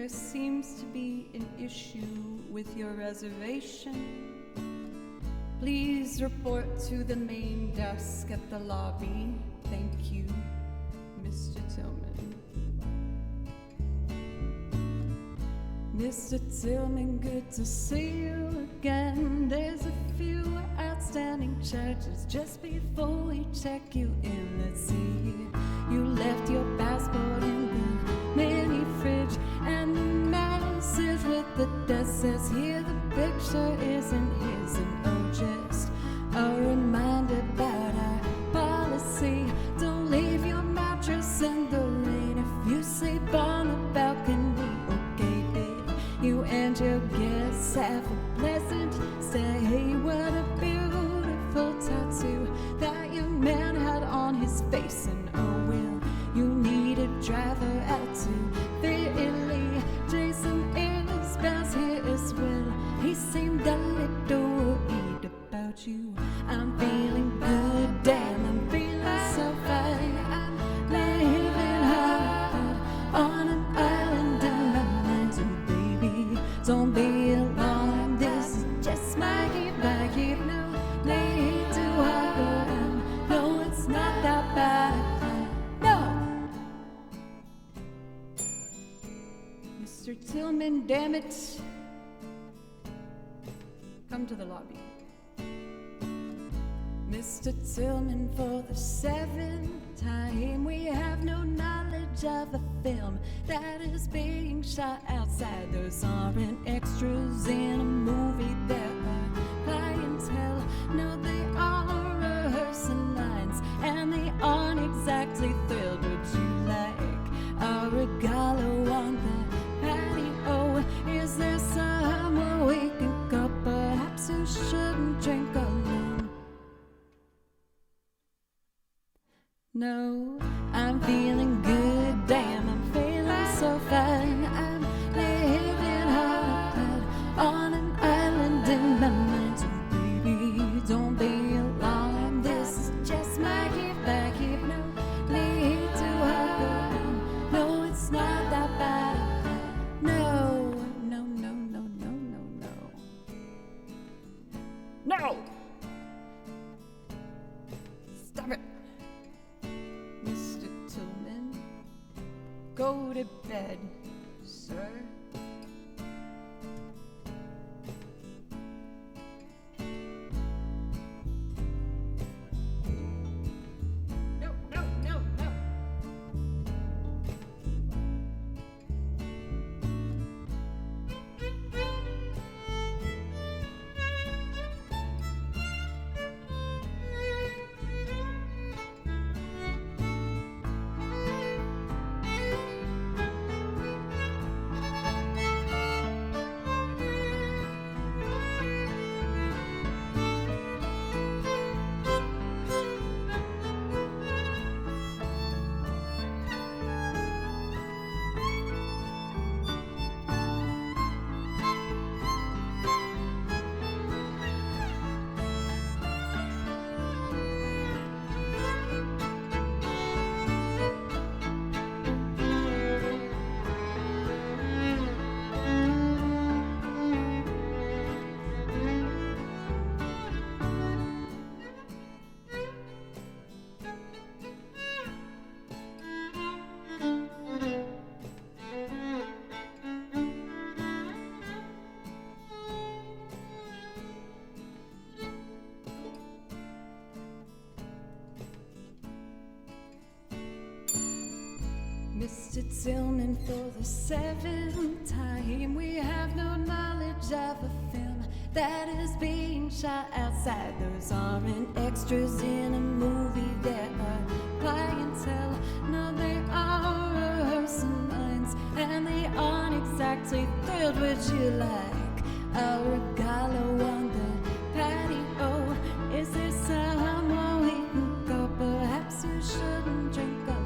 B: there seems to be an issue with your reservation. Please report to the main desk at the lobby. Thank you, Mr. Tillman. Mr. Tillman, good to see you again. There's a few outstanding charges just before we check you in. Let's see here. You left your passport in the mini fridge, and the message with the desk says here the picture isn't his. And oh, just a reminder about our policy. Don't leave your mattress in the rain. If you sleep on the balcony, okay, babe, you and your guests have a pleasant stay. What a beautiful tattoo that your man had on his face. And oh, will you need a driver out to Philly? Jason is bound here as well. He seemed a little worried about you. I'm feeling good, damn, I'm feeling so fine. I'm living hard on an island in my mind. And baby, don't be alarmed, this is just my give no need to hug around. No, it's not that bad, no. Mr. Tillman, damn it, come to the lobby. Mr. Tillman, for the 7th time, we have no knowledge of a film that is being shot outside. Those aren't extras in a movie, there are clientele. No, they are rehearsing lines, and they aren't exactly thrilled. Would you like a regalo on the patio? Is there somewhere we can go? Perhaps you shouldn't drink alone. No, I'm feeling good, damn, I'm feeling so fine. I'm living hard on an island in my mind. So baby, don't be alarmed, this is just my gift back. Give no need to hug around. No, it's not that bad. No, no, no, no, no, no, no. No! Stop it. Mr. Tillman, go to bed, sir. No, no, no, no. Mr. Tillman, for the 7th time, we have no knowledge of a film that is being shot outside. Those aren't extras in a movie, there are clientele. No, they are rehearsing lines, and they aren't exactly thrilled. Would you like a regalo on the patio? Is there somewhere we can go? Perhaps you shouldn't drink alone.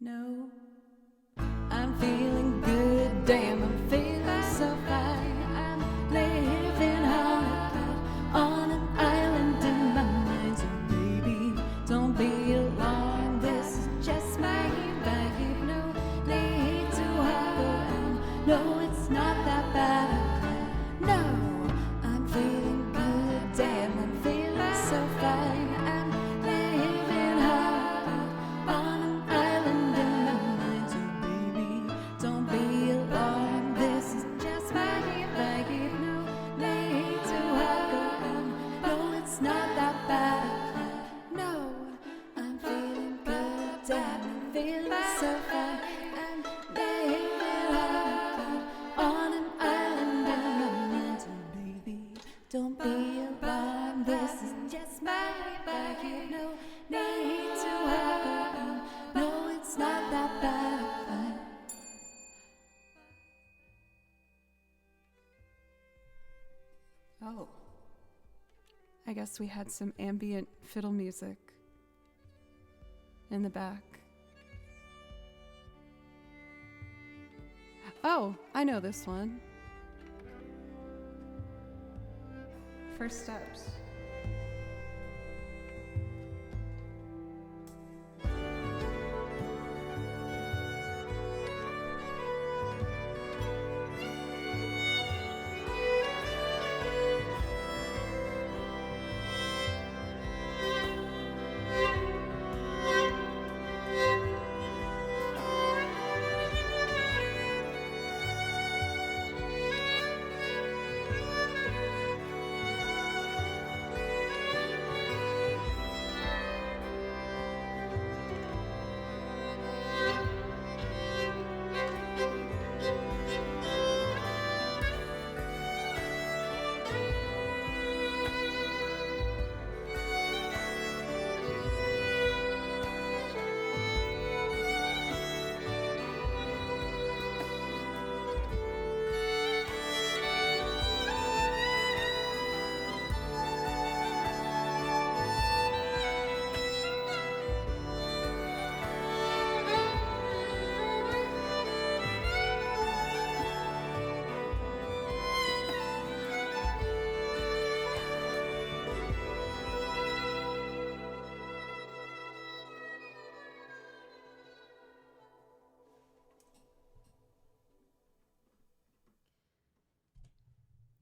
B: No, I'm feeling good, damn, I'm feeling so fine. I'm living on an island in my mind. So baby, don't be alarmed, this is just got me feeling so fine. And laying it all on an island and romantic, baby. Don't be alarmed, this is just my bag. You know, need to have a no, it's not that bad.
A: Oh. I guess we had some ambient fiddle music in the back. Oh, I know this one. First Steps.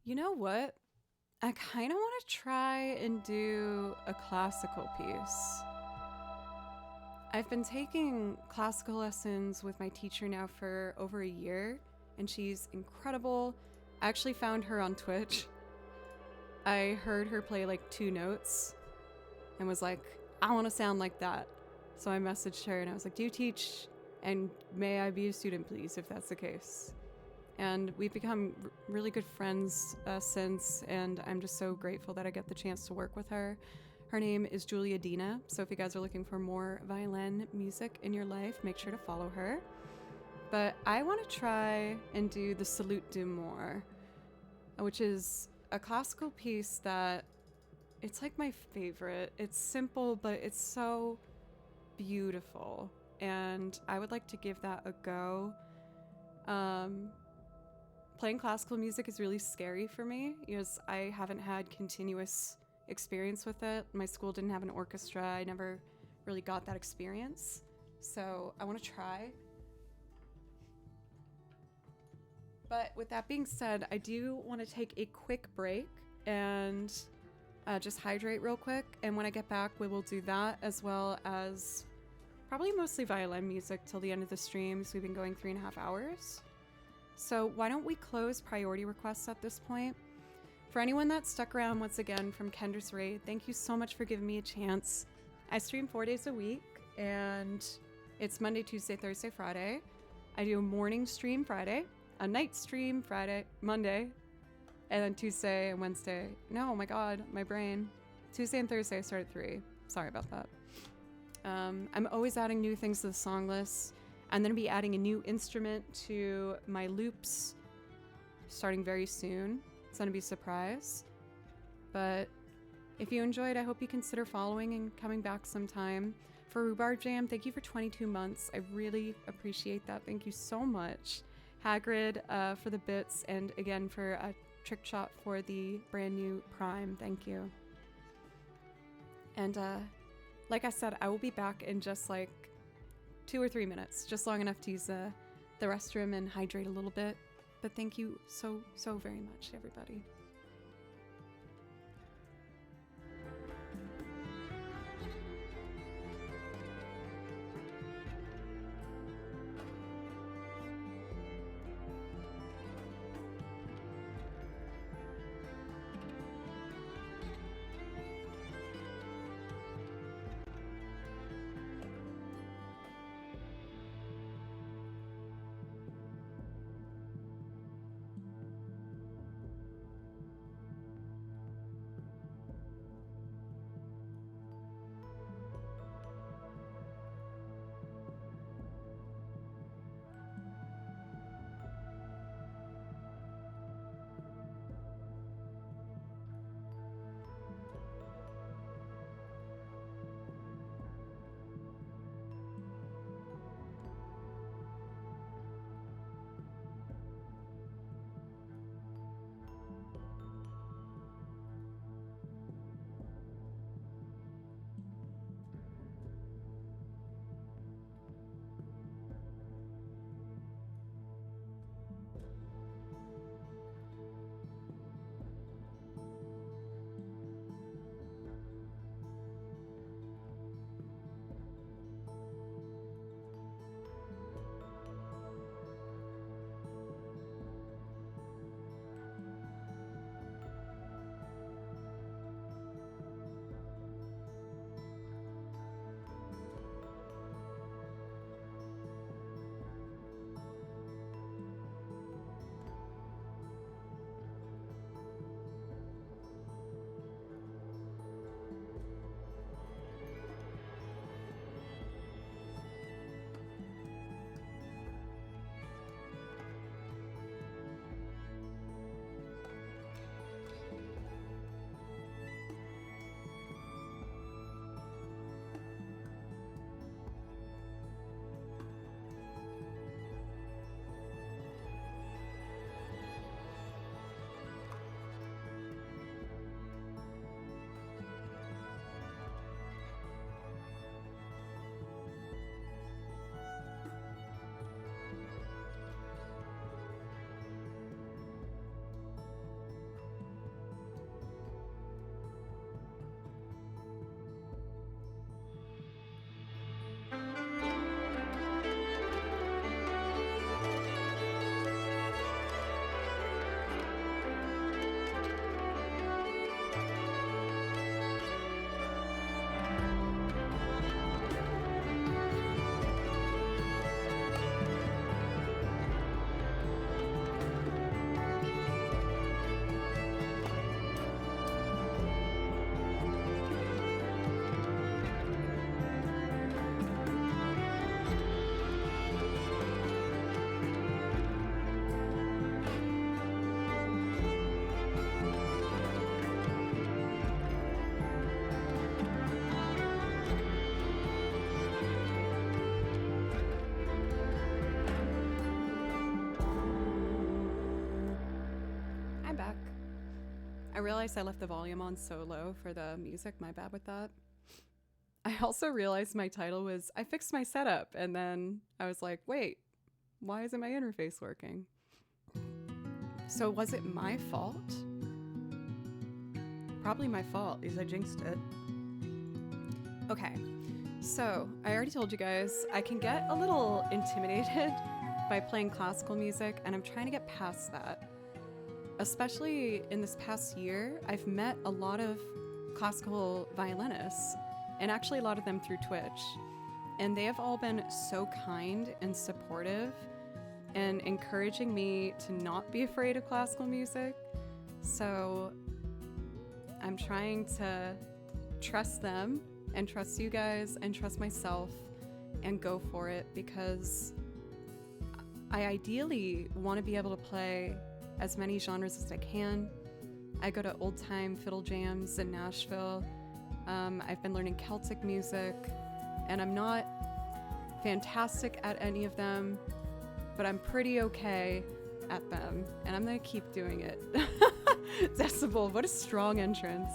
A: You know what? I kind of want to try and do a classical piece. I've been taking classical lessons with my teacher now for over a year, and she's incredible. I actually found her on Twitch. I heard her play like 2 notes and was like, I want to sound like that. So I messaged her and I was like, do you teach? And may I be a student, please, if that's the case? And we've become really good friends since, and I'm just so grateful that I get the chance to work with her. Her name is Julia Dina, so if you guys are looking for more violin music in your life, make sure to follow her. But I want to try and do the Salute d'Amour, which is a classical piece that it's like my favorite. It's simple, but it's so beautiful, and I would like to give that a go. Playing classical music is really scary for me because I haven't had continuous experience with it. My school didn't have an orchestra. I never really got that experience. So I want to try. But with that being said, I do want to take a quick break and just hydrate real quick. And when I get back, we will do that as well as probably mostly violin music till the end of the stream. So we've been going 3.5 hours. So why don't we close priority requests at this point? For anyone that stuck around once again from Kendra's Raid, thank you so much for giving me a chance. I stream 4 days a week, and it's Monday, Tuesday, Thursday, Friday. I do a morning stream Friday, a night stream Monday, and then Tuesday and Wednesday. No, oh my God, my brain. Tuesday and Thursday I start at 3. Sorry about that. I'm always adding new things to the song list. I'm going to be adding a new instrument to my loops starting very soon. It's going to be a surprise. But if you enjoyed, I hope you consider following and coming back sometime. For Rhubarb Jam, thank you for 22 months. I really appreciate that. Thank you so much. Hagrid for the bits, and again for a trick shot for the brand new Prime. Thank you. And like I said, I will be back in just like 2 or 3 minutes, just long enough to use the restroom and hydrate a little bit. But thank you so very much, everybody. I realized I left the volume on so low for the music. My bad with that. I also realized my title was I Fixed My Setup, and then I was like, wait, why isn't my interface working? So was it my fault? Probably my fault, because I jinxed it. Okay, so I already told you guys, I can get a little intimidated by playing classical music, and I'm trying to get past that. Especially in this past year, I've met a lot of classical violinists, and actually a lot of them through Twitch. And they have all been so kind and supportive and encouraging me to not be afraid of classical music. So I'm trying to trust them and trust you guys and trust myself and go for it, because I ideally want to be able to play as many genres as I can. I go to old time fiddle jams in Nashville. I've been learning Celtic music, and I'm not fantastic at any of them, but I'm pretty okay at them, and I'm gonna keep doing it. Decibel, what a strong entrance.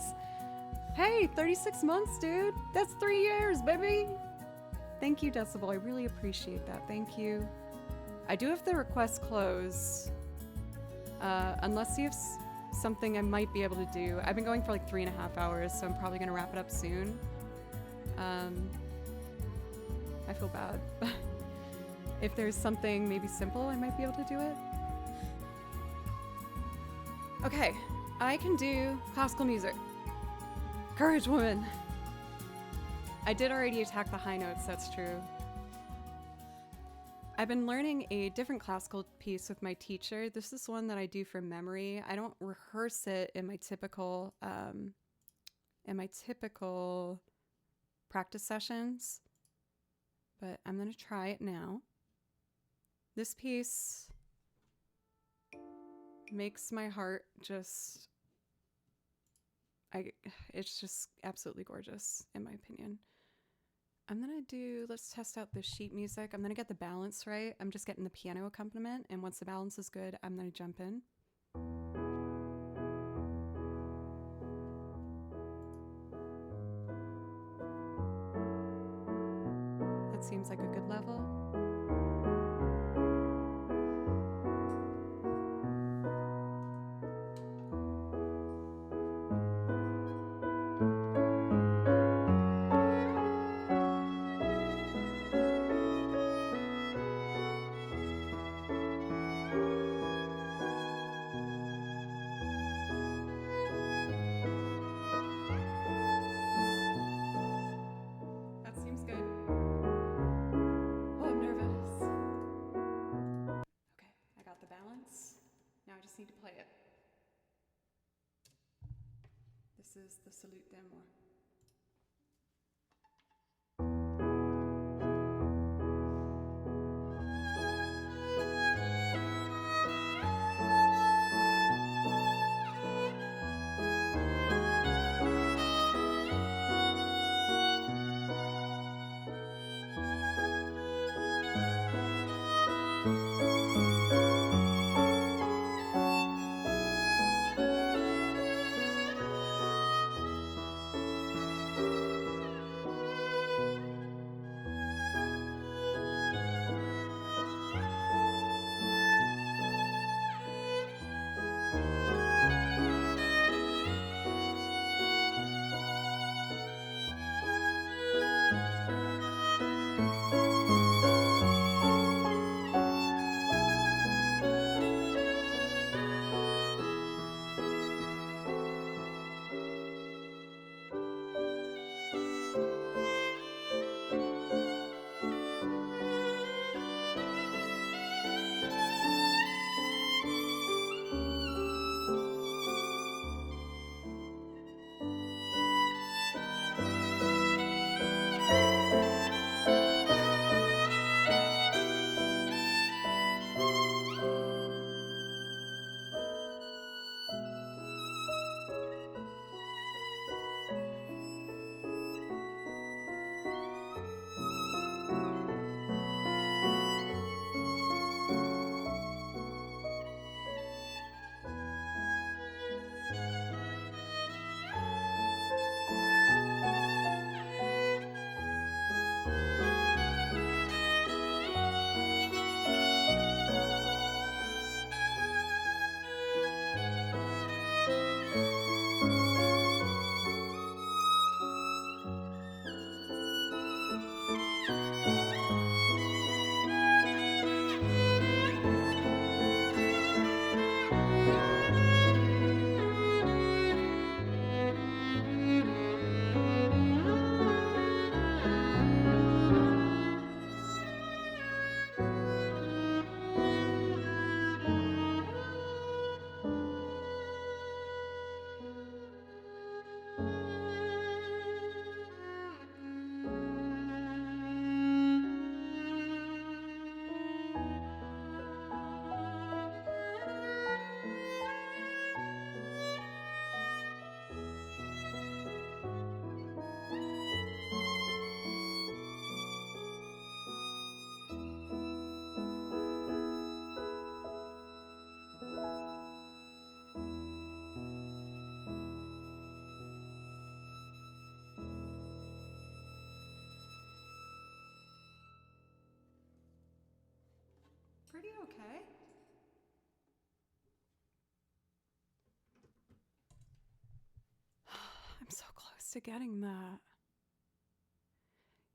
A: Hey, 36 months, dude. That's 3 years, baby. Thank you, Decibel. I really appreciate that. Thank you. I do have the request close, unless you have something I might be able to do. I've been going for like 3.5 hours, so I'm probably gonna wrap it up soon. I feel bad. If there's something maybe simple, I might be able to do it. Okay, I can do classical music. Courage, woman. I did already attack the high notes, that's true. I've been learning a different classical piece with my teacher. This is one that I do from memory. I don't rehearse it in my typical practice sessions, but I'm gonna try it now. This piece makes my heart just, it's just absolutely gorgeous, in my opinion. I'm gonna let's test out the sheet music. I'm gonna get the balance right. I'm just getting the piano accompaniment, and once the balance is good, I'm gonna jump in. That seems like a good level. Need to play it. This is the Salute d'Amour. Okay. I'm so close to getting that.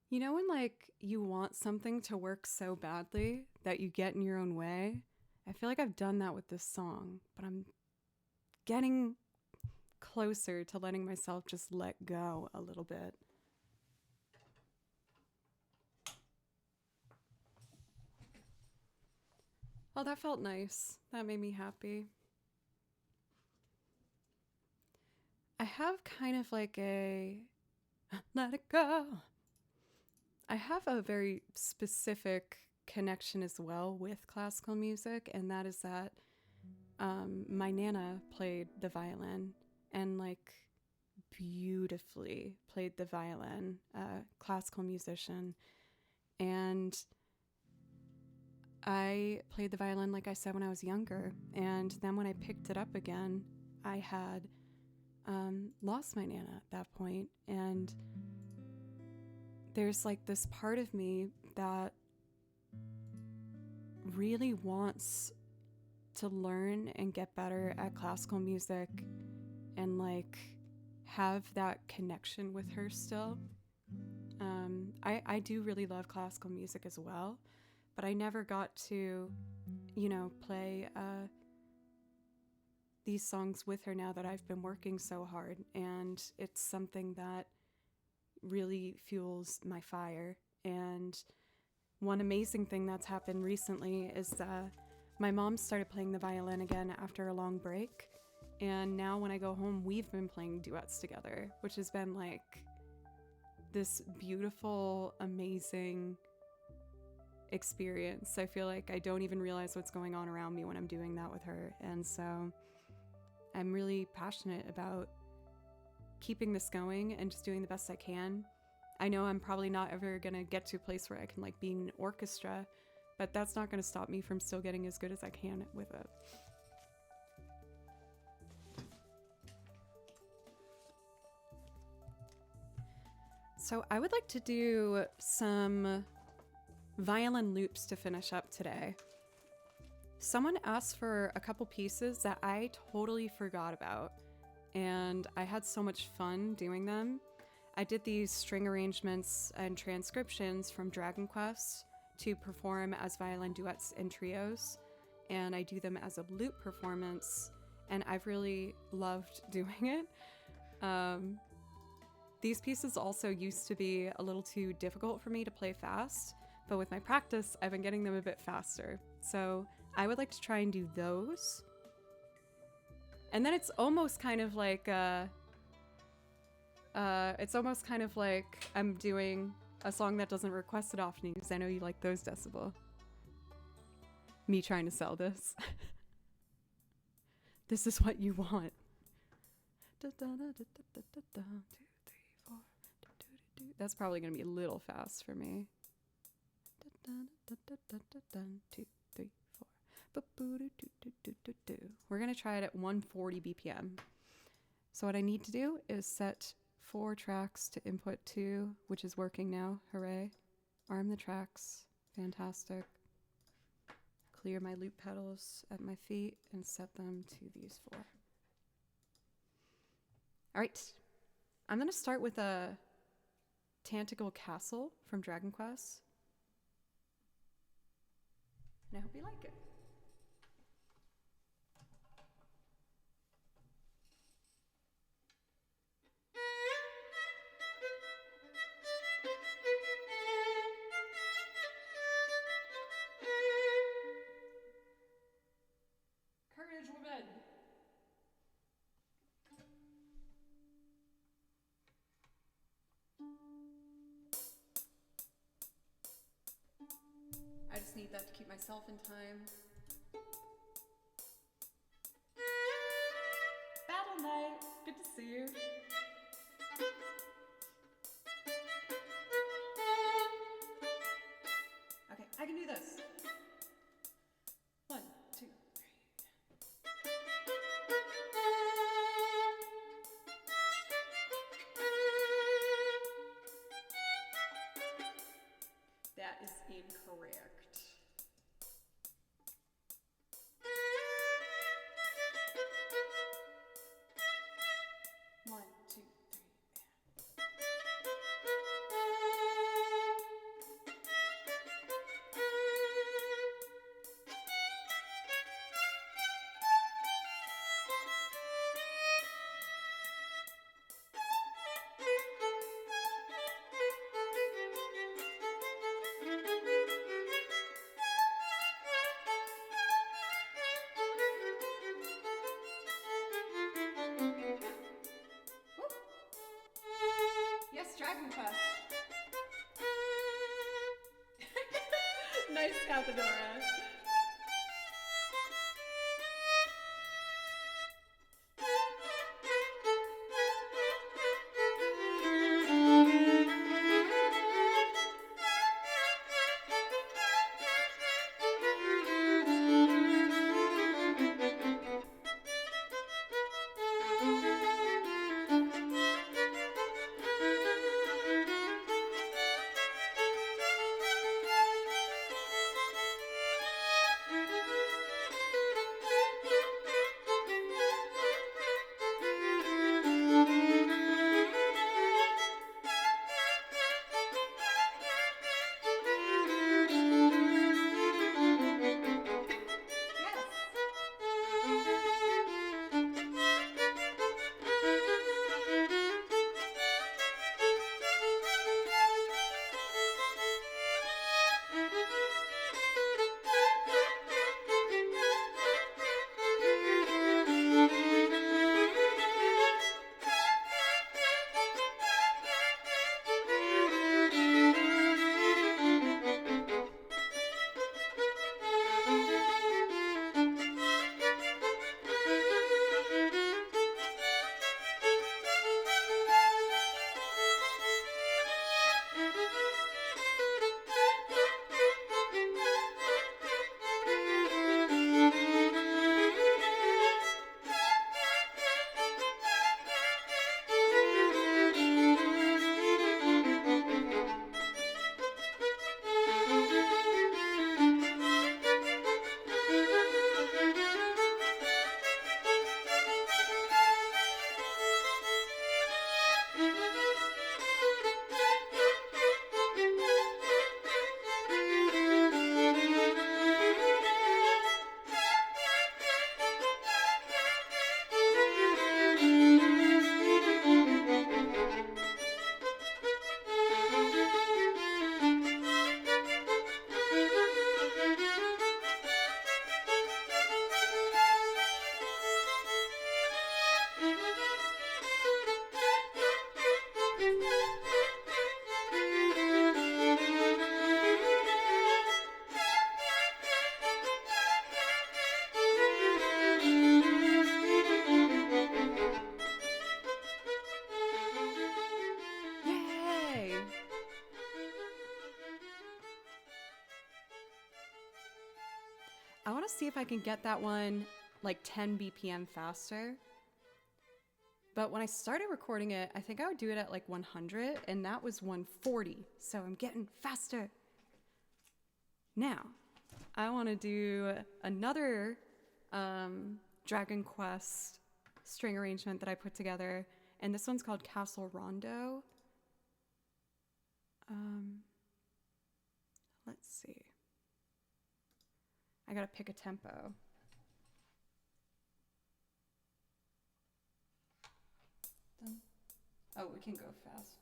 A: You know when like you want something to work so badly that you get in your own way? I feel like I've done that with this song, but I'm getting closer to letting myself just let go a little bit. Oh, that felt nice. That made me happy. I have kind of like a let it go. I have a very specific connection as well with classical music, and that is that my Nana played the violin and like beautifully played the violin, classical musician. And I played the violin, like I said, when I was younger. And then when I picked it up again, I had lost my Nana at that point. And there's like this part of me that really wants to learn and get better at classical music and like have that connection with her still. I do really love classical music as well, but I never got to, play these songs with her now that I've been working so hard. And it's something that really fuels my fire. And one amazing thing that's happened recently is my mom started playing the violin again after a long break. And now when I go home, we've been playing duets together, which has been like this beautiful, amazing experience. I feel like I don't even realize what's going on around me when I'm doing that with her. And so I'm really passionate about keeping this going and just doing the best I can. I know I'm probably not ever going to get to a place where I can like be in an orchestra, but that's not going to stop me from still getting as good as I can with it. So I would like to do some violin loops to finish up today. Someone asked for a couple pieces that I totally forgot about, and I had so much fun doing them. I did these string arrangements and transcriptions from Dragon Quest to perform as violin duets and trios, and I do them as a loop performance, and I've really loved doing it. These pieces also used to be a little too difficult for me to play fast, but with my practice, I've been getting them a bit faster. So I would like to try and do those. And then it's almost kind of like I'm doing a song that doesn't request it often, because I know you like those, Decibel. Me trying to sell this. This is what you want. That's probably going to be a little fast for me. 2, 3, 4. We're going to try it at 140 BPM. So what I need to do is set 4 tracks to input 2, which is working now. Hooray. Arm the tracks. Fantastic. Clear my loop pedals at my feet and set them to these 4. All right. I'm going to start with a Tanticle Castle from Dragon Quest. And I hope you like it. Courage, woman! I just need that to keep myself in time. Battle Knight, good to see you. Okay, I can do this. 1, 2, 3. That is incorrect. Nice, Cathedora. I want to see if I can get that one like 10 BPM faster. But when I started recording it, I think I would do it at like 100, and that was 140. So I'm getting faster. Now, I want to do another Dragon Quest string arrangement that I put together, and this one's called Castle Rondo. Let's see. I gotta pick a tempo. Oh, we can go fast.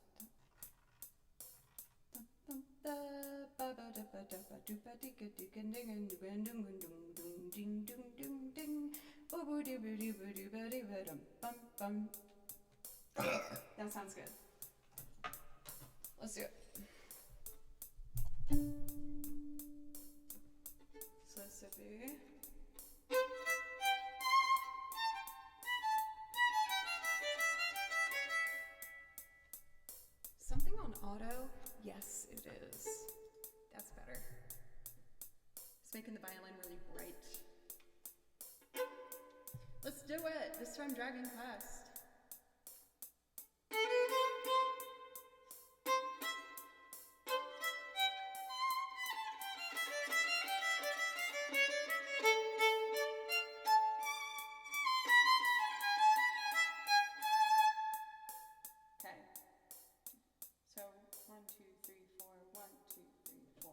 A: That sounds good. Let's do it. So this would be. Something on auto? Yes, it is. That's better. It's making the violin really bright. Let's do it! This time Dragon Quest. So 1, 2, 3, 4, 1, 2, 3, 4.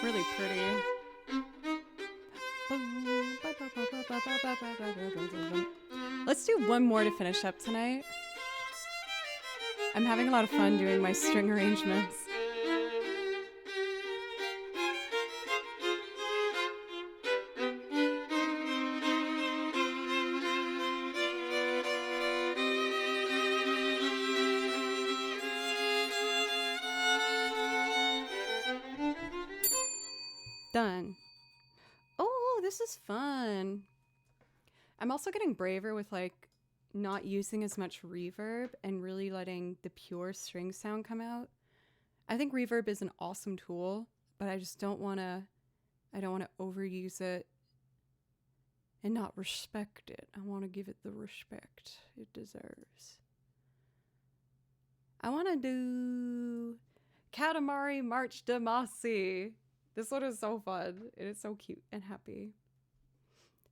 A: really pretty. Let's do one more to finish up tonight. I'm having a lot of fun doing my string arrangements. Done. Oh, this is fun. I'm also getting braver with like not using as much reverb and really letting the pure string sound come out. I think reverb is an awesome tool, but I just don't want to overuse it and not respect it. I want to give it the respect it deserves. I want to do Katamari March de Masi. This one is so fun. It is so cute and happy.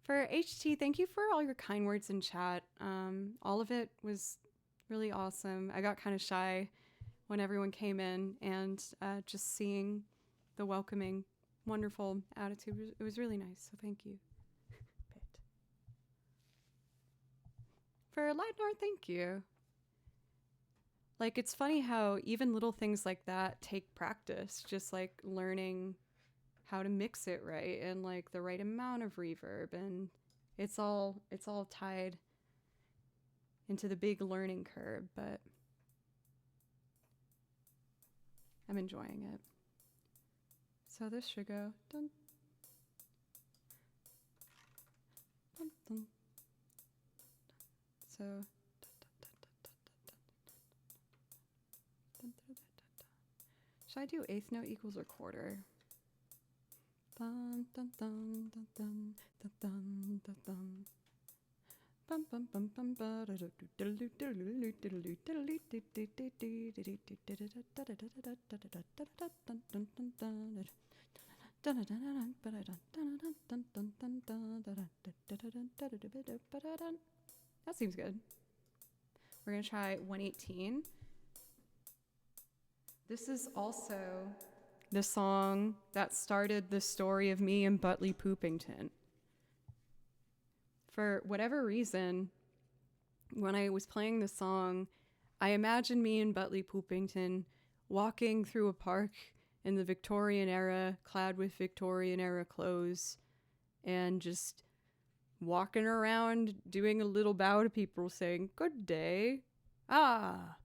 A: For HT, thank you for all your kind words in chat. All of it was really awesome. I got kind of shy when everyone came in, and just seeing the welcoming, wonderful attitude, it was really nice. So thank you. For Lightnor, thank you. Like, it's funny how even little things like that take practice, just like learning how to mix it right and like the right amount of reverb, and it's all tied into the big learning curve, but I'm enjoying it. So this should go dun, dun, dun. So should I do eighth note equals or quarter? Dun, dun, dun, dun, dun, dun, dun, dun. Bum, bum, bum, bum, ba, da, da, do, diddle-oo, diddle-oo, diddle-oo, diddle-oo, that seems good. We're going to try 118. This is also the song that started the story of me and Butley Poopington. For whatever reason, when I was playing the song, I imagined me and Butley Poopington walking through a park in the Victorian era, clad with Victorian era clothes, and just walking around doing a little bow to people saying, "Good day. Ah,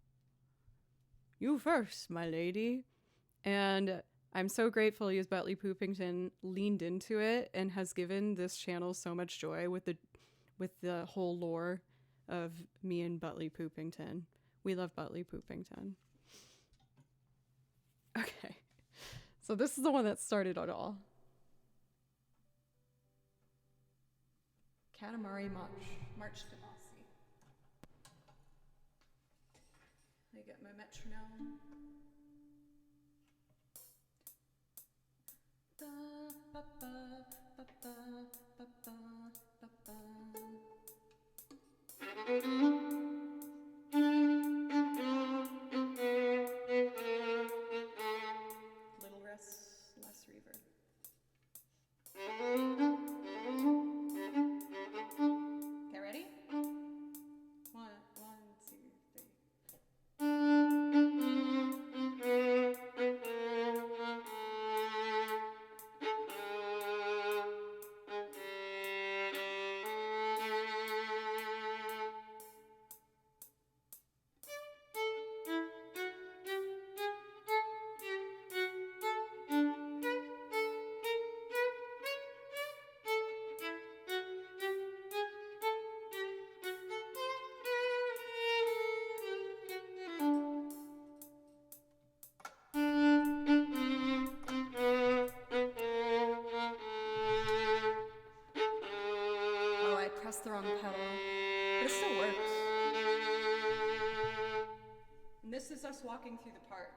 A: you first, my lady." And I'm so grateful because Butley Poopington leaned into it and has given this channel so much joy with the whole lore of me and Butley Poopington. We love Butley Poopington. Okay. So this is the one that started it all. Katamari March de Masi. I get my metronome. Da, ba, ba, ba, ba, ba, ba, ba, ba. Little less reverb. Okay, ready? One, two, three. Oh, I pressed the wrong pedal, but it still works. And this is us walking through the park.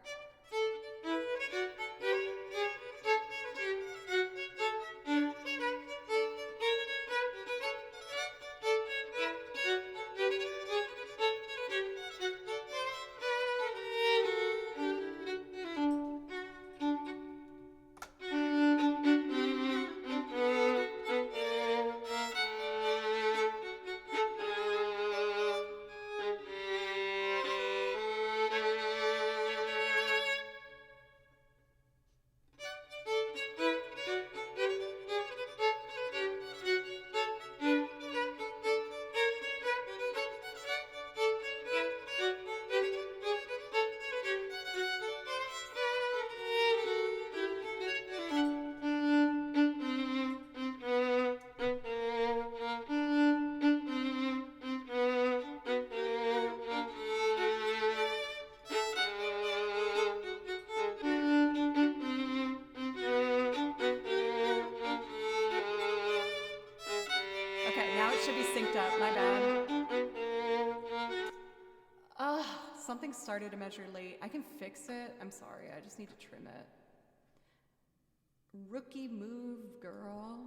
A: should be synced up. My bad. Something started to measure late. I can fix it. I'm sorry. I just need to trim it. Rookie move, girl.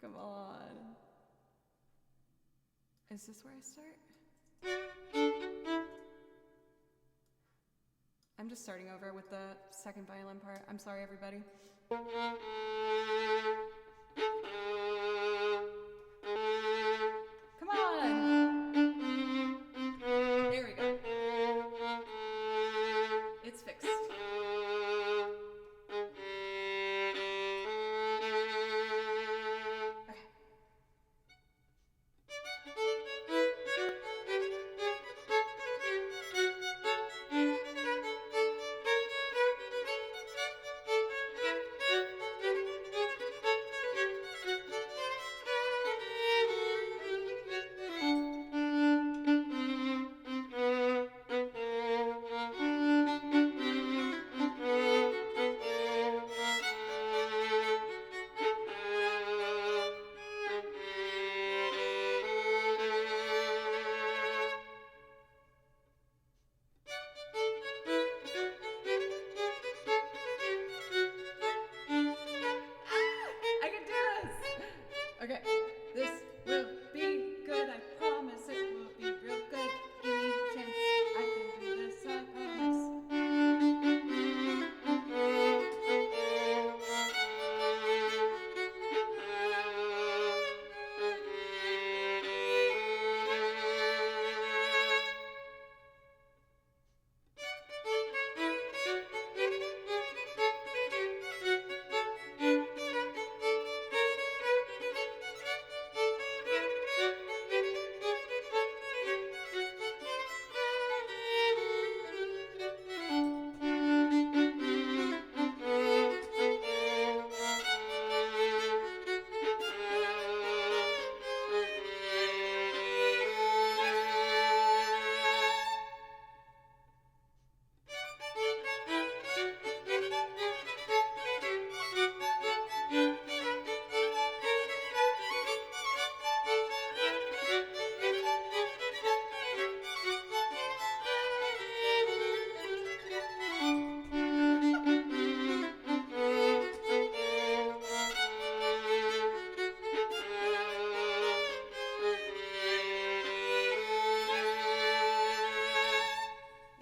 A: Come on. Is this where I start? I'm just starting over with the second violin part. I'm sorry, everybody. Come on! There we go. It's fixed. Okay. Okay, this will be good, I promise it will be real good. Give me a chance, I can do this, I promise.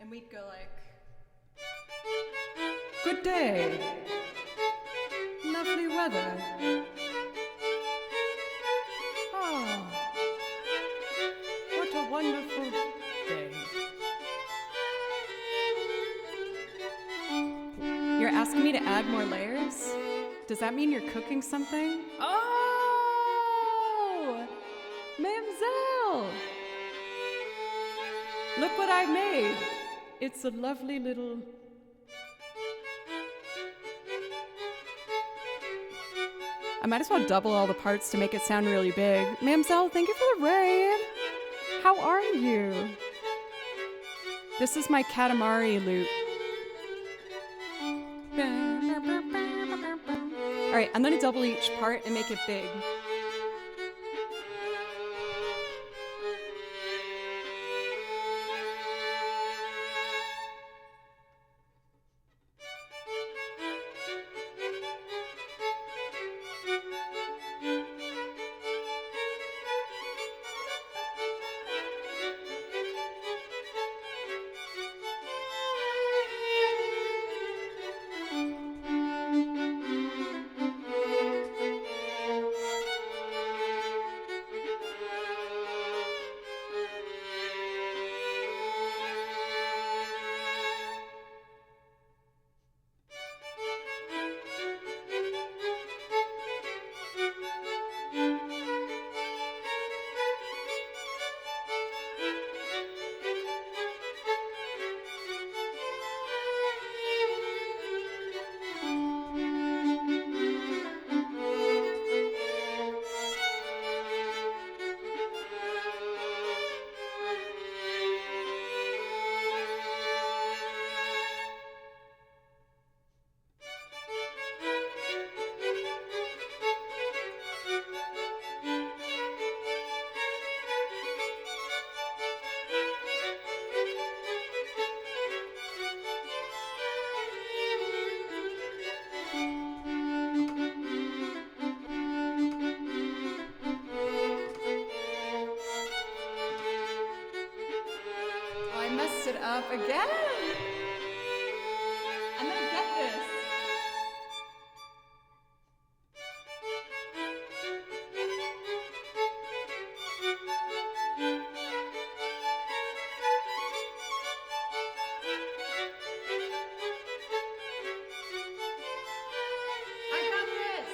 A: And we'd go like, good day, lovely weather. Oh, what a wonderful day. You're asking me to add more layers? Does that mean you're cooking something? Oh, Mamselle! Look what I made. It's a lovely little... I might as well double all the parts to make it sound really big. Mamselle, thank you for the raid. How are you? This is my Katamari loop. All right, I'm gonna double each part and make it big. messed it up again. I'm gonna get this. I got this.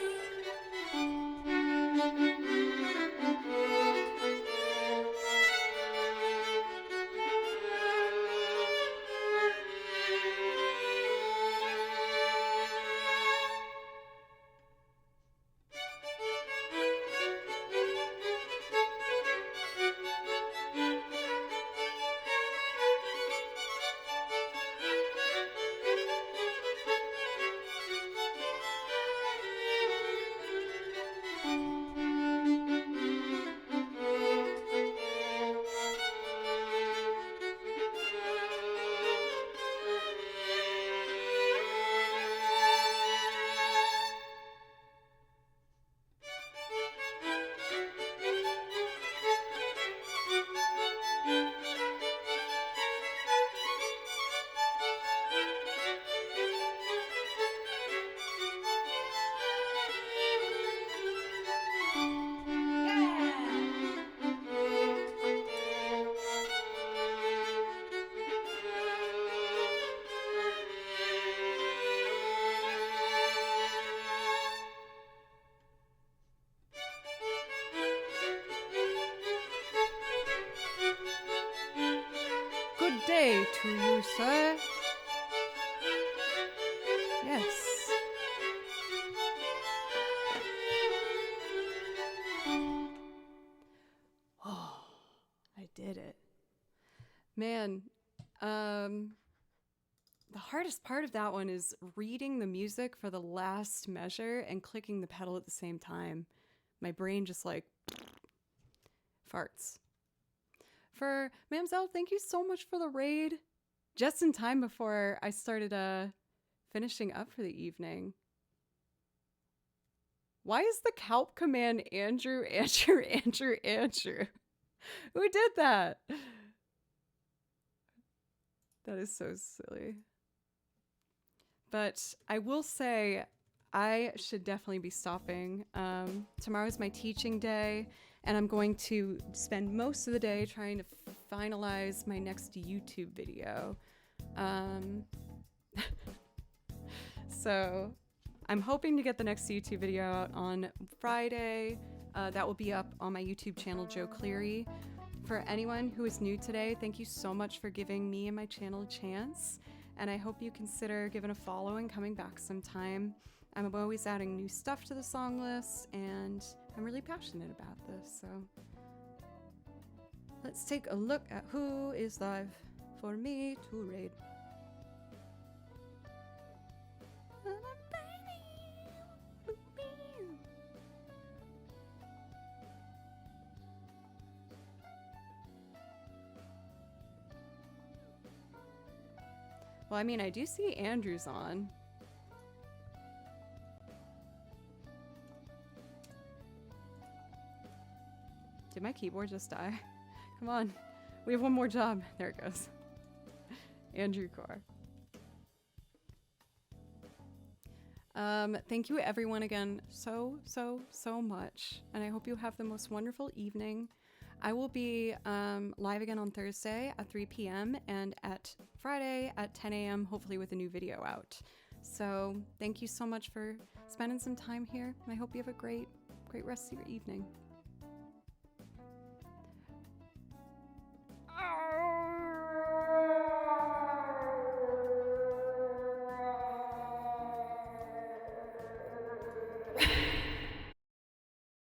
A: Good day to you, sir. Yes. Oh, I did it. Man, the hardest part of that one is reading the music for the last measure and clicking the pedal at the same time. My brain just like farts. For Mamzelle, thank you so much for the raid. Just in time before I started finishing up for the evening. Why is the Calp command Andrew? Who did that? That is so silly. But I will say I should definitely be stopping. Tomorrow's my teaching day, and I'm going to spend most of the day trying to finalize my next YouTube video. So I'm hoping to get the next YouTube video out on Friday. That will be up on my YouTube channel, Joe Cleary. For anyone who is new today, thank you so much for giving me and my channel a chance. And I hope you consider giving a follow and coming back sometime. I'm always adding new stuff to the song list, and I'm really passionate about this. So let's take a look at who is live for me to raid. Well, I mean, I do see Andrew's on. Did my keyboard just die? Come on. We have one more job. There it goes. Andrew Core. Thank you everyone again so much. And I hope you have the most wonderful evening. I will be live again on Thursday at 3 p.m. and at Friday at 10 a.m. hopefully with a new video out. So thank you so much for spending some time here. And I hope you have a great rest of your evening.